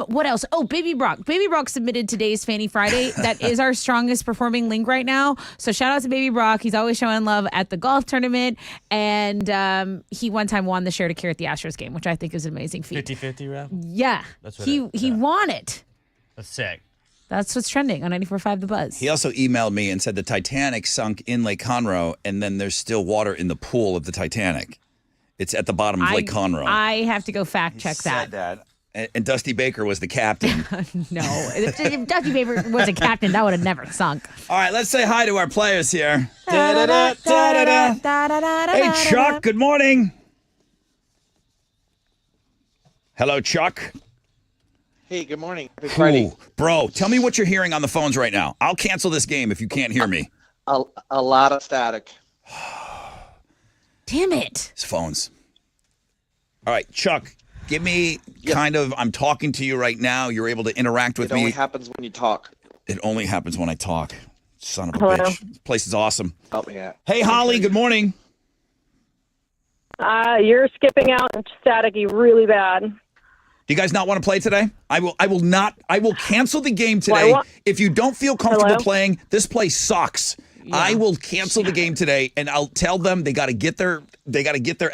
what else? Oh, Baby Brock. Baby Brock submitted today's Fanny Friday. That is our strongest performing link right now. So shout out to Baby Brock. He's always showing love at the golf tournament. And he one time won the share to care at the Astros game, which I think is an amazing feat. 50-50, Rob? Yeah. That's what he won it. That's sick. That's what's trending on 94.5 The Buzz. He also emailed me and said the Titanic sunk in Lake Conroe, and then there's still water in the pool of the Titanic. It's at the bottom of Lake Conroe. I have to go fact check Said that. And Dusty Baker was the captain. No. If Dusty Baker was a captain, that would have never sunk. All right, let's say hi to our players here. Hey, Chuck, good morning. Hello, Chuck. Hey, good morning. Happy Friday. Bro, tell me what you're hearing on the phones right now. I'll cancel this game if you can't hear me. A lot of static. Damn it. It's phones. All right, Chuck, give me I'm talking to you right now. You're able to interact with me. It only happens when you talk. It only happens when I talk. Son of a Hello. bitch. This place is awesome. Oh, yeah. Hey, Holly, good morning. You're skipping out and staticky really bad. Do you guys not want to play today? I will cancel the game today. If you don't feel comfortable playing, this place sucks. Yeah. I will cancel the game today, and I'll tell them they got to get their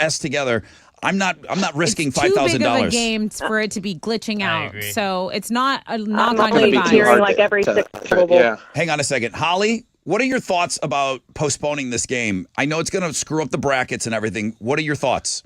S together. I'm not risking $5,000. Too big of a game for it to be glitching out. So it's not a knock on only your hearing vibe. like every six syllable. Yeah. Hang on a second. Holly, what are your thoughts about postponing this game? I know it's going to screw up the brackets and everything. What are your thoughts?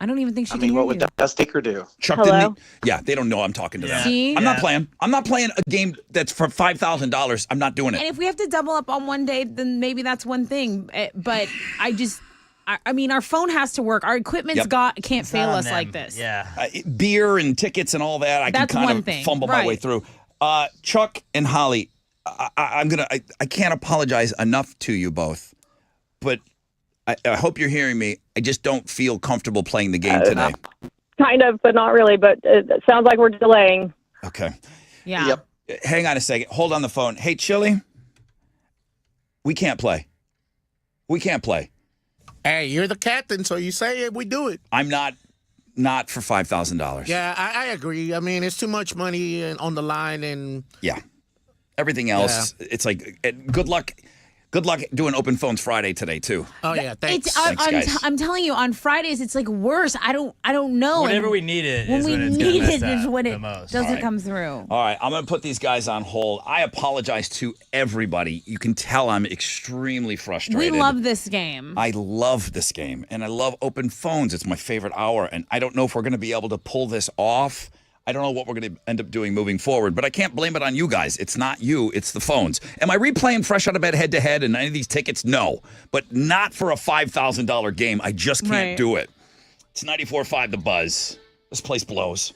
I don't even think she can what hear would you. Dusty Baker do? Chuck Hello? didn't. They don't know I'm talking to them. See? I'm not playing. I'm not playing a game that's for $5,000. I'm not doing it. And if we have to double up on one day, then maybe that's one thing. But I mean, our phone has to work. Our equipment's can't fail us like this. Yeah. Beer and tickets and all that. That's can kind one of thing. fumble my way through. Chuck and Holly, I can't apologize enough to you both, but I hope you're hearing me. I just don't feel comfortable playing the game today. Kind of, but not really. But it sounds like we're delaying. Okay. Yeah. Yep. Hang on a second. Hold on the phone. Hey, Chili, We can't play. We can't play. Hey, you're the captain, so you say it, we do it. I'm not for $5,000. Yeah, I agree. I mean, it's too much money on the line, and Yeah. Everything else, it's like, good luck. Good luck doing open phones Friday today too. Oh yeah, thanks. Thanks, guys. I'm telling you, on Fridays it's like worse. I don't know. Whenever we need it, when is we when it's need gonna it mess is up when the it most. doesn't All right. come through. All right, I'm going to put these guys on hold. I apologize to everybody. You can tell I'm extremely frustrated. We love this game. I love this game, and I love open phones. It's my favorite hour, and I don't know if we're going to be able to pull this off. I don't know what we're going to end up doing moving forward, but I can't blame it on you guys. It's not you, it's the phones. Am I replaying Fresh Out of Bed head-to-head and any of these tickets? No, but not for a $5,000 game. I just can't do it. It's 94.5 The Buzz. This place blows.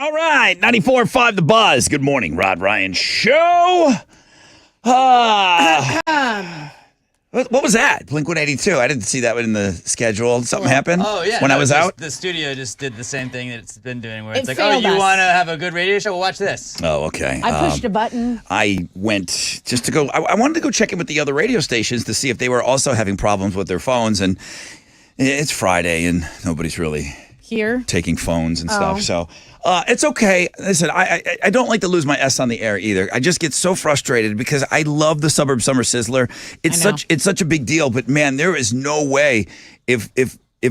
All right, 94.5 The Buzz. Good morning, Rod Ryan Show. What was that? Blink-182. I didn't see that in the schedule. Something happened when I was out? The studio just did the same thing that it's been doing where It it's like, failed you us. want to have a good radio show? Well, watch this. Oh, okay. I pushed a button. I went just to go. I wanted to go check in with the other radio stations to see if they were also having problems with their phones. And it's Friday, and nobody's really Here? taking phones and stuff. So it's okay. Listen, I don't like to lose my S on the air either. I just get so frustrated because I love the Suburb Summer Sizzler. It's such a big deal. But man, there is no way if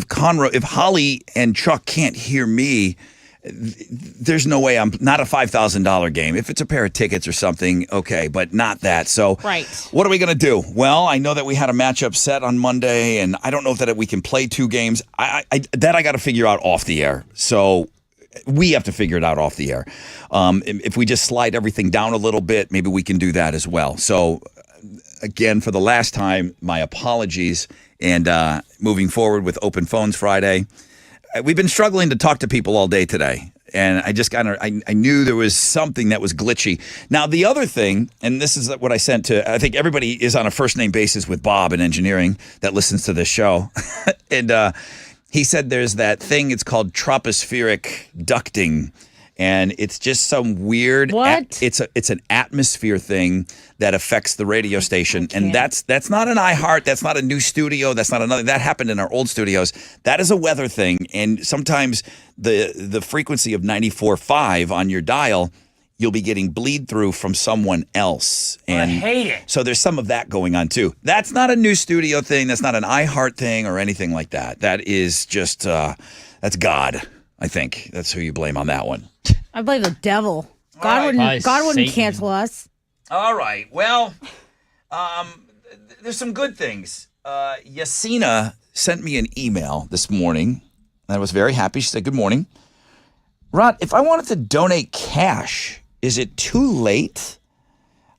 Holly and Chuck can't hear me. There's no way. I'm not a $5,000 game. If it's a pair of tickets or something, okay, but not that. So, right. What are we going to do? Well, I know that we had a matchup set on Monday, and I don't know if that we can play two games. I got to figure out off the air. So we have to figure it out off the air. If we just slide everything down a little bit, maybe we can do that as well. So, again, for the last time, my apologies. And moving forward with Open Phones Friday. We've been struggling to talk to people all day today, and I just I knew there was something that was glitchy. Now, the other thing, and this is what I sent to, I think everybody is on a first-name basis with Bob in engineering that listens to this show, and he said there's that thing, it's called tropospheric ducting, and it's just some weird, it's an atmosphere thing that affects the radio station. And that's not an iHeart, that's not a new studio, that's not another, that happened in our old studios. That is a weather thing. And sometimes the frequency of 94.5 on your dial, you'll be getting bleed through from someone else. And I hate it. So there's some of that going on too. That's not a new studio thing, that's not an iHeart thing or anything like that. That is just, that's God, I think. That's who you blame on that one. I blame the devil. God wouldn't cancel us. All right. Well, there's some good things. Yasina sent me an email this morning. I was very happy. She said, "Good morning. Rod, if I wanted to donate cash, is it too late?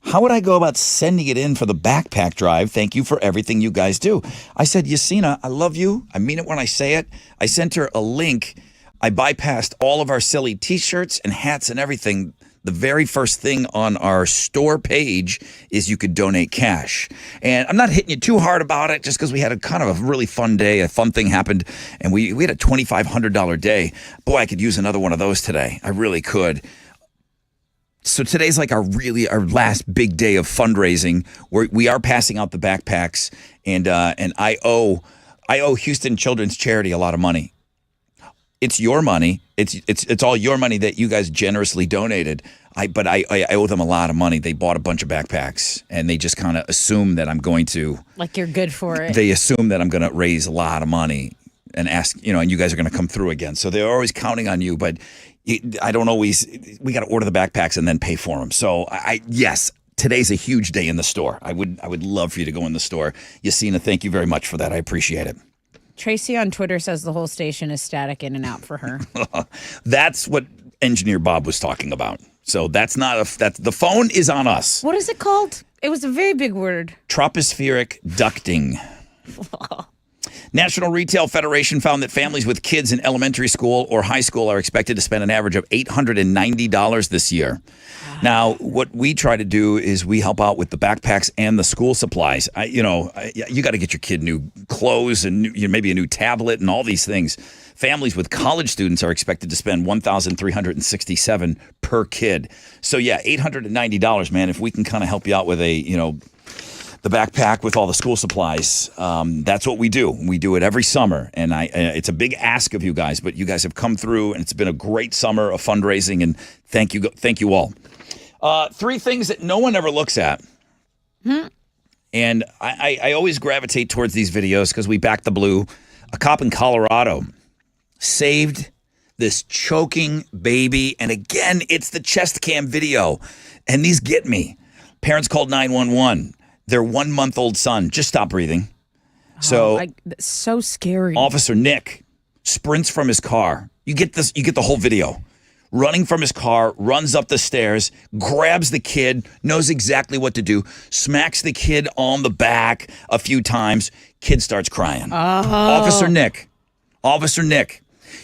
How would I go about sending it in for the backpack drive? Thank you for everything you guys do." I said, "Yasina, I love you. I mean it when I say it." I sent her a link. I bypassed all of our silly T-shirts and hats and everything. The very first thing on our store page is you could donate cash. And I'm not hitting you too hard about it just because we had a kind of a really fun day. A fun thing happened, and we had a $2,500 day. Boy, I could use another one of those today. I really could. So today's like our last big day of fundraising. We are passing out the backpacks, and I owe Houston Children's Charity a lot of money. It's your money. It's all your money that you guys generously donated. But I owe them a lot of money. They bought a bunch of backpacks, and they just kind of assume that I'm going to. Like you're good for it. They assume that I'm going to raise a lot of money and ask, and you guys are going to come through again. So they're always counting on you, but I don't always. We got to order the backpacks and then pay for them. So yes. Today's a huge day in the store. I would love for you to go in the store. Yasina, thank you very much for that. I appreciate it. Tracy on Twitter says the whole station is static in and out for her. That's what Engineer Bob was talking about. So that's the phone is on us. What is it called? It was a very big word. Tropospheric ducting. National Retail Federation found that families with kids in elementary school or high school are expected to spend an average of $890 this year. Now, what we try to do is we help out with the backpacks and the school supplies. You got to get your kid new clothes and maybe a new tablet and all these things. Families with college students are expected to spend $1,367 per kid. So yeah, $890, man. If we can kind of help you out with the backpack with all the school supplies. That's what we do. We do it every summer, and it's a big ask of you guys, but you guys have come through, and it's been a great summer of fundraising, and thank you all. 3 things that no one ever looks at, and I always gravitate towards these videos because we back the blue. A cop in Colorado saved this choking baby, and again, it's the chest cam video, and these get me. Parents called 911. Their 1-month-old son just stopped breathing. So that's so scary. Officer Nick sprints from his car. You get the whole video. Running from his car, runs up the stairs, grabs the kid, knows exactly what to do, smacks the kid on the back a few times. Kid starts crying. Oh. Officer Nick.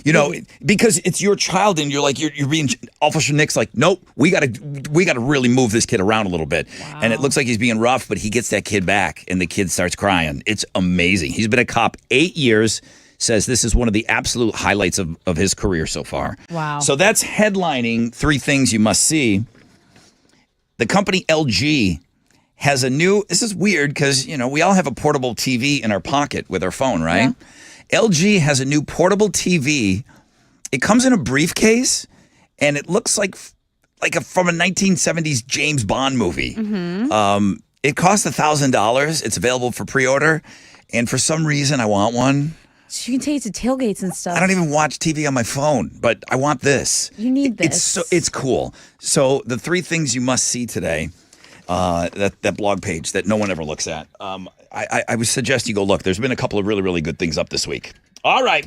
You know, because it's your child, and you're like you're being Officer Nick's like, nope, we gotta really move this kid around a little bit. Wow. And it looks like he's being rough, but he gets that kid back, and the kid starts crying. It's amazing. He's been a cop 8 years. Says this is one of the absolute highlights of his career so far. Wow. So that's headlining 3 things you must see. The company LG has a new, this is weird because, you know, we all have a portable TV in our pocket with our phone, right? Yeah. LG has a new portable TV. It comes in a briefcase, and it looks like from a 1970s James Bond movie. Mm-hmm. It costs $1,000. It's available for pre-order, and for some reason, I want one. So you can take it to tailgates and stuff. I don't even watch TV on my phone, but I want this. You need this. It's cool. So the 3 things you must see today. That blog page that no one ever looks at. I would suggest you go look. There's been a couple of really, really good things up this week. All right.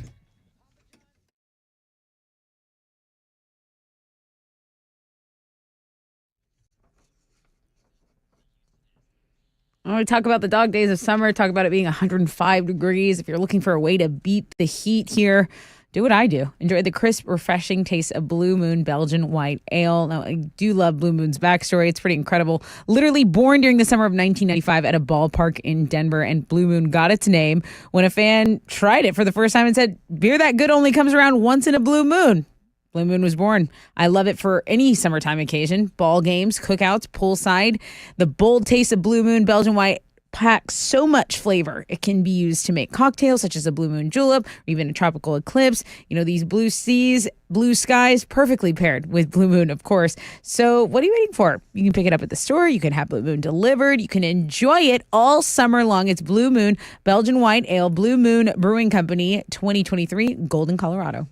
When we talk about the dog days of summer, talk about it being 105 degrees. If you're looking for a way to beat the heat here, do what I do. Enjoy the crisp, refreshing taste of Blue Moon Belgian White Ale. Now, I do love Blue Moon's backstory. It's pretty incredible. Literally born during the summer of 1995 at a ballpark in Denver, and Blue Moon got its name when a fan tried it for the first time and said, beer that good only comes around once in a blue moon. Blue Moon was born. I love it for any summertime occasion. Ball games, cookouts, poolside. The bold taste of Blue Moon Belgian White packs so much flavor. It can be used to make cocktails such as a Blue Moon Julep or even a tropical eclipse. You know, these blue seas, blue skies, perfectly paired with Blue Moon, of course. So what are you waiting for? You can pick it up at the store. You can have Blue Moon delivered. You can enjoy it all summer long. It's Blue Moon Belgian White Ale, Blue Moon Brewing Company, 2023, Golden, Colorado.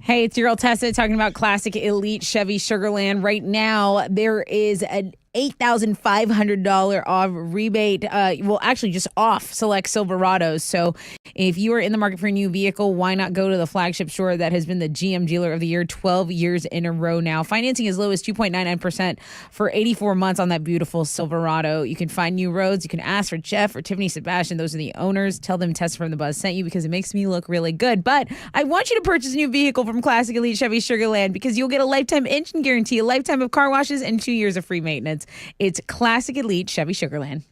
Hey, it's your girl Tessa talking about classic elite Chevy Sugarland. Right now, there is an $8,500 off rebate. Well, actually, just off select Silverados. So if you are in the market for a new vehicle, why not go to the flagship store that has been the GM Dealer of the Year 12 years in a row now? Financing as low as 2.99% for 84 months on that beautiful Silverado. You can find new roads. You can ask for Jeff or Tiffany Sebastian. Those are the owners. Tell them Tessa from the Buzz sent you because it makes me look really good. But I want you to purchase a new vehicle from Classic Elite Chevy Sugarland because you'll get a lifetime engine guarantee, a lifetime of car washes, and 2 years of free maintenance. It's Classic Elite Chevy Sugarland.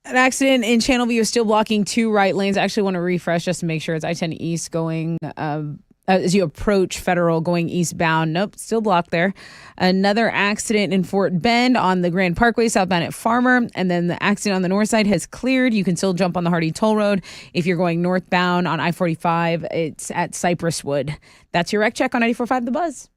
An accident in Channelview is still blocking 2 right lanes. I actually want to refresh just to make sure it's I-10 East going as you approach Federal going eastbound. Nope, still blocked there. Another accident in Fort Bend on the Grand Parkway southbound at Farmer. And then the accident on the north side has cleared. You can still jump on the Hardy Toll Road. If you're going northbound on I-45, it's at Cypress Wood. That's your wreck check on 94.5 The Buzz.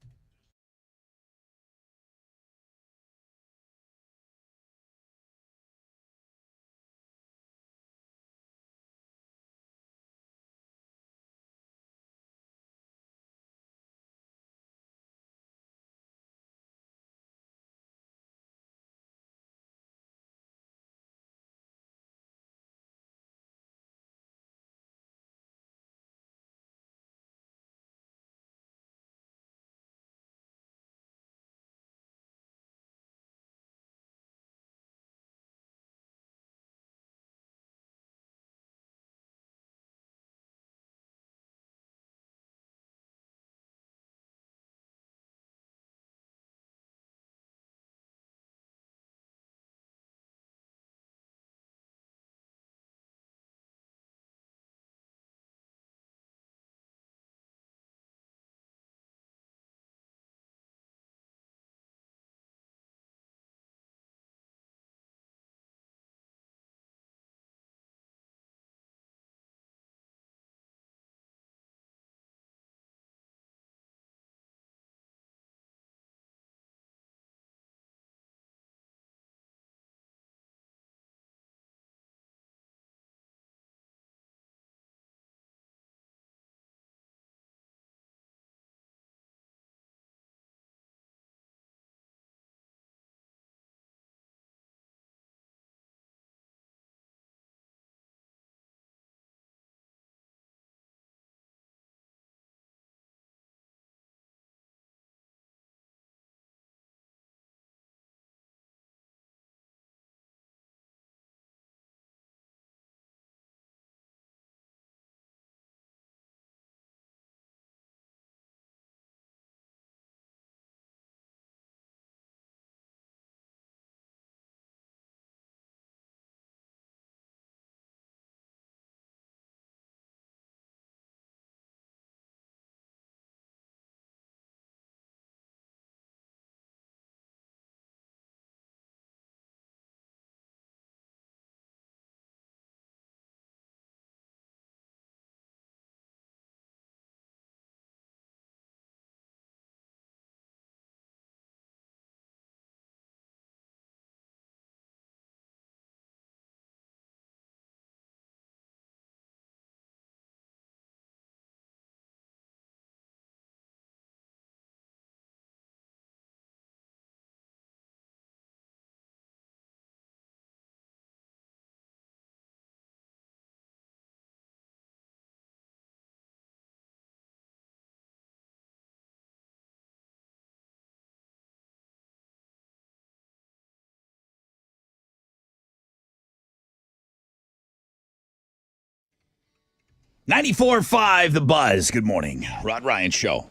.94.5 The Buzz. Good morning. Rod Ryan Show.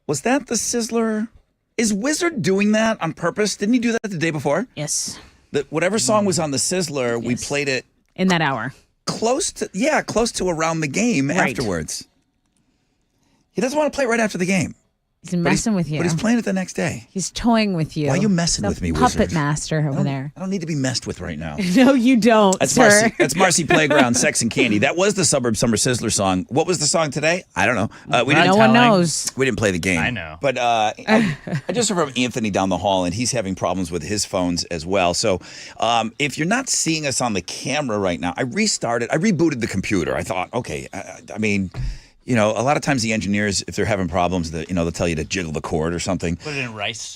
Was that the Sizzler? Is Wizard doing that on purpose? Didn't he do that the day before? Yes. Whatever song was on the Sizzler, we played it in that hour. Close to around the game afterwards. He doesn't want to play right after the game. He's messing with you. But he's playing it the next day. He's toying with you. Why are you messing with me, Puppet Wizard? master over there. I don't need to be messed with right now. No, you don't, That's sir. Marcy Playground, Sex and Candy. That was the Suburb Summer Sizzler song. What was the song today? I don't know. No one knows. We didn't play the game. I know. But I just heard from Anthony down the hall, and he's having problems with his phones as well. So if you're not seeing us on the camera right now, I rebooted the computer. I thought, okay, I mean... You know, a lot of times the engineers, if they're having problems, they'll tell you to jiggle the cord or something. Put it in rice.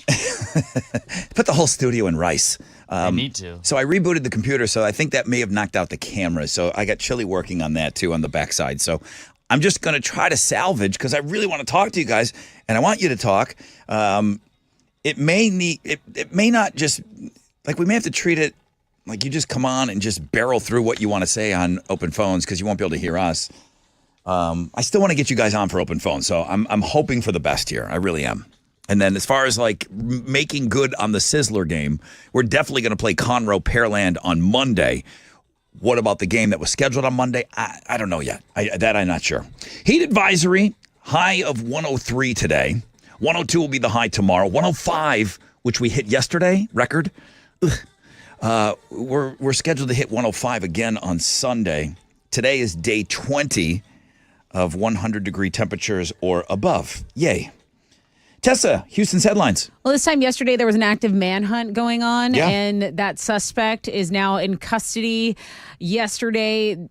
Put the whole studio in rice. I need to. So I rebooted the computer, so I think that may have knocked out the camera. So I got Chili working on that, too, on the backside. So I'm just going to try to salvage, because I really want to talk to you guys, and I want you to talk. It may not just, like, we may have to treat it like you just come on and just barrel through what you want to say on open phones, because you won't be able to hear us. I still want to get you guys on for open phone, so I'm hoping for the best here. I really am. And then as far as like making good on the Sizzler game, we're definitely going to play Conroe Pearland on Monday. What about the game that was scheduled on Monday? I don't know yet. I'm not sure. Heat advisory, high of 103 today. 102 will be the high tomorrow. 105, which we hit yesterday, record. We're scheduled to hit 105 again on Sunday. Today is day 20 of 100-degree temperatures or above. Yay. Tessa, Houston's headlines. Well, this time yesterday, there was an active manhunt going on, Yeah. and that suspect is now in custody. Yesterday,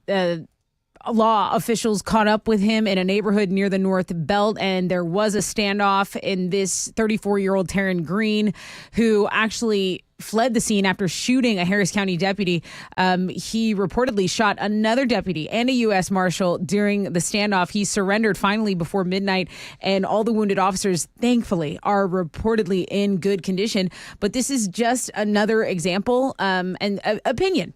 law officials caught up with him in a neighborhood near the North Belt, and there was a standoff in this 34-year-old Taryn Green, who actually fled the scene after shooting a Harris County deputy. He reportedly shot another deputy and a U.S. Marshal during the standoff. He surrendered finally before midnight, and all the wounded officers, thankfully, are reportedly in good condition. But this is just another example, and opinion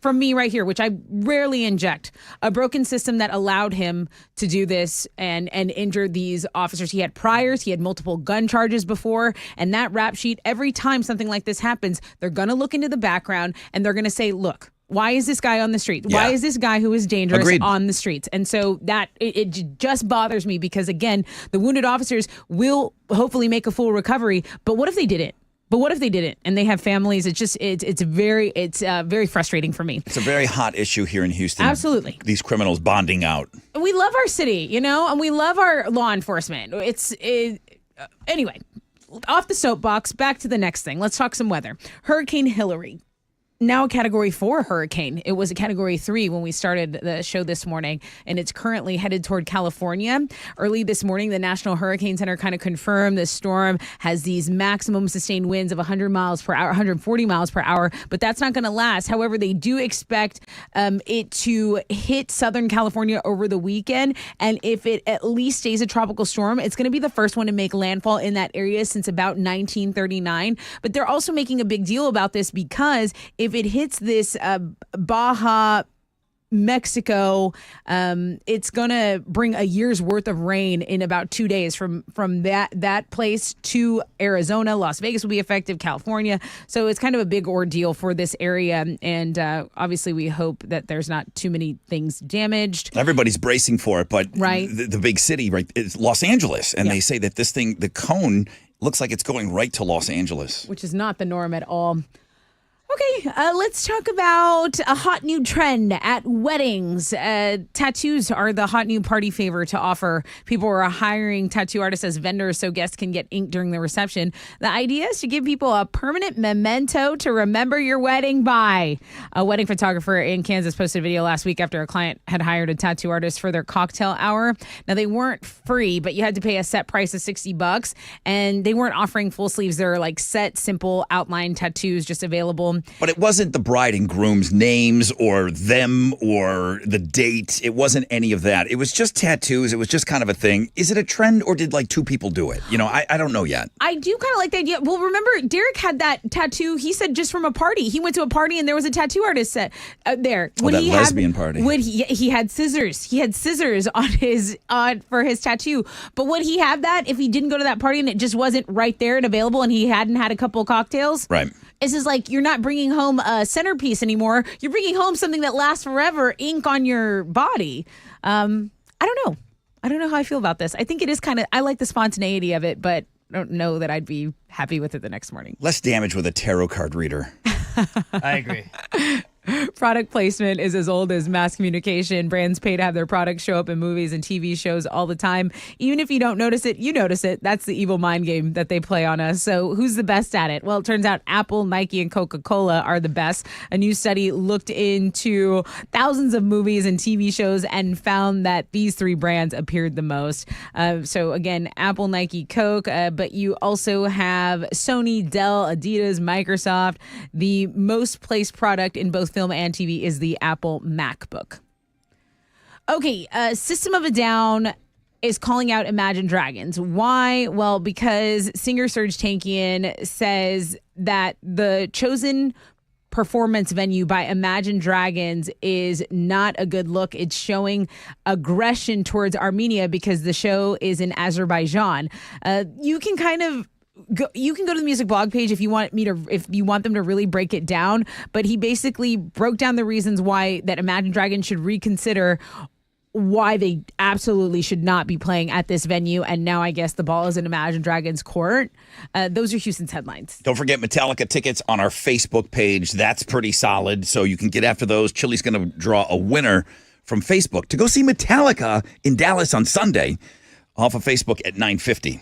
from me right here, which I rarely inject. A broken system that allowed him to do this and injure these officers. He had priors, he had multiple gun charges before, and that rap sheet, every time something like this happens, they're going to look into the background and they're going to say, look, why is this guy on the street? Why is this guy who is dangerous on the streets? And so that it just bothers me because, again, the wounded officers will hopefully make a full recovery. But what if they didn't? And they have families? It's very frustrating for me. It's a very hot issue here in Houston. Absolutely. These criminals bonding out. We love our city, and we love our law enforcement. Anyway, off the soapbox, back to the next thing. Let's talk some weather. Hurricane Hillary. Now a Category 4 hurricane. It was a Category 3 when we started the show this morning, and it's currently headed toward California. Early this morning, the National Hurricane Center kind of confirmed the storm has these maximum sustained winds of 100 miles per hour, 140 miles per hour, but that's not going to last. However, they do expect it to hit Southern California over the weekend, and if it at least stays a tropical storm, it's going to be the first one to make landfall in that area since about 1939. But they're also making a big deal about this because if it hits this Baja Mexico, it's gonna bring a year's worth of rain in about 2 days from that place to Arizona. Las Vegas will be affected, California. So it's kind of a big ordeal for this area, and obviously we hope that there's not too many things damaged. Everybody's bracing for it, but right. the big city, right, is Los Angeles, and they say that this thing, the cone, looks like it's going right to Los Angeles, which is not the norm at all. Okay, let's talk about a hot new trend at weddings. Tattoos are the hot new party favor to offer. People are hiring tattoo artists as vendors so guests can get ink during the reception. The idea is to give people a permanent memento to remember your wedding by. A wedding photographer in Kansas posted a video last week after a client had hired a tattoo artist for their cocktail hour. Now, they weren't free, but you had to pay a set price of $60, and they weren't offering full sleeves. They're like set, simple outline tattoos just available. But it wasn't the bride and groom's names or them or the date. It wasn't any of that. It was just tattoos. It was just kind of a thing. Is it a trend or did like two people do it? I don't know yet. I do kind of like the idea. Well, remember, Derek had that tattoo, he said, just from a party. He went to a party and there was a tattoo artist set there. That lesbian party. He had scissors. He had scissors for his tattoo. But would he have that if he didn't go to that party and it just wasn't right there and available and he hadn't had a couple of cocktails? Right. This is like you're not bringing home a centerpiece anymore. You're bringing home something that lasts forever, ink on your body. I don't know. I don't know how I feel about this. I think it is I like the spontaneity of it, but I don't know that I'd be happy with it the next morning. Less damage with a tarot card reader. I agree. Product placement is as old as mass communication. Brands pay to have their products show up in movies and TV shows all the time. Even if you don't notice it, you notice it. That's the evil mind game that they play on us. So who's the best at it? Well, it turns out Apple, Nike, and Coca-Cola are the best. A new study looked into thousands of movies and TV shows and found that these three brands appeared the most. So again, Apple, Nike, Coke, but you also have Sony, Dell, Adidas, Microsoft. The most placed product in both film and TV is the Apple MacBook. Okay, System of a Down is calling out Imagine Dragons. Why? Well, because singer Serj Tankian says that the chosen performance venue by Imagine Dragons is not a good look. It's showing aggression towards Armenia because the show is in Azerbaijan. You can kind of you can go to the music blog page if you want them to really break it down, but he basically broke down the reasons why that Imagine Dragons should reconsider why they absolutely should not be playing at this venue. And now I guess the ball is in Imagine Dragons court. Those are Houston's headlines. Don't forget Metallica tickets on our Facebook page. That's pretty solid. So you can get after those. Chili's going to draw a winner from Facebook to go see Metallica in Dallas on Sunday off of Facebook at 9:50.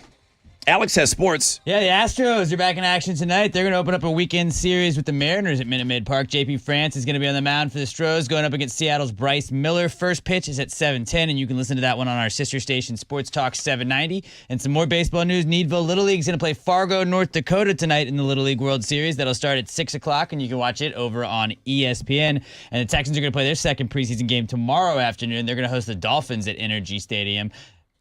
Alex has sports. Yeah, the Astros are back in action tonight. They're going to open up a weekend series with the Mariners at Minute Maid Park. JP France is going to be on the mound for the Stros, going up against Seattle's Bryce Miller. First pitch is at 7:10, and you can listen to that one on our sister station, Sports Talk 790. And some more baseball news. Needville Little League is going to play Fargo, North Dakota tonight in the Little League World Series. That'll start at 6 o'clock, and you can watch it over on ESPN. And the Texans are going to play their second preseason game tomorrow afternoon. They're going to host the Dolphins at Energy Stadium.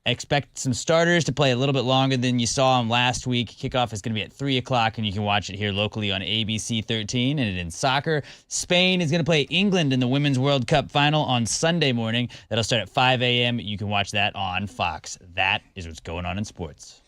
Expect some starters to play a little bit longer than you saw them last week. Kickoff is going to be at 3 o'clock, and you can watch it here locally on ABC 13. And in soccer, Spain is going to play England in the Women's World Cup final on Sunday morning. That'll start at 5 a.m. You can watch that on Fox. That is what's going on in sports.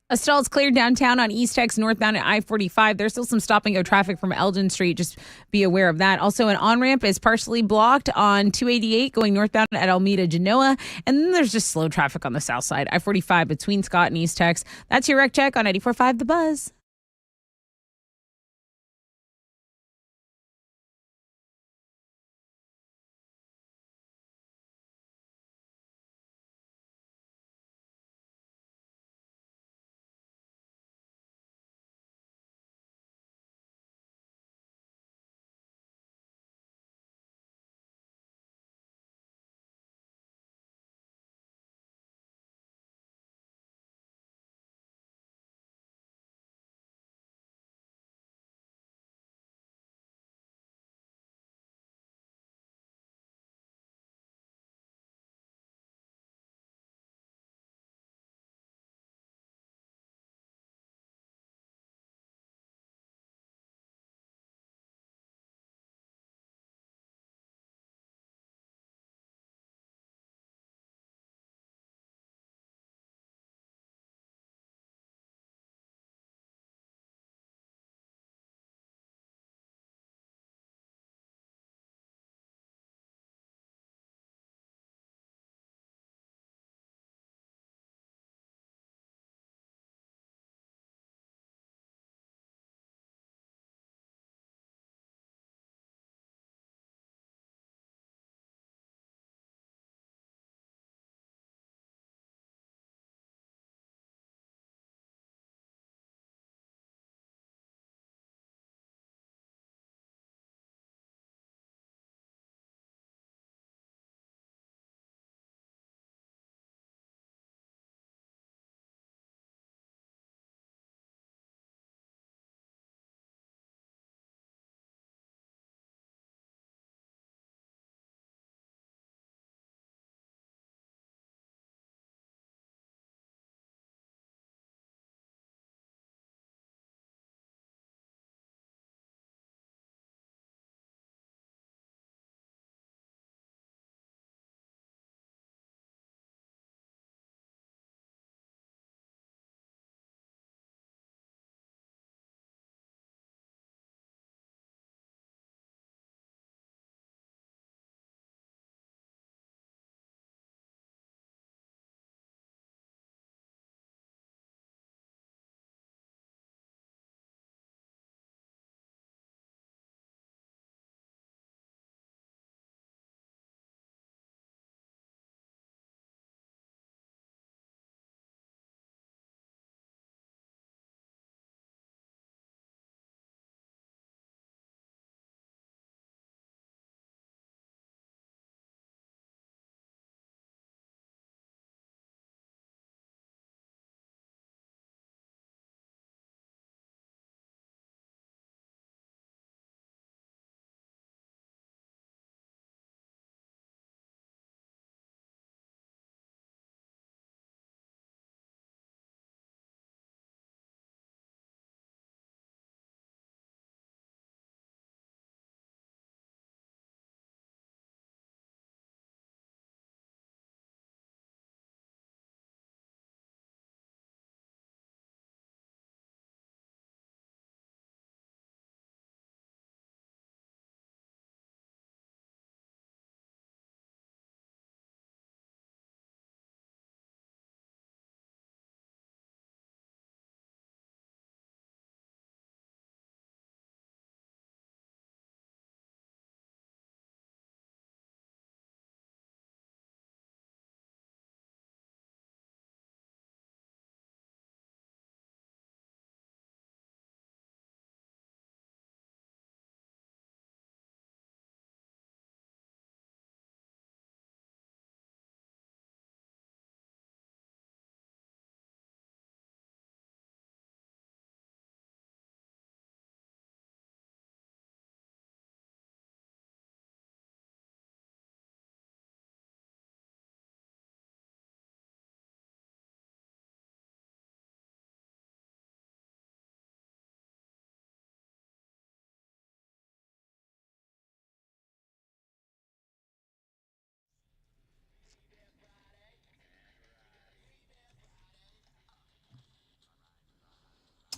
A stall's cleared downtown on East Tex northbound at I-45. There's still some stop-and-go traffic from Elgin Street. Just be aware of that. Also, an on-ramp is partially blocked on 288 going northbound at Alameda Genoa. And then there's just slow traffic on the south side, I-45 between Scott and East Tex. That's your Rec Check on 94.5 The Buzz.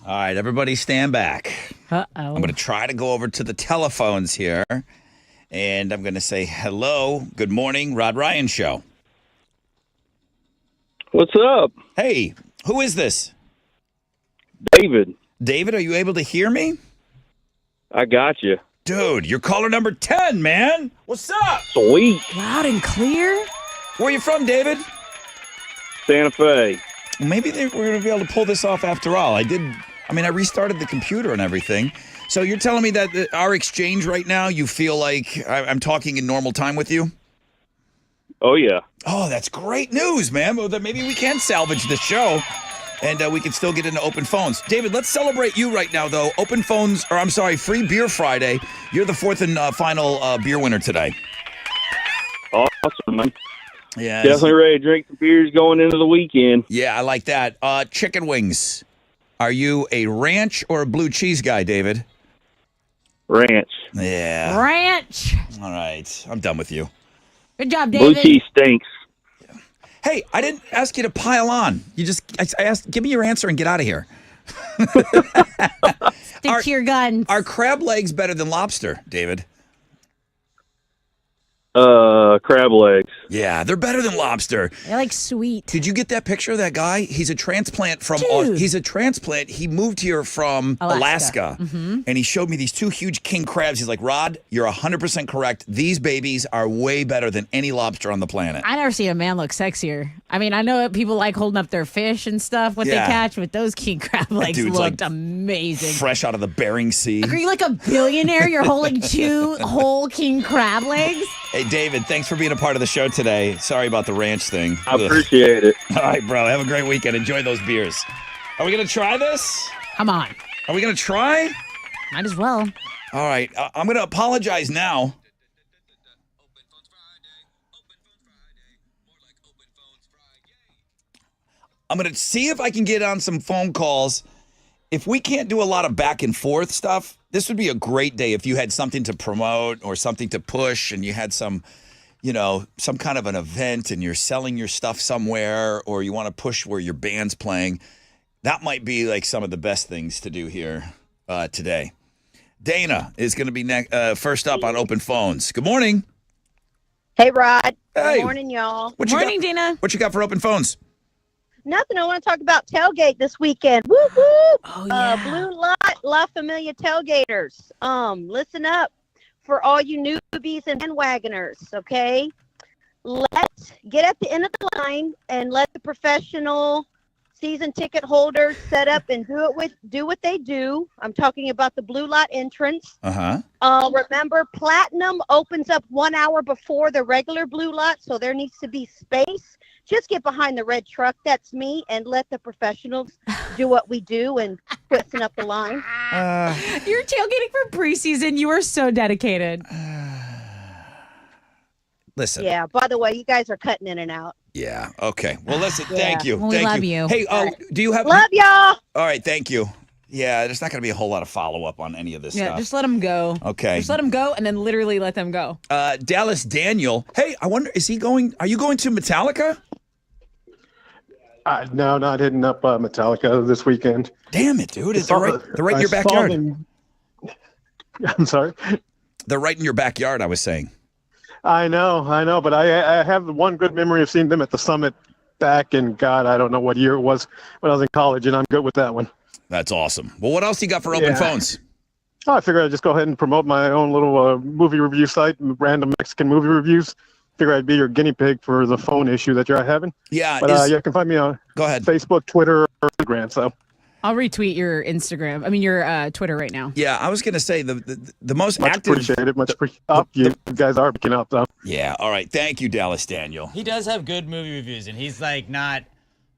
All right, everybody stand back. Uh-oh. I'm going to try to go over to the telephones here, and I'm going to say hello, good morning, Rod Ryan Show. What's up? Hey, who is this? David. David, are you able to hear me? I got you. Dude, you're caller number 10, man. What's up? Sweet. Loud and clear. Where are you from, David? Santa Fe. Maybe we're going to be able to pull this off after all. I restarted the computer and everything. So you're telling me that our exchange right now, you feel like I'm talking in normal time with you? Oh, yeah. Oh, that's great news, man. Well, then maybe we can salvage the show, and we can still get into open phones. David, let's celebrate you right now, though. Free Beer Friday. You're the fourth and final beer winner today. Awesome, man. Yeah, definitely ready to drink some beers going into the weekend. Yeah, I like that. Chicken wings. Are you a ranch or a blue cheese guy, David? Ranch. Yeah. Ranch. All right. I'm done with you. Good job, David. Blue cheese stinks. Hey, I didn't ask you to pile on. I asked, give me your answer and get out of here. Stick to your guns. Are crab legs better than lobster, David? Crab legs. Yeah, they're better than lobster. They're like sweet. Did you get that picture of that guy? He's a transplant from. He's a transplant. He moved here from Alaska. Mm-hmm. And he showed me these two huge king crabs. He's like, Rod, you're 100% correct. These babies are way better than any lobster on the planet. I never see a man look sexier. I mean, I know people like holding up their fish and stuff, what they catch, but those king crab legs looked amazing. Fresh out of the Bering Sea. Are you like a billionaire? You're holding two whole king crab legs? Hey, David, thanks for being a part of the show today. Sorry about the ranch thing. I appreciate it. All right, bro. Have a great weekend. Enjoy those beers. Are we going to try this? Come on. Are we going to try? Might as well. All right. I'm going to apologize now. I'm going to see if I can get on some phone calls. If we can't do a lot of back and forth stuff, this would be a great day if you had something to promote or something to push and you had some kind of an event and you're selling your stuff somewhere or you want to push where your band's playing. That might be like some of the best things to do here today. Dana is going to be first up on Open Phones. Good morning. Hey, Rod. Hey. Good morning, y'all. Morning, Dana. What you got for Open Phones? Nothing. I want to talk about tailgate this weekend. Woo woo! Oh, yeah. Blue Lot, La Familia tailgaters. Listen up for all you newbies and bandwagoners. Okay, let's get at the end of the line and let the professional season ticket holders set up and do what they do. I'm talking about the Blue Lot entrance. Remember, Platinum opens up 1 hour before the regular Blue Lot, so there needs to be space. Just get behind the red truck, that's me, and let the professionals do what we do and twisting up the line. You're tailgating for preseason. You are so dedicated. Listen. Yeah, by the way, you guys are cutting in and out. Yeah, okay. Well, listen, thank you. Well, we love you. Hey, do you have... Love y'all. All right, thank you. Yeah, there's not going to be a whole lot of follow-up on any of this stuff. Yeah, just let them go. Okay. Just let them go and then literally let them go. Dallas Daniel. Hey, I wonder, are you going to Metallica? No, not hitting up Metallica this weekend. Damn it, dude. They're right in your backyard. I'm sorry? They're right in your backyard, I was saying. I know, but I have one good memory of seeing them at the Summit back in, God, I don't know what year it was, when I was in college, and I'm good with that one. That's awesome. Well, what else you got for Open Phones? Oh, I figured I'd just go ahead and promote my own little movie review site, Random Mexican Movie Reviews. Figure I'd be your guinea pig for the phone issue that you're having. Yeah. But you can find me on Facebook, Twitter, or Instagram, so. I'll retweet your your Twitter right now. Yeah, I was going to say the most much active... appreciated, much appreciated. You guys are picking up, though. Yeah, all right. Thank you, Dallas Daniel. He does have good movie reviews, and he's like not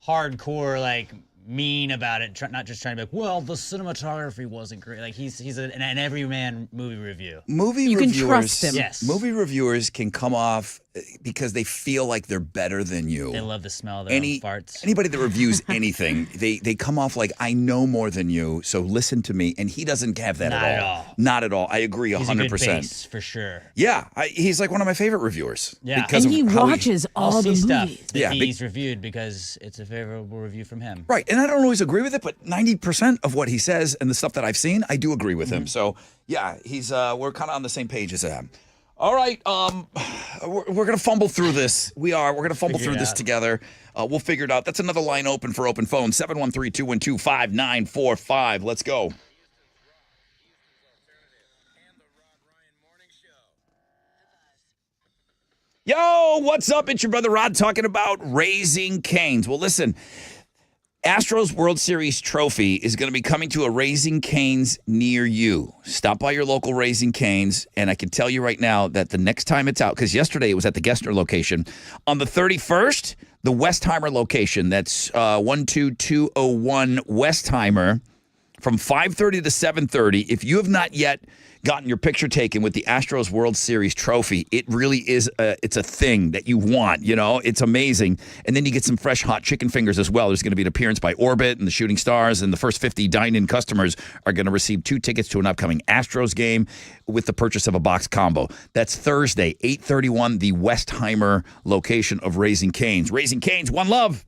hardcore, like mean about it, not just trying to be like, well, the cinematography wasn't great. Like he's an everyman movie review. You can trust him. Yes. Movie reviewers can come off because they feel like they're better than you. They love the smell of their own farts. Anybody that reviews anything, they come off like, I know more than you, so listen to me. And he doesn't have that Not at at all. all. Not at all. I agree 100%. He's a good base, for sure. Yeah, he's like one of my favorite reviewers. Yeah. Because And he of how watches all I'll the see movies. stuff that he's reviewed because it's a favorable review from him. Right, and I don't always agree with it, but 90% of what he says and the stuff that I've seen, I do agree with Mm-hmm. him. So, yeah, we're kind of on the same page as him. All right, we're going to fumble through this. We are. We're going to fumble Figure through it this out. together. We'll figure it out. That's another line open for open phone, 713-212-5945. Let's go. Yo, what's up? It's your brother Rod talking about Raising Cane's. Well, listen, Astros World Series trophy is going to be coming to a Raising Cane's near you. Stop by your local Raising Cane's, and I can tell you right now that the next time it's out, because yesterday it was at the Gessner location, on the 31st, the Westheimer location, that's 12201 Westheimer, from 5:30 to 7:30. If you have not yet gotten your picture taken with the Astros World Series trophy, it really is it's a thing that you want, It's amazing. And then you get some fresh hot chicken fingers as well. There's going to be an appearance by Orbit and the Shooting Stars, and the first 50 dine-in customers are going to receive 2 tickets to an upcoming Astros game with the purchase of a box combo. That's Thursday, 8:31, the Westheimer location of Raising Cane's. Raising Cane's, one love.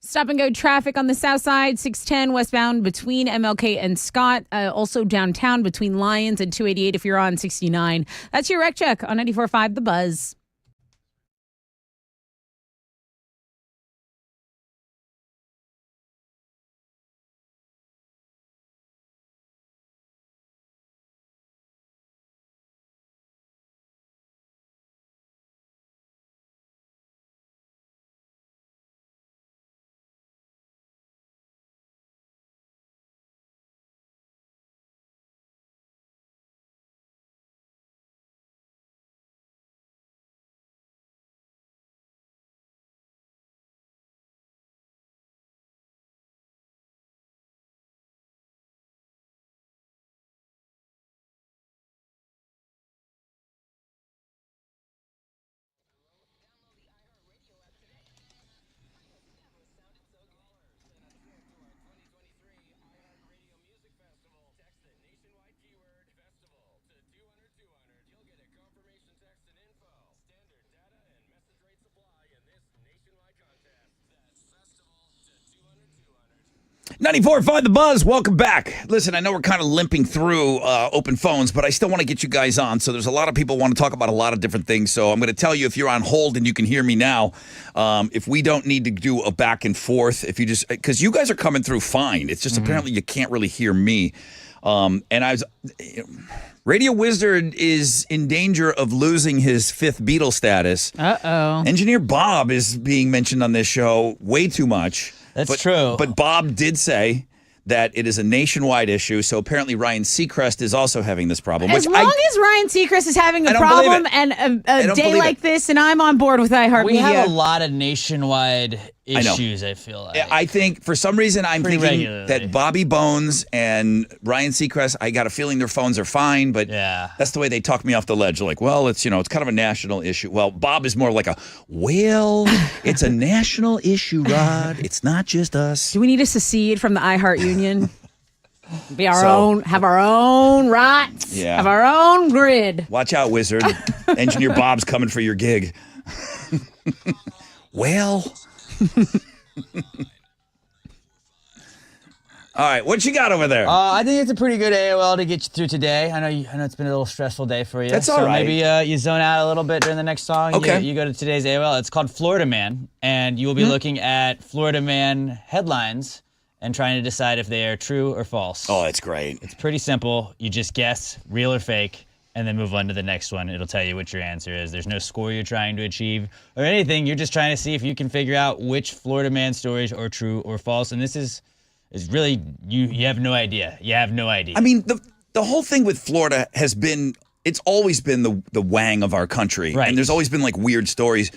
Stop and go traffic on the south side, 610 westbound between MLK and Scott. Also downtown between Lyons and 288 if you're on 69. That's your wreck check on 94.5 The Buzz. $94.5 The Buzz, welcome back. Listen, I know we're kind of limping through open phones, but I still want to get you guys on. So there's a lot of people want to talk about a lot of different things. So I'm going to tell you, if you're on hold and you can hear me now, if we don't need to do a back and forth, if you just, because you guys are coming through fine. It's just apparently you can't really hear me. Radio Wizard is in danger of losing his fifth Beatle status. Uh-oh. Engineer Bob is being mentioned on this show way too much. That's true. But Bob did say that it is a nationwide issue, so apparently Ryan Seacrest is also having this problem. As long as Ryan Seacrest is having a don't believe problem it. and I a don't day believe like it. this, and I'm on board with iHeartMedia. We have a lot of nationwide I know. issues, I feel like. I think for some reason I'm Pretty thinking regularly. that Bobby Bones and Ryan Seacrest, I got a feeling their phones are fine, but Yeah. that's the way they talk me off the ledge. Like, well, it's it's kind of a national issue. Well, Bob is more like it's a national issue, Rod. It's not just us. Do we need to secede from the iHeart Union? Be our So- own, have our own rights, Yeah. have our own grid. Watch out, Wizard. Engineer Bob's coming for your gig. Well. All right, what you got over there? I think it's a pretty good AOL to get you through today. I know it's been a little stressful day for you. That's so all right. Maybe you zone out a little bit during the next song. Okay. You go to today's AOL. It's called Florida Man, and you will be looking at Florida Man headlines and trying to decide if they are true or false. Oh, that's great. It's pretty simple. You just guess real or fake, and then move on to the next one. It'll tell you what your answer is. There's no score you're trying to achieve or anything. You're just trying to see if you can figure out which Florida Man stories are true or false. And this is really, you have no idea. You have no idea. I mean, the whole thing with Florida has been, it's always been the wang of our country. Right. And there's always been like weird stories.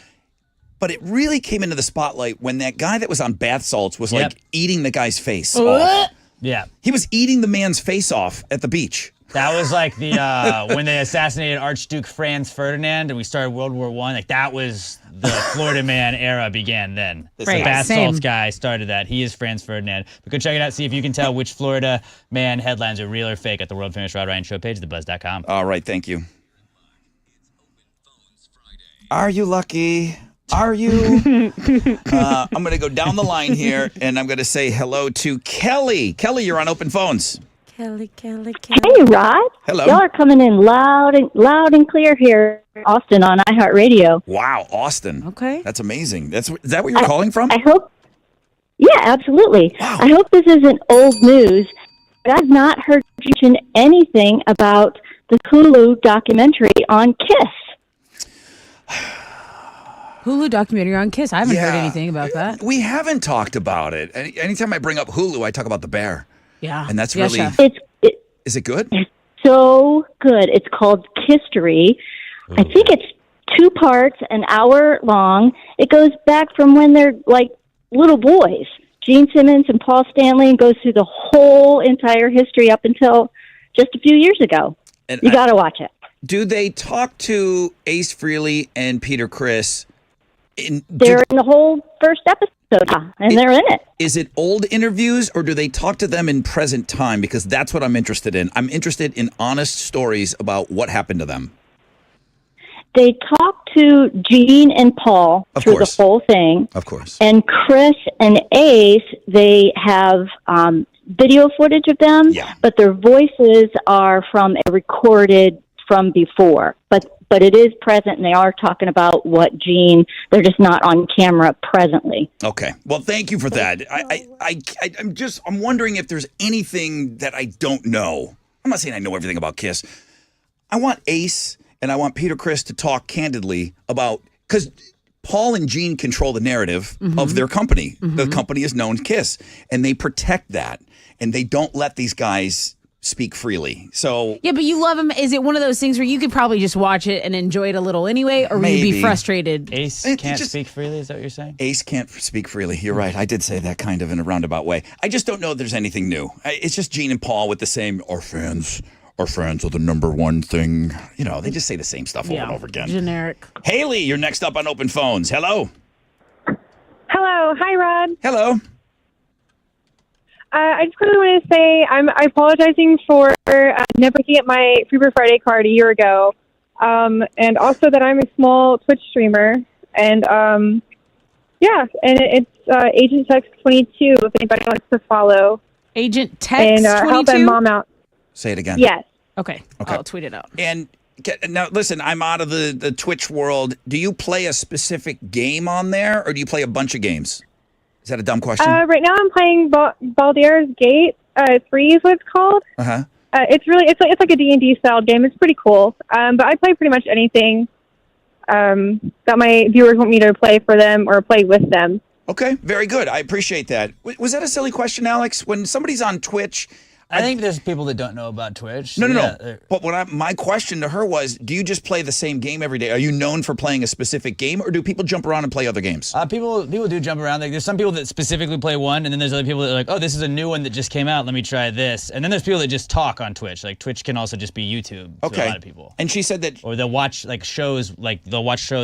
But it really came into the spotlight when that guy that was on bath salts was like eating the guy's face off. Yeah. He was eating the man's face off at the beach. That was like the when they assassinated Archduke Franz Ferdinand and we started World War I. Like that was the Florida Man era began then. Right, The bath same. salts guy started that. He is Franz Ferdinand. But go check it out. See if you can tell which Florida Man headlines are real or fake at the world famous Rod Ryan show page, thebuzz.com. All right, thank you. Are you lucky? Are you? I'm going to go down the line here, and I'm going to say hello to Kelly. Kelly, you're on open phones. Kelly. Hey, Rod. Hello. Y'all are coming in loud and clear here in Austin on iHeartRadio. Wow, Austin. Okay. That's amazing. Is that where you're calling from? I hope. Yeah, absolutely. Wow. I hope this isn't old news, but I've not heard you mention anything about the Hulu documentary on Kiss. Hulu documentary on Kiss. I haven't heard Yeah. anything about that. We haven't talked about it. Anytime I bring up Hulu, I talk about the bear. Yeah. And that's Yeah, really... chef. Is it good? So good. It's called History. I think it's 2 parts, an hour long. It goes back from when they're like little boys. Gene Simmons and Paul Stanley, and goes through the whole entire history up until just a few years ago. And You got to watch it. Do they talk to Ace Frehley and Peter Criss? They're in the whole first episode, and they're in it. Is it old interviews, or do they talk to them in present time? Because that's what I'm interested in. I'm interested in honest stories about what happened to them. they talked to Gene and Paul Of through course. the whole thing. Of course. And Chris and Ace, they have video footage of them, but their voices are from a recorded from before. But it is present, and they are talking about what Gene. They're just not on camera presently. Okay. Well, thank you for that. I'm wondering if there's anything that I don't know. I'm not saying I know everything about Kiss. I want Ace and I want Peter Criss to talk candidly about, because Paul and Gene control the narrative of their company. The company is known Kiss, and they protect that, and they don't let these guys speak freely. So Yeah, but you love him. Is it one of those things where you could probably just watch it and enjoy it a little anyway, or would you be Maybe. frustrated? Ace can't speak freely, is that what you're saying? Ace can't speak freely. You're right. I did say that kind of in a roundabout way. I just don't know if there's anything new. It's just Gene and Paul with the same, our fans are the number one thing. You know, they just say the same stuff over and over again. Generic. Haley, you're next up on Open Phones. Hello. Hello. Hi, Rod. Hello. I just quickly wanted to say I'm apologizing for never looking at my Freebird Friday card a year ago, and also that I'm a small Twitch streamer, and it's Agent Text 22 if anybody wants to follow. Agent Text 22. And help that mom out. Say it again. Yes. Okay. I'll tweet it out. And now, listen, I'm out of the Twitch world. Do you play a specific game on there, or do you play a bunch of games? Is that a dumb question? Right now I'm playing Baldur's Gate 3 is what it's called. Uh-huh. It's like a D&D style game. It's pretty cool. But I play pretty much anything that my viewers want me to play for them or play with them. Okay, very good. I appreciate that. Was that a silly question, Alex? When somebody's on Twitch... I think there's people that don't know about Twitch. No. But my question to her was, do you just play the same game every day? Are you known for playing a specific game, or do people jump around and play other games? People do jump around. Like, there's some people that specifically play one, and then there's other people that are like, oh, this is a new one that just came out. Let me try this. And then there's people that just talk on Twitch. Like, Twitch can also just be YouTube to a lot of people. And she said that... Or they'll watch shows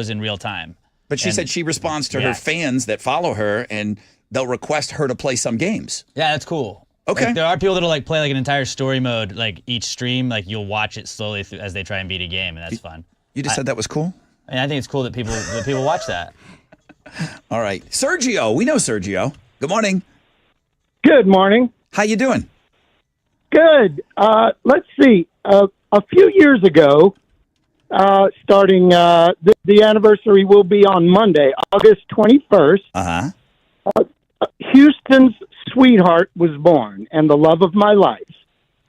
in real time. But she said she responds to her fans that follow her, and they'll request her to play some games. Yeah, that's cool. Okay. Like, there are people that'll play an entire story mode, each stream, you'll watch it slowly as they try and beat a game, and that's fun. You just said that was cool? And I think it's cool that people watch that. All right. Sergio, we know Sergio. Good morning. Good morning. How you doing? Good. Let's see. A few years ago, starting the anniversary will be on Monday, August 21st. Uh-huh. Houston's sweetheart was born, and the love of my life,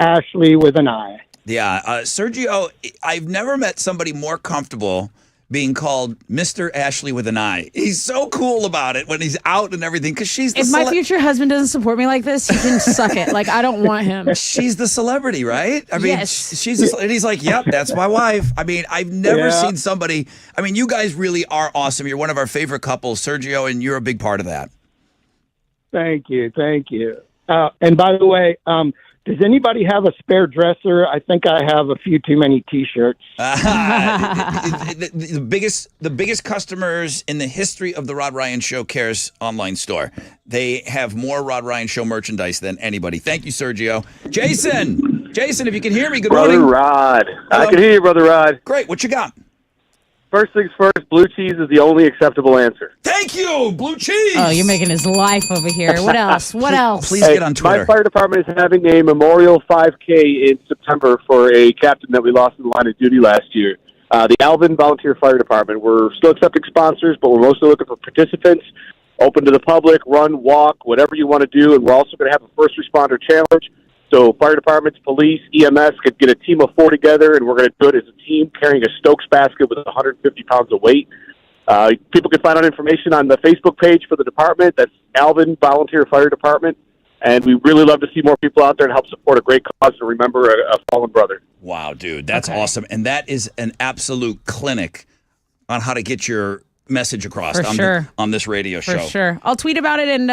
Ashley with an I. Yeah, Sergio, I've never met somebody more comfortable being called Mr. Ashley with an I. He's so cool about it when he's out and everything, because she's the If my future husband doesn't support me like this, he can suck it. I don't want him. She's the celebrity, right? I mean, Yes. and he's like, yep, that's my wife. I mean, I've never seen somebody, you guys really are awesome. You're one of our favorite couples, Sergio, and you're a big part of that. Thank you. And by the way, does anybody have a spare dresser? I think I have a few too many T-shirts. The biggest customers in the history of the Rod Ryan Show Cares online store. They have more Rod Ryan Show merchandise than anybody. Thank you, Sergio. Jason, if you can hear me, good Brother morning. Rod. Hello. I can hear you, Brother Rod. Great. What you got? First things first, blue cheese is the only acceptable answer. Thank you, blue cheese. Oh, you're making his life over here. What else? Please get on Twitter. My fire department is having a memorial 5K in September for a captain that we lost in the line of duty last year. The Alvin Volunteer Fire Department. We're still accepting sponsors, but we're mostly looking for participants, open to the public, run, walk, whatever you want to do. And we're also going to have a first responder challenge. So fire departments, police, EMS could get a team of 4 together, and we're going to do it as a team carrying a Stokes basket with 150 pounds of weight. People can find out information on the Facebook page for the department. That's Alvin Volunteer Fire Department. And we really love to see more people out there and help support a great cause and remember a fallen brother. Wow, dude, that's awesome. And that is an absolute clinic on how to get your message across on this radio show. For sure. I'll tweet about it, and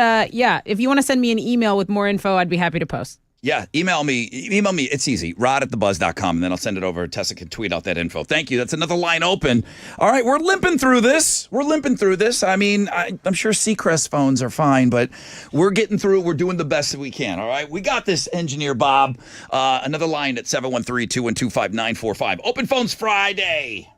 if you want to send me an email with more info, I'd be happy to post. Yeah, email me. It's easy. rod@thebuzz.com, and then I'll send it over. Tessa can tweet out that info. Thank you. That's another line open. All right, we're limping through this. I mean, I'm sure Seacrest phones are fine, but we're getting through it. We're doing the best that we can, all right? We got this, Engineer Bob. Another line at 713-212-5945. Open Phones Friday.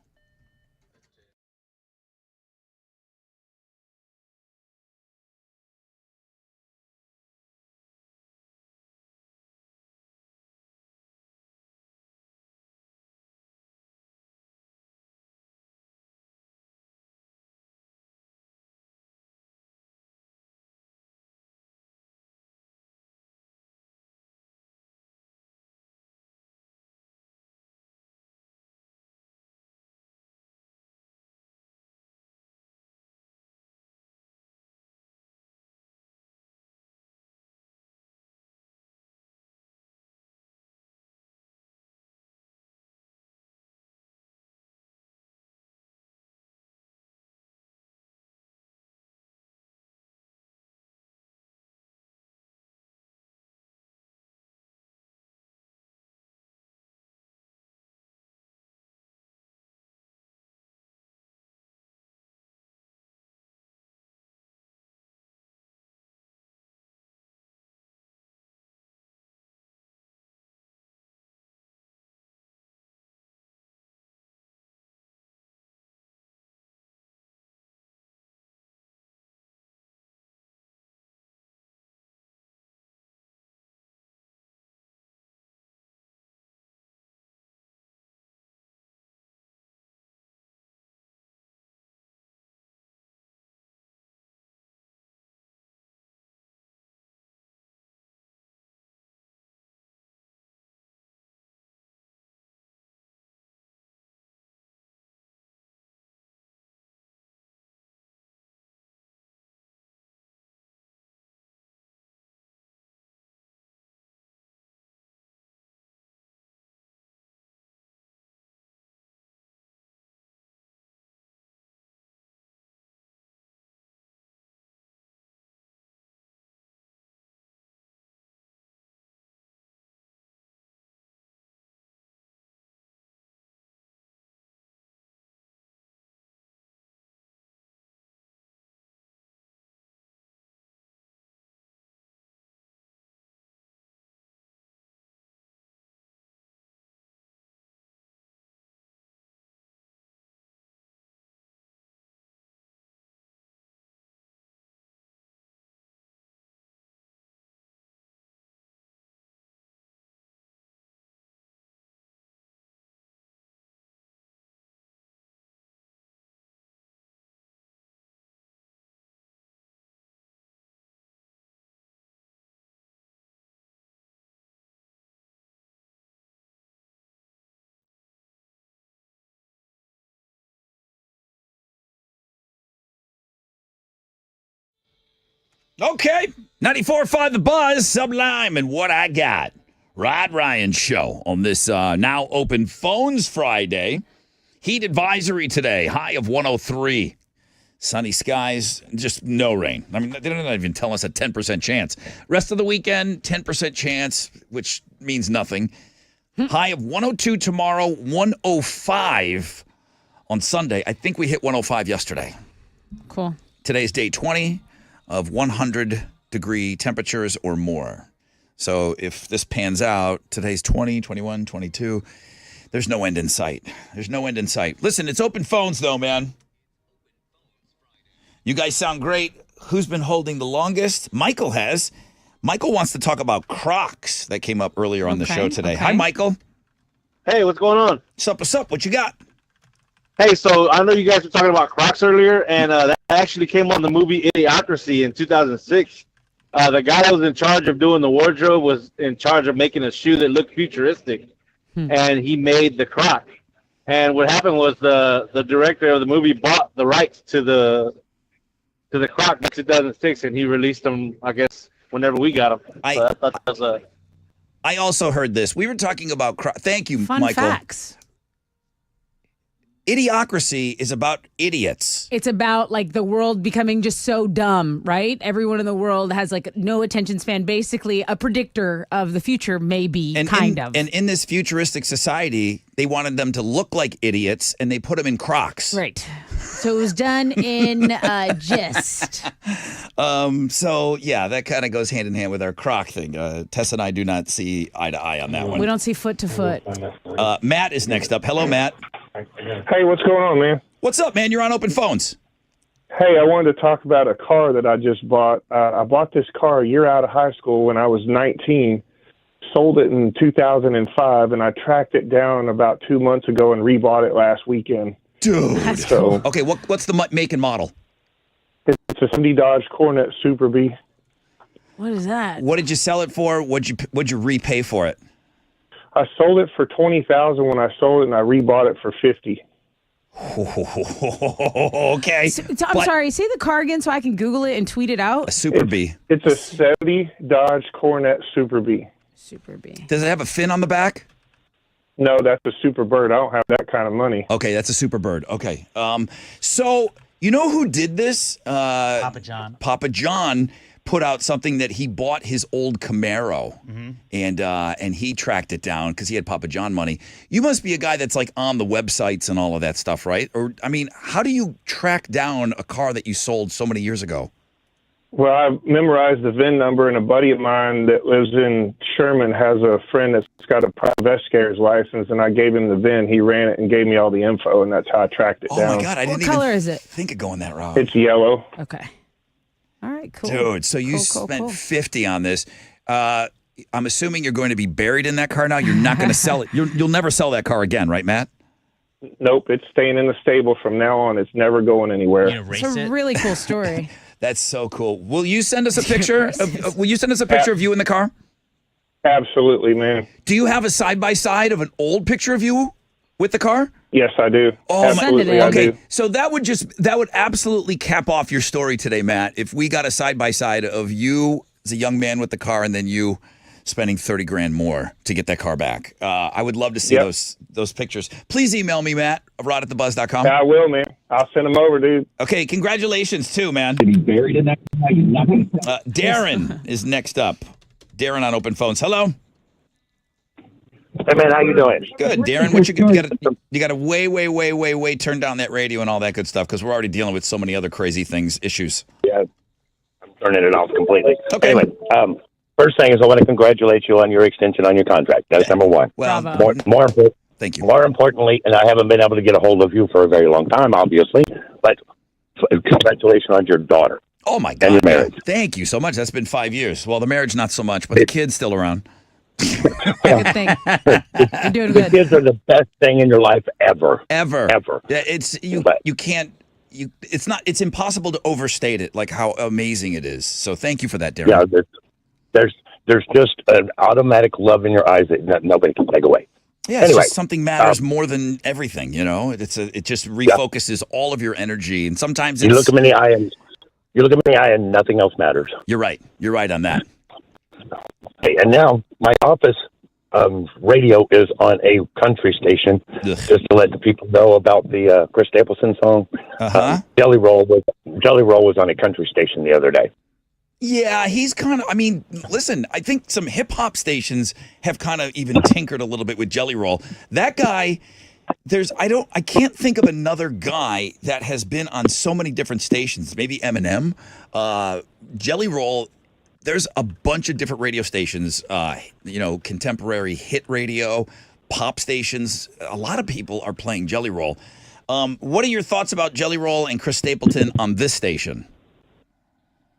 Okay. 94.5 The Buzz, Sublime, and What I Got. Rod Ryan Show on this now open phones Friday. Heat advisory today, high of 103. Sunny skies, just no rain. I mean, they don't even tell us a 10% chance. Rest of the weekend, 10% chance, which means nothing. High of 102 tomorrow, 105 on Sunday. I think we hit 105 yesterday. Cool. Today's day 20 of 100-degree temperatures or more. So if this pans out, today's 20, 21, 22. There's no end in sight. There's no end in sight. Listen, it's open phones, though, man. You guys sound great. Who's been holding the longest? Michael has. Michael wants to talk about Crocs that came up earlier on the show today. Hi, Michael. Hey, what's going on? What's up? What you got? Hey, so I know you guys were talking about Crocs earlier, and that actually came on the movie Idiocracy in 2006. The guy that was in charge of doing the wardrobe was in charge of making a shoe that looked futuristic, and he made the Croc. And what happened was the director of the movie bought the rights to the Croc in 2006, and he released them, I guess, whenever we got them. I thought that was I also heard this. We were talking about Thank you, Fun Michael. facts. Idiocracy is about idiots. It's about like the world becoming just so dumb, right? Everyone in the world has like no attention span. Basically, a predictor of the future, maybe, kind of. And in this futuristic society, they wanted them to look like idiots, and they put them in Crocs. Right. So it was done in gist. So, yeah, that kind of goes hand in hand with our Croc thing. Tess and I do not see eye to eye on that one. We don't see foot to foot. Matt is next up. Hello, Matt. Hey, what's going on, man? What's up, man? You're on open phones. Hey, I wanted to talk about a car that I just bought. I bought this car a year out of high school when I was 19, sold it in 2005, and I tracked it down about 2 months ago and rebought it last weekend. Dude. That's cool. Okay, what's the make and model? It's a 70 Dodge Coronet Super B. What is that? What did you sell it for? What'd you repay for it? I sold it for $20,000 when I sold it, and I rebought it for $50,000. Okay. I'm sorry. Say the car again so I can Google it and tweet it out. A Super B. It's a 70 Dodge Coronet Super B. Super B. Does it have a fin on the back? No, that's a Super Bird. I don't have that kind of money. Okay, that's a Super Bird. Okay. So you know who did this? Papa John. Papa John put out something that he bought his old Camaro, and he tracked it down because he had Papa John money. You must be a guy that's like on the websites and all of that stuff, right? Or I mean, how do you track down a car that you sold so many years ago? Well, I memorized the VIN number, and a buddy of mine that lives in Sherman has a friend that's got a Investigator's license, and I gave him the VIN. He ran it and gave me all the info, and that's how I tracked it down. Oh, my God. I didn't color even is it? think of going that route. It's yellow. Okay. All right, cool. Dude, so you spent $50 on this. I'm assuming you're going to be buried in that car now. You're not going to sell it. You'll never sell that car again, right, Matt? Nope, it's staying in the stable from now on. It's never going anywhere. It's a really cool story. That's so cool. Will you send us a picture? Will you send us a picture of you in the car? Absolutely, man. Do you have a side-by-side of an old picture of you with the car? Yes, I do. Oh, absolutely, I okay. do. So that would absolutely cap off your story today, Matt. If we got a side-by-side of you as a young man with the car and then you spending $30,000 more to get that car back, I would love to see those pictures. Please email me, Matt, rod@thebuzz.com. I will, man. I'll send them over, dude. Okay, congratulations too, man. Buried in that. Darren is next up. Darren on open phones. Hello. Hey man, how you doing? Good, Darren. You got to way turn down that radio and all that good stuff because we're already dealing with so many other crazy issues. Yeah, I'm turning it off completely. Okay. Anyway, first thing is I want to congratulate you on your extension on your contract. That's number one. Well, more important. Thank you. More importantly, and I haven't been able to get a hold of you for a very long time, obviously, but congratulations on your daughter. Oh my God! And your marriage. Thank you so much. That's been 5 years. Well, the marriage not so much, but the kid's still around. Good thing. You're doing The good. kids are the best thing in your life ever. Ever. Yeah, it's impossible to overstate it, like how amazing it is. So thank you for that, Darren. Yeah, there's just an automatic love in your eyes that nobody can take away. Yeah, it's anyway, just something matters more than everything, you know? It just refocuses all of your energy, and sometimes you look them in the eye and You look at me in the eye and nothing else matters. You're right. You're right on that. Hey, and now my office radio is on a country station, just to let the people know about the Chris Stapleton song. Jelly Roll was on a country station the other day. Yeah, he's kind of, I mean, listen, I think some hip hop stations have kind of even tinkered a little bit with Jelly Roll. That guy, I can't think of another guy that has been on so many different stations. Maybe Eminem, Jelly Roll. There's a bunch of different radio stations, contemporary hit radio, pop stations. A lot of people are playing Jelly Roll. What are your thoughts about Jelly Roll and Chris Stapleton on this station?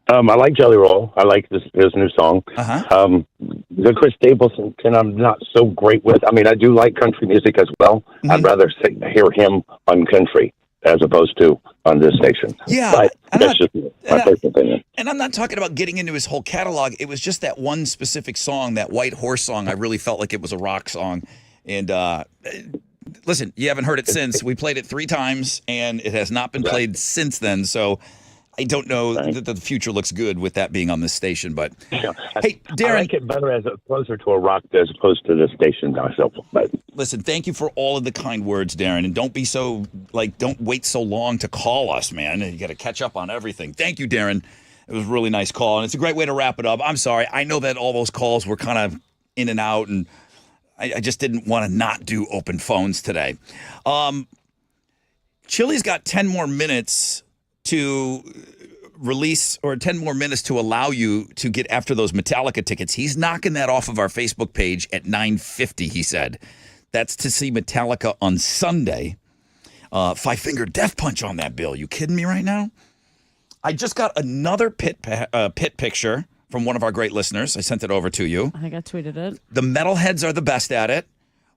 I like Jelly Roll. I like his new song. The Chris Stapleton, I'm not so great with. I mean, I do like country music as well. I'd rather hear him on country as opposed to on this station. Yeah, but that's just my personal opinion. And I'm not talking about getting into his whole catalog. It was just that one specific song, that White Horse song. I really felt like it was a rock song. And listen, you haven't heard it since. We played it 3 times, and it has not been played since then. So I don't know that the future looks good with that being on this station. But hey, Darren, I like it better as closer to a rock as opposed to the station myself. But listen, thank you for all of the kind words, Darren, and don't be so don't wait so long to call us, man. You got to catch up on everything. Thank you, Darren. It was a really nice call, and it's a great way to wrap it up. I'm sorry, I know that all those calls were kind of in and out, and I just didn't want to not do open phones today. Chili's got 10 more minutes to release, or 10 more minutes to allow you to get after those Metallica tickets. He's knocking that off of our Facebook page at 9:50, he said. That's to see Metallica on Sunday. Five Finger Death Punch on that bill. You kidding me right now? I just got another pit picture from one of our great listeners. I sent it over to you. I think I tweeted it. The metalheads are the best at it.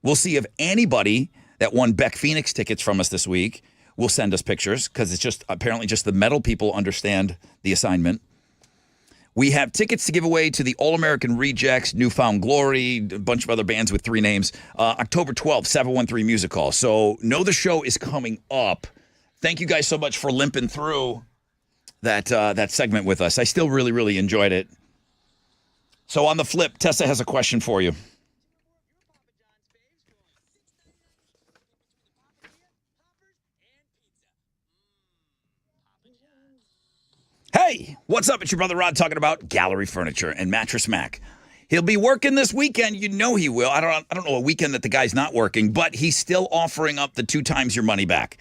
We'll see if anybody that won Beck Phoenix tickets from us this week will send us pictures, because it's just apparently just the metal people understand the assignment. We have tickets to give away to the All-American Rejects, Newfound Glory, a bunch of other bands with 3 names. October 12th, 713 Music Hall. So know the show is coming up. Thank you guys so much for limping through that segment with us. I still really, really enjoyed it. So on the flip, Tessa has a question for you. Hey, what's up? It's your brother Rod talking about Gallery Furniture and Mattress Mac. He'll be working this weekend. You know he will. I don't know a weekend that the guy's not working, but he's still offering up the 2 times your money back.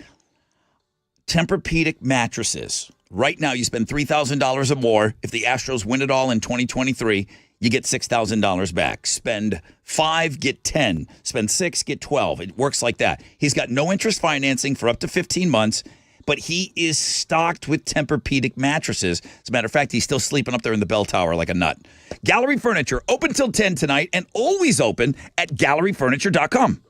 Tempur-Pedic mattresses. Right now, you spend $3,000 or more. If the Astros win it all in 2023, you get $6,000 back. Spend 5, get 10. Spend 6, get 12. It works like that. He's got no interest financing for up to 15 months. But he is stocked with Tempur-Pedic mattresses. As a matter of fact, he's still sleeping up there in the bell tower like a nut. Gallery Furniture, open till 10 tonight and always open at galleryfurniture.com.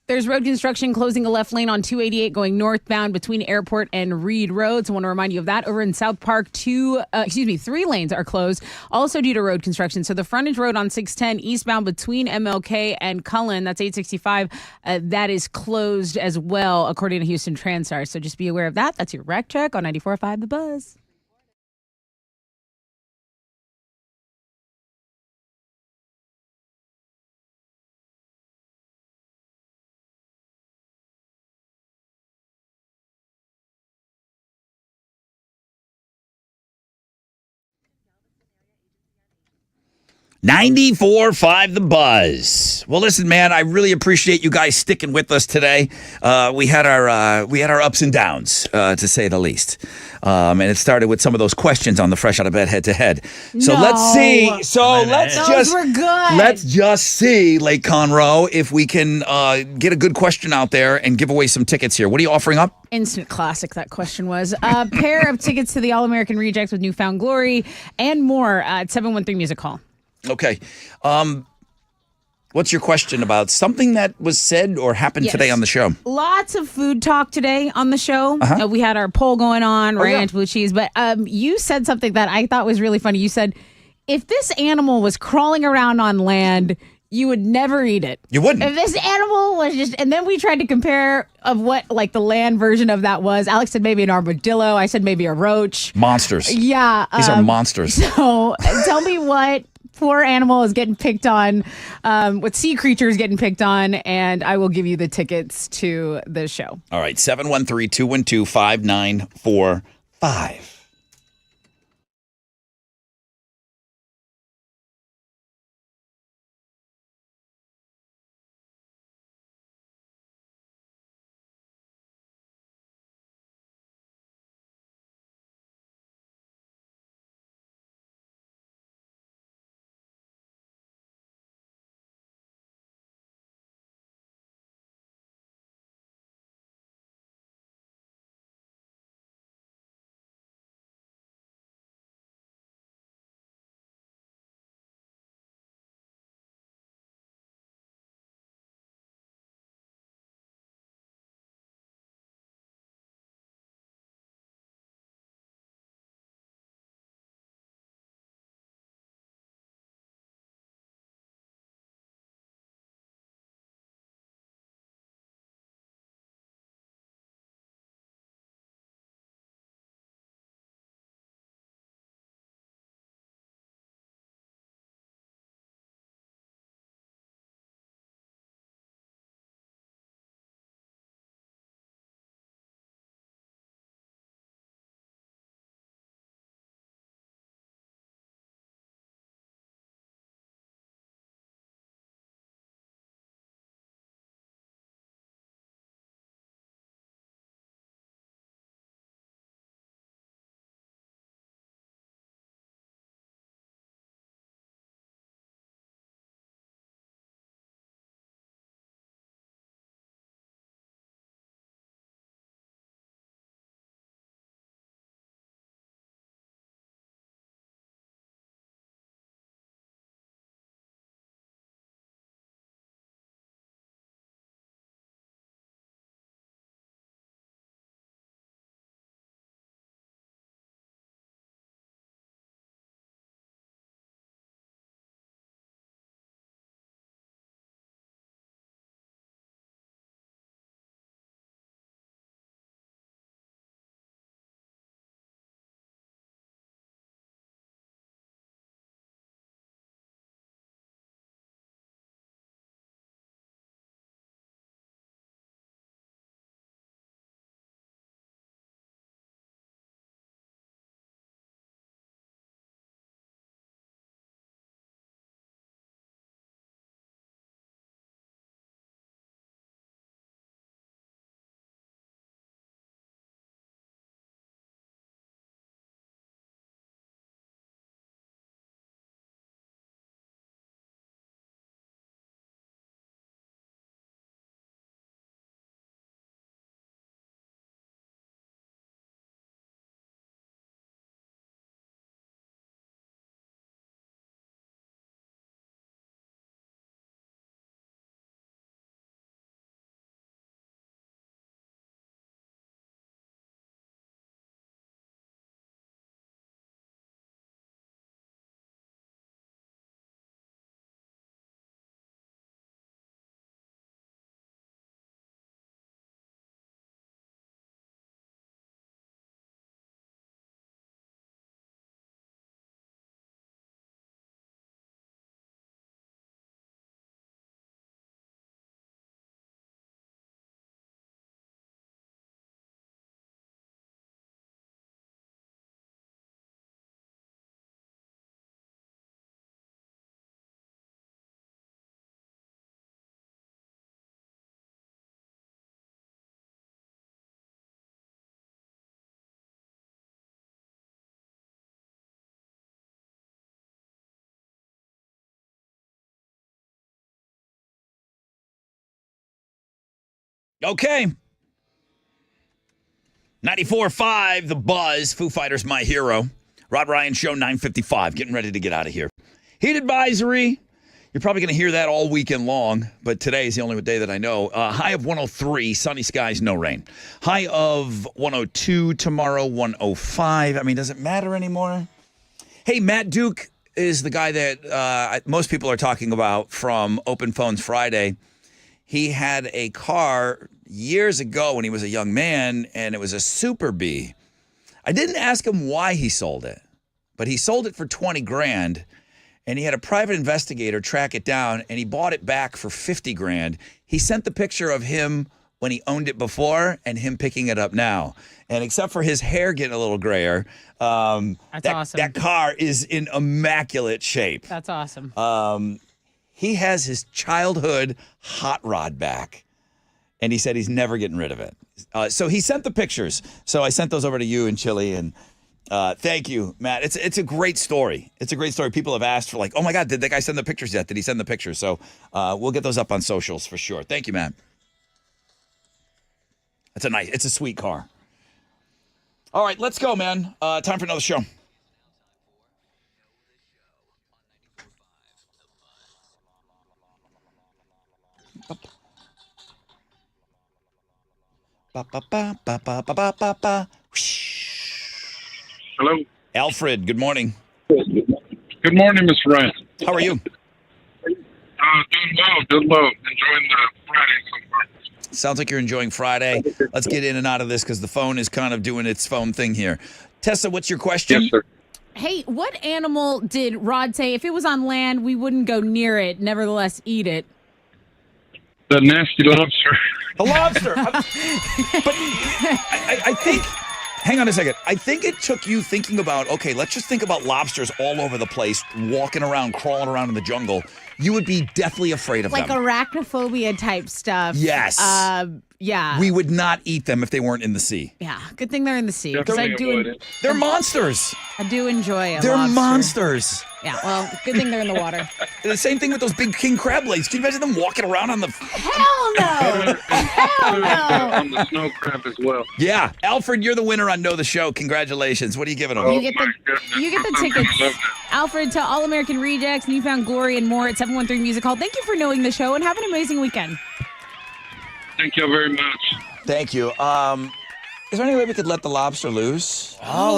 There's road construction closing a left lane on 288 going northbound between Airport and Reed Roads. I want to remind you of that. Over in South Park, 3 lanes are closed, also due to road construction. So the frontage road on 610 eastbound between MLK and Cullen, that's 865, that is closed as well, according to Houston Transtar. So just be aware of that. That's your wreck check on 94.5 The Buzz. .94.5 The Buzz. Well, listen, man, I really appreciate you guys sticking with us today. We had our ups and downs, to say the least. And it started with some of those questions on the Fresh Out of Bed head to head. So let's see. Those were good. Let's just see, Lake Conroe, if we can get a good question out there and give away some tickets here. What are you offering up? Instant classic, that question was. A pair of tickets to the All-American Rejects with Newfound Glory and more at 713 Music Hall. Okay. What's your question about something that was said or happened today on the show? Lots of food talk today on the show. We had our poll going on, ranch, blue cheese, but you said something that I thought was really funny. You said, if this animal was crawling around on land, you would never eat it. You wouldn't. If this animal was just, and then we tried to compare of what like the land version of that was. Alex said maybe an armadillo. I said maybe a roach. Monsters. Yeah. These are monsters. So tell me what poor animal is getting picked on, what sea creature is getting picked on, and I will give you the tickets to the show. All right, 713-212-5945. Okay. 94.5, The Buzz, Foo Fighters, My Hero. Rod Ryan Show, 9:55. Getting ready to get out of here. Heat advisory. You're probably going to hear that all weekend long, but today is the only day that I know. High of 103, sunny skies, no rain. High of 102, tomorrow 105. I mean, does it matter anymore? Hey, Matt Duke is the guy that most people are talking about from Open Phones Friday. He had a car years ago when he was a young man, and it was a Super Bee. I didn't ask him why he sold it, but he sold it for 20 grand. And he had a private investigator track it down, and he bought it back for 50 grand. He sent the picture of him when he owned it before and him picking it up now. And except for his hair getting a little grayer, That's awesome. that car is in immaculate shape. That's awesome. He has his childhood hot rod back, and he said he's never getting rid of it. So he sent the pictures. So I sent those over to you and Chili, and thank you, Matt. It's a great story. It's a great story. People have asked for like, oh my God, did that guy send the pictures yet? Did he send the pictures? So we'll get those up on socials for sure. Thank you, Matt. It's a sweet car. All right, let's go, man. Time for another show. Ba, ba, ba, ba, ba, ba, ba, ba, ba. Hello. Alfred, good morning. Good morning, Mr. Ryan. How are you? Doing well. Enjoying the Friday so far. Sounds like you're enjoying Friday. Let's get in and out of this because the phone is kind of doing its phone thing here. Tessa, what's your question? Yes, sir. Hey, what animal did Rod say if it was on land, we wouldn't go near it, nevertheless eat it? The nasty lobster. The lobster. But I think, hang on a second. I think it took you thinking about, okay, let's just think about lobsters all over the place, walking around, crawling around in the jungle. You would be deathly afraid of Like them. arachnophobia type stuff. Yes. Yeah. We would not eat them if they weren't in the sea. Yeah. Good thing they're in the sea. 'Cause They're monsters. I do enjoy a They're lobster. monsters. Yeah, well, good thing they're in the water. The same thing with those big king crab legs. Can you imagine them walking around on the... Hell no! Hell no! On the snow crab as well. Yeah. Alfred, you're the winner on Know the Show. Congratulations. What are you giving them? You get the tickets, Alfred, to All American Rejects, Newfound Glory, and more at 713 Music Hall. Thank you for knowing the show, and have an amazing weekend. Thank you very much. Thank you. Is there any way we could let the lobster loose? Oh,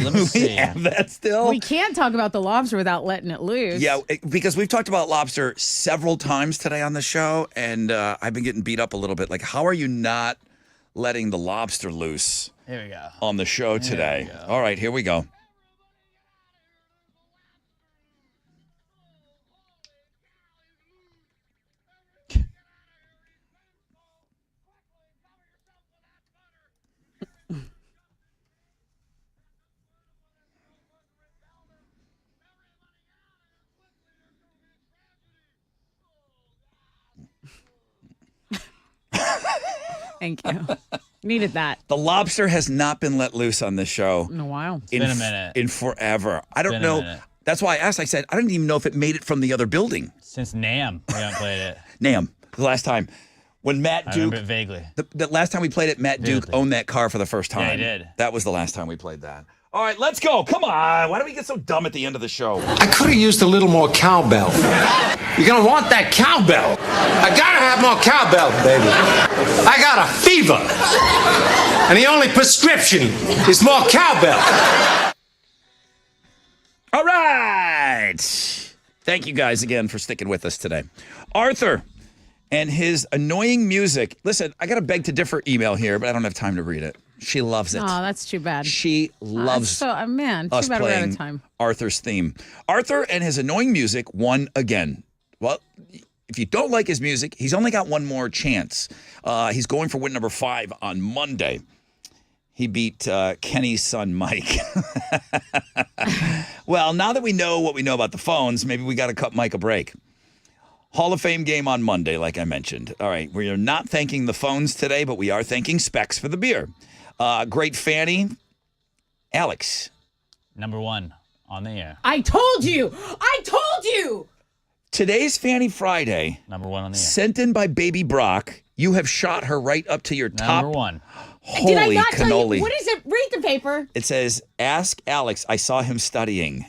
let me see. We have that still? We can't talk about the lobster without letting it loose. Yeah, because we've talked about lobster several times today on the show, and I've been getting beat up a little bit. Like, how are you not letting the lobster loose Here we go. on the show today? All right, here we go. Thank you. Needed that. The lobster has not been let loose on this show In a while. in been a minute. in forever. I don't been a know. minute. That's why I asked. I said I don't even know if it made it from the other building. Since NAM, we haven't played it. NAM, the last time when Matt I Duke. remember it vaguely. The last time we played it, Matt Duke owned that car for the first time. Yeah, he did. That was the last time we played that. All right, let's go. Come on. Why do we get so dumb at the end of the show? I could have used a little more cowbell. You're gonna want that cowbell. I gotta have more cowbell, baby. I got a fever. And the only prescription is more cowbell. All right. Thank you guys again for sticking with us today. Arthur and his annoying music. Listen, I got to beg to differ email here, but I don't have time to read it. She loves it. Oh, that's too bad. She loves man, too us bad we're out playing of time. Arthur's theme. Arthur and his annoying music won again. Well, if you don't like his music, he's only got one more chance. He's going for win number 5 on Monday. He beat Kenny's son, Mike. Well, now that we know what we know about the phones, maybe we got to cut Mike a break. Hall of Fame game on Monday, like I mentioned. All right, we are not thanking the phones today, but we are thanking Specs for the beer. Great Fanny. Alex. Number 1 on the air. I told you. I told you. Today's Fanny Friday. Number 1 on the air. Sent in by Baby Brock. You have shot her right up to your top. Number one. Holy Did I not tell cannoli. you? What is it? Read the paper. It says, ask Alex. I saw him studying.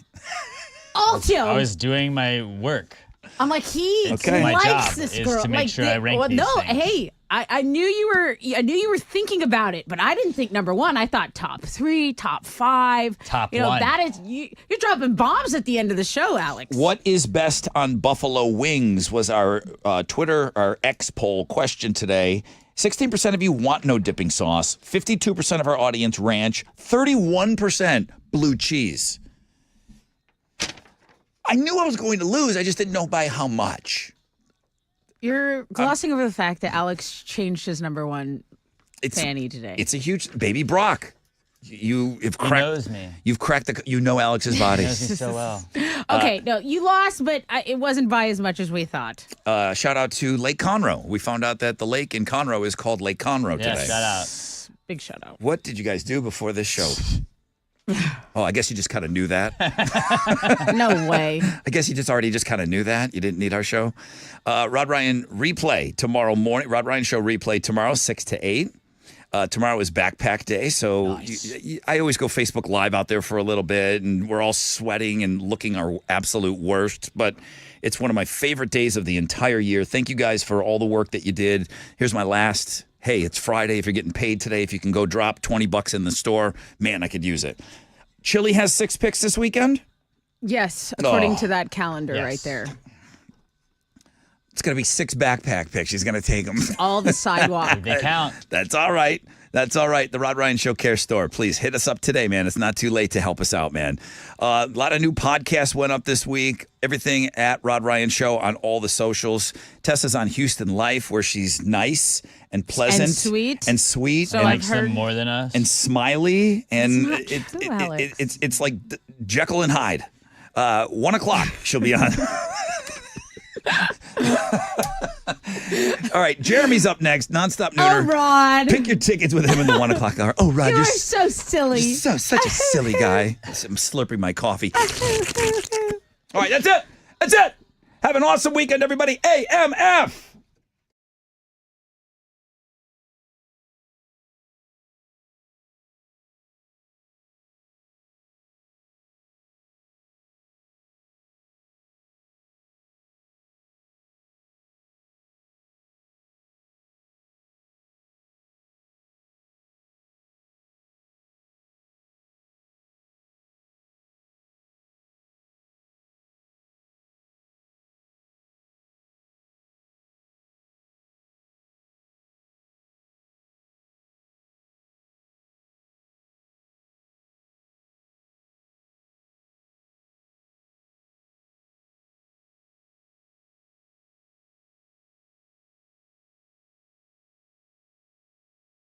Also, I was doing my work. I'm like, he Okay. My likes job this is girl. to make like, sure I rank these no, things. hey, I knew you were thinking about it, but I didn't think number one. I thought top 3, top 5. Top you know, one. that is you're dropping bombs at the end of the show, Alex. What is best on buffalo wings was our Twitter, our X poll question today. 16% of you want no dipping sauce. 52% of our audience ranch. 31% blue cheese. I knew I was going to lose. I just didn't know by how much. You're glossing over the fact that Alex changed his number one fanny today. It's a huge baby Brock. You have cracked. He knows me. You've cracked the. You know Alex's body. He knows me so well. Okay, no, you lost, but it wasn't by as much as we thought. Shout out to Lake Conroe. We found out that the lake in Conroe is called Lake Conroe Yeah, today. shout out. Big shout out. What did you guys do before this show? Oh, I guess you just kind of knew that. No way. I guess you just kind of knew that. You didn't need our show. Rod Ryan replay tomorrow morning. Rod Ryan show replay tomorrow, 6 to 8. Tomorrow is backpack day, so I always go Facebook Live out there for a little bit, and we're all sweating and looking our absolute worst, but it's one of my favorite days of the entire year. Thank you guys for all the work that you did. Here's my last, hey, it's Friday. If you're getting paid today, if you can go drop $20 in the store, man, I could use it. Chili has 6 picks this weekend? Yes, according Oh, to that calendar right there. It's going to be 6 backpack picks. She's going to take them. All the sidewalk. They count. That's all right. That's all right. The Rod Ryan Show Care Store. Please hit us up today, man. It's not too late to help us out, man. A lot of new podcasts went up this week. Everything at Rod Ryan Show on all the socials. Tessa's on Houston Life, where she's nice and pleasant. And sweet. And sweet. So and, I've heard. More than us. and smiley. And That's not true, Alex. it's like Jekyll and Hyde. 1 o'clock, she'll be on. All right, Jeremy's up next. Nonstop Nooner. Oh, Rod. Pick your tickets with him in the 1 o'clock hour. Oh, Rod, You you're are so silly. such a silly guy. I'm slurping my coffee. All right, that's it. That's it. Have an awesome weekend, everybody. AMF.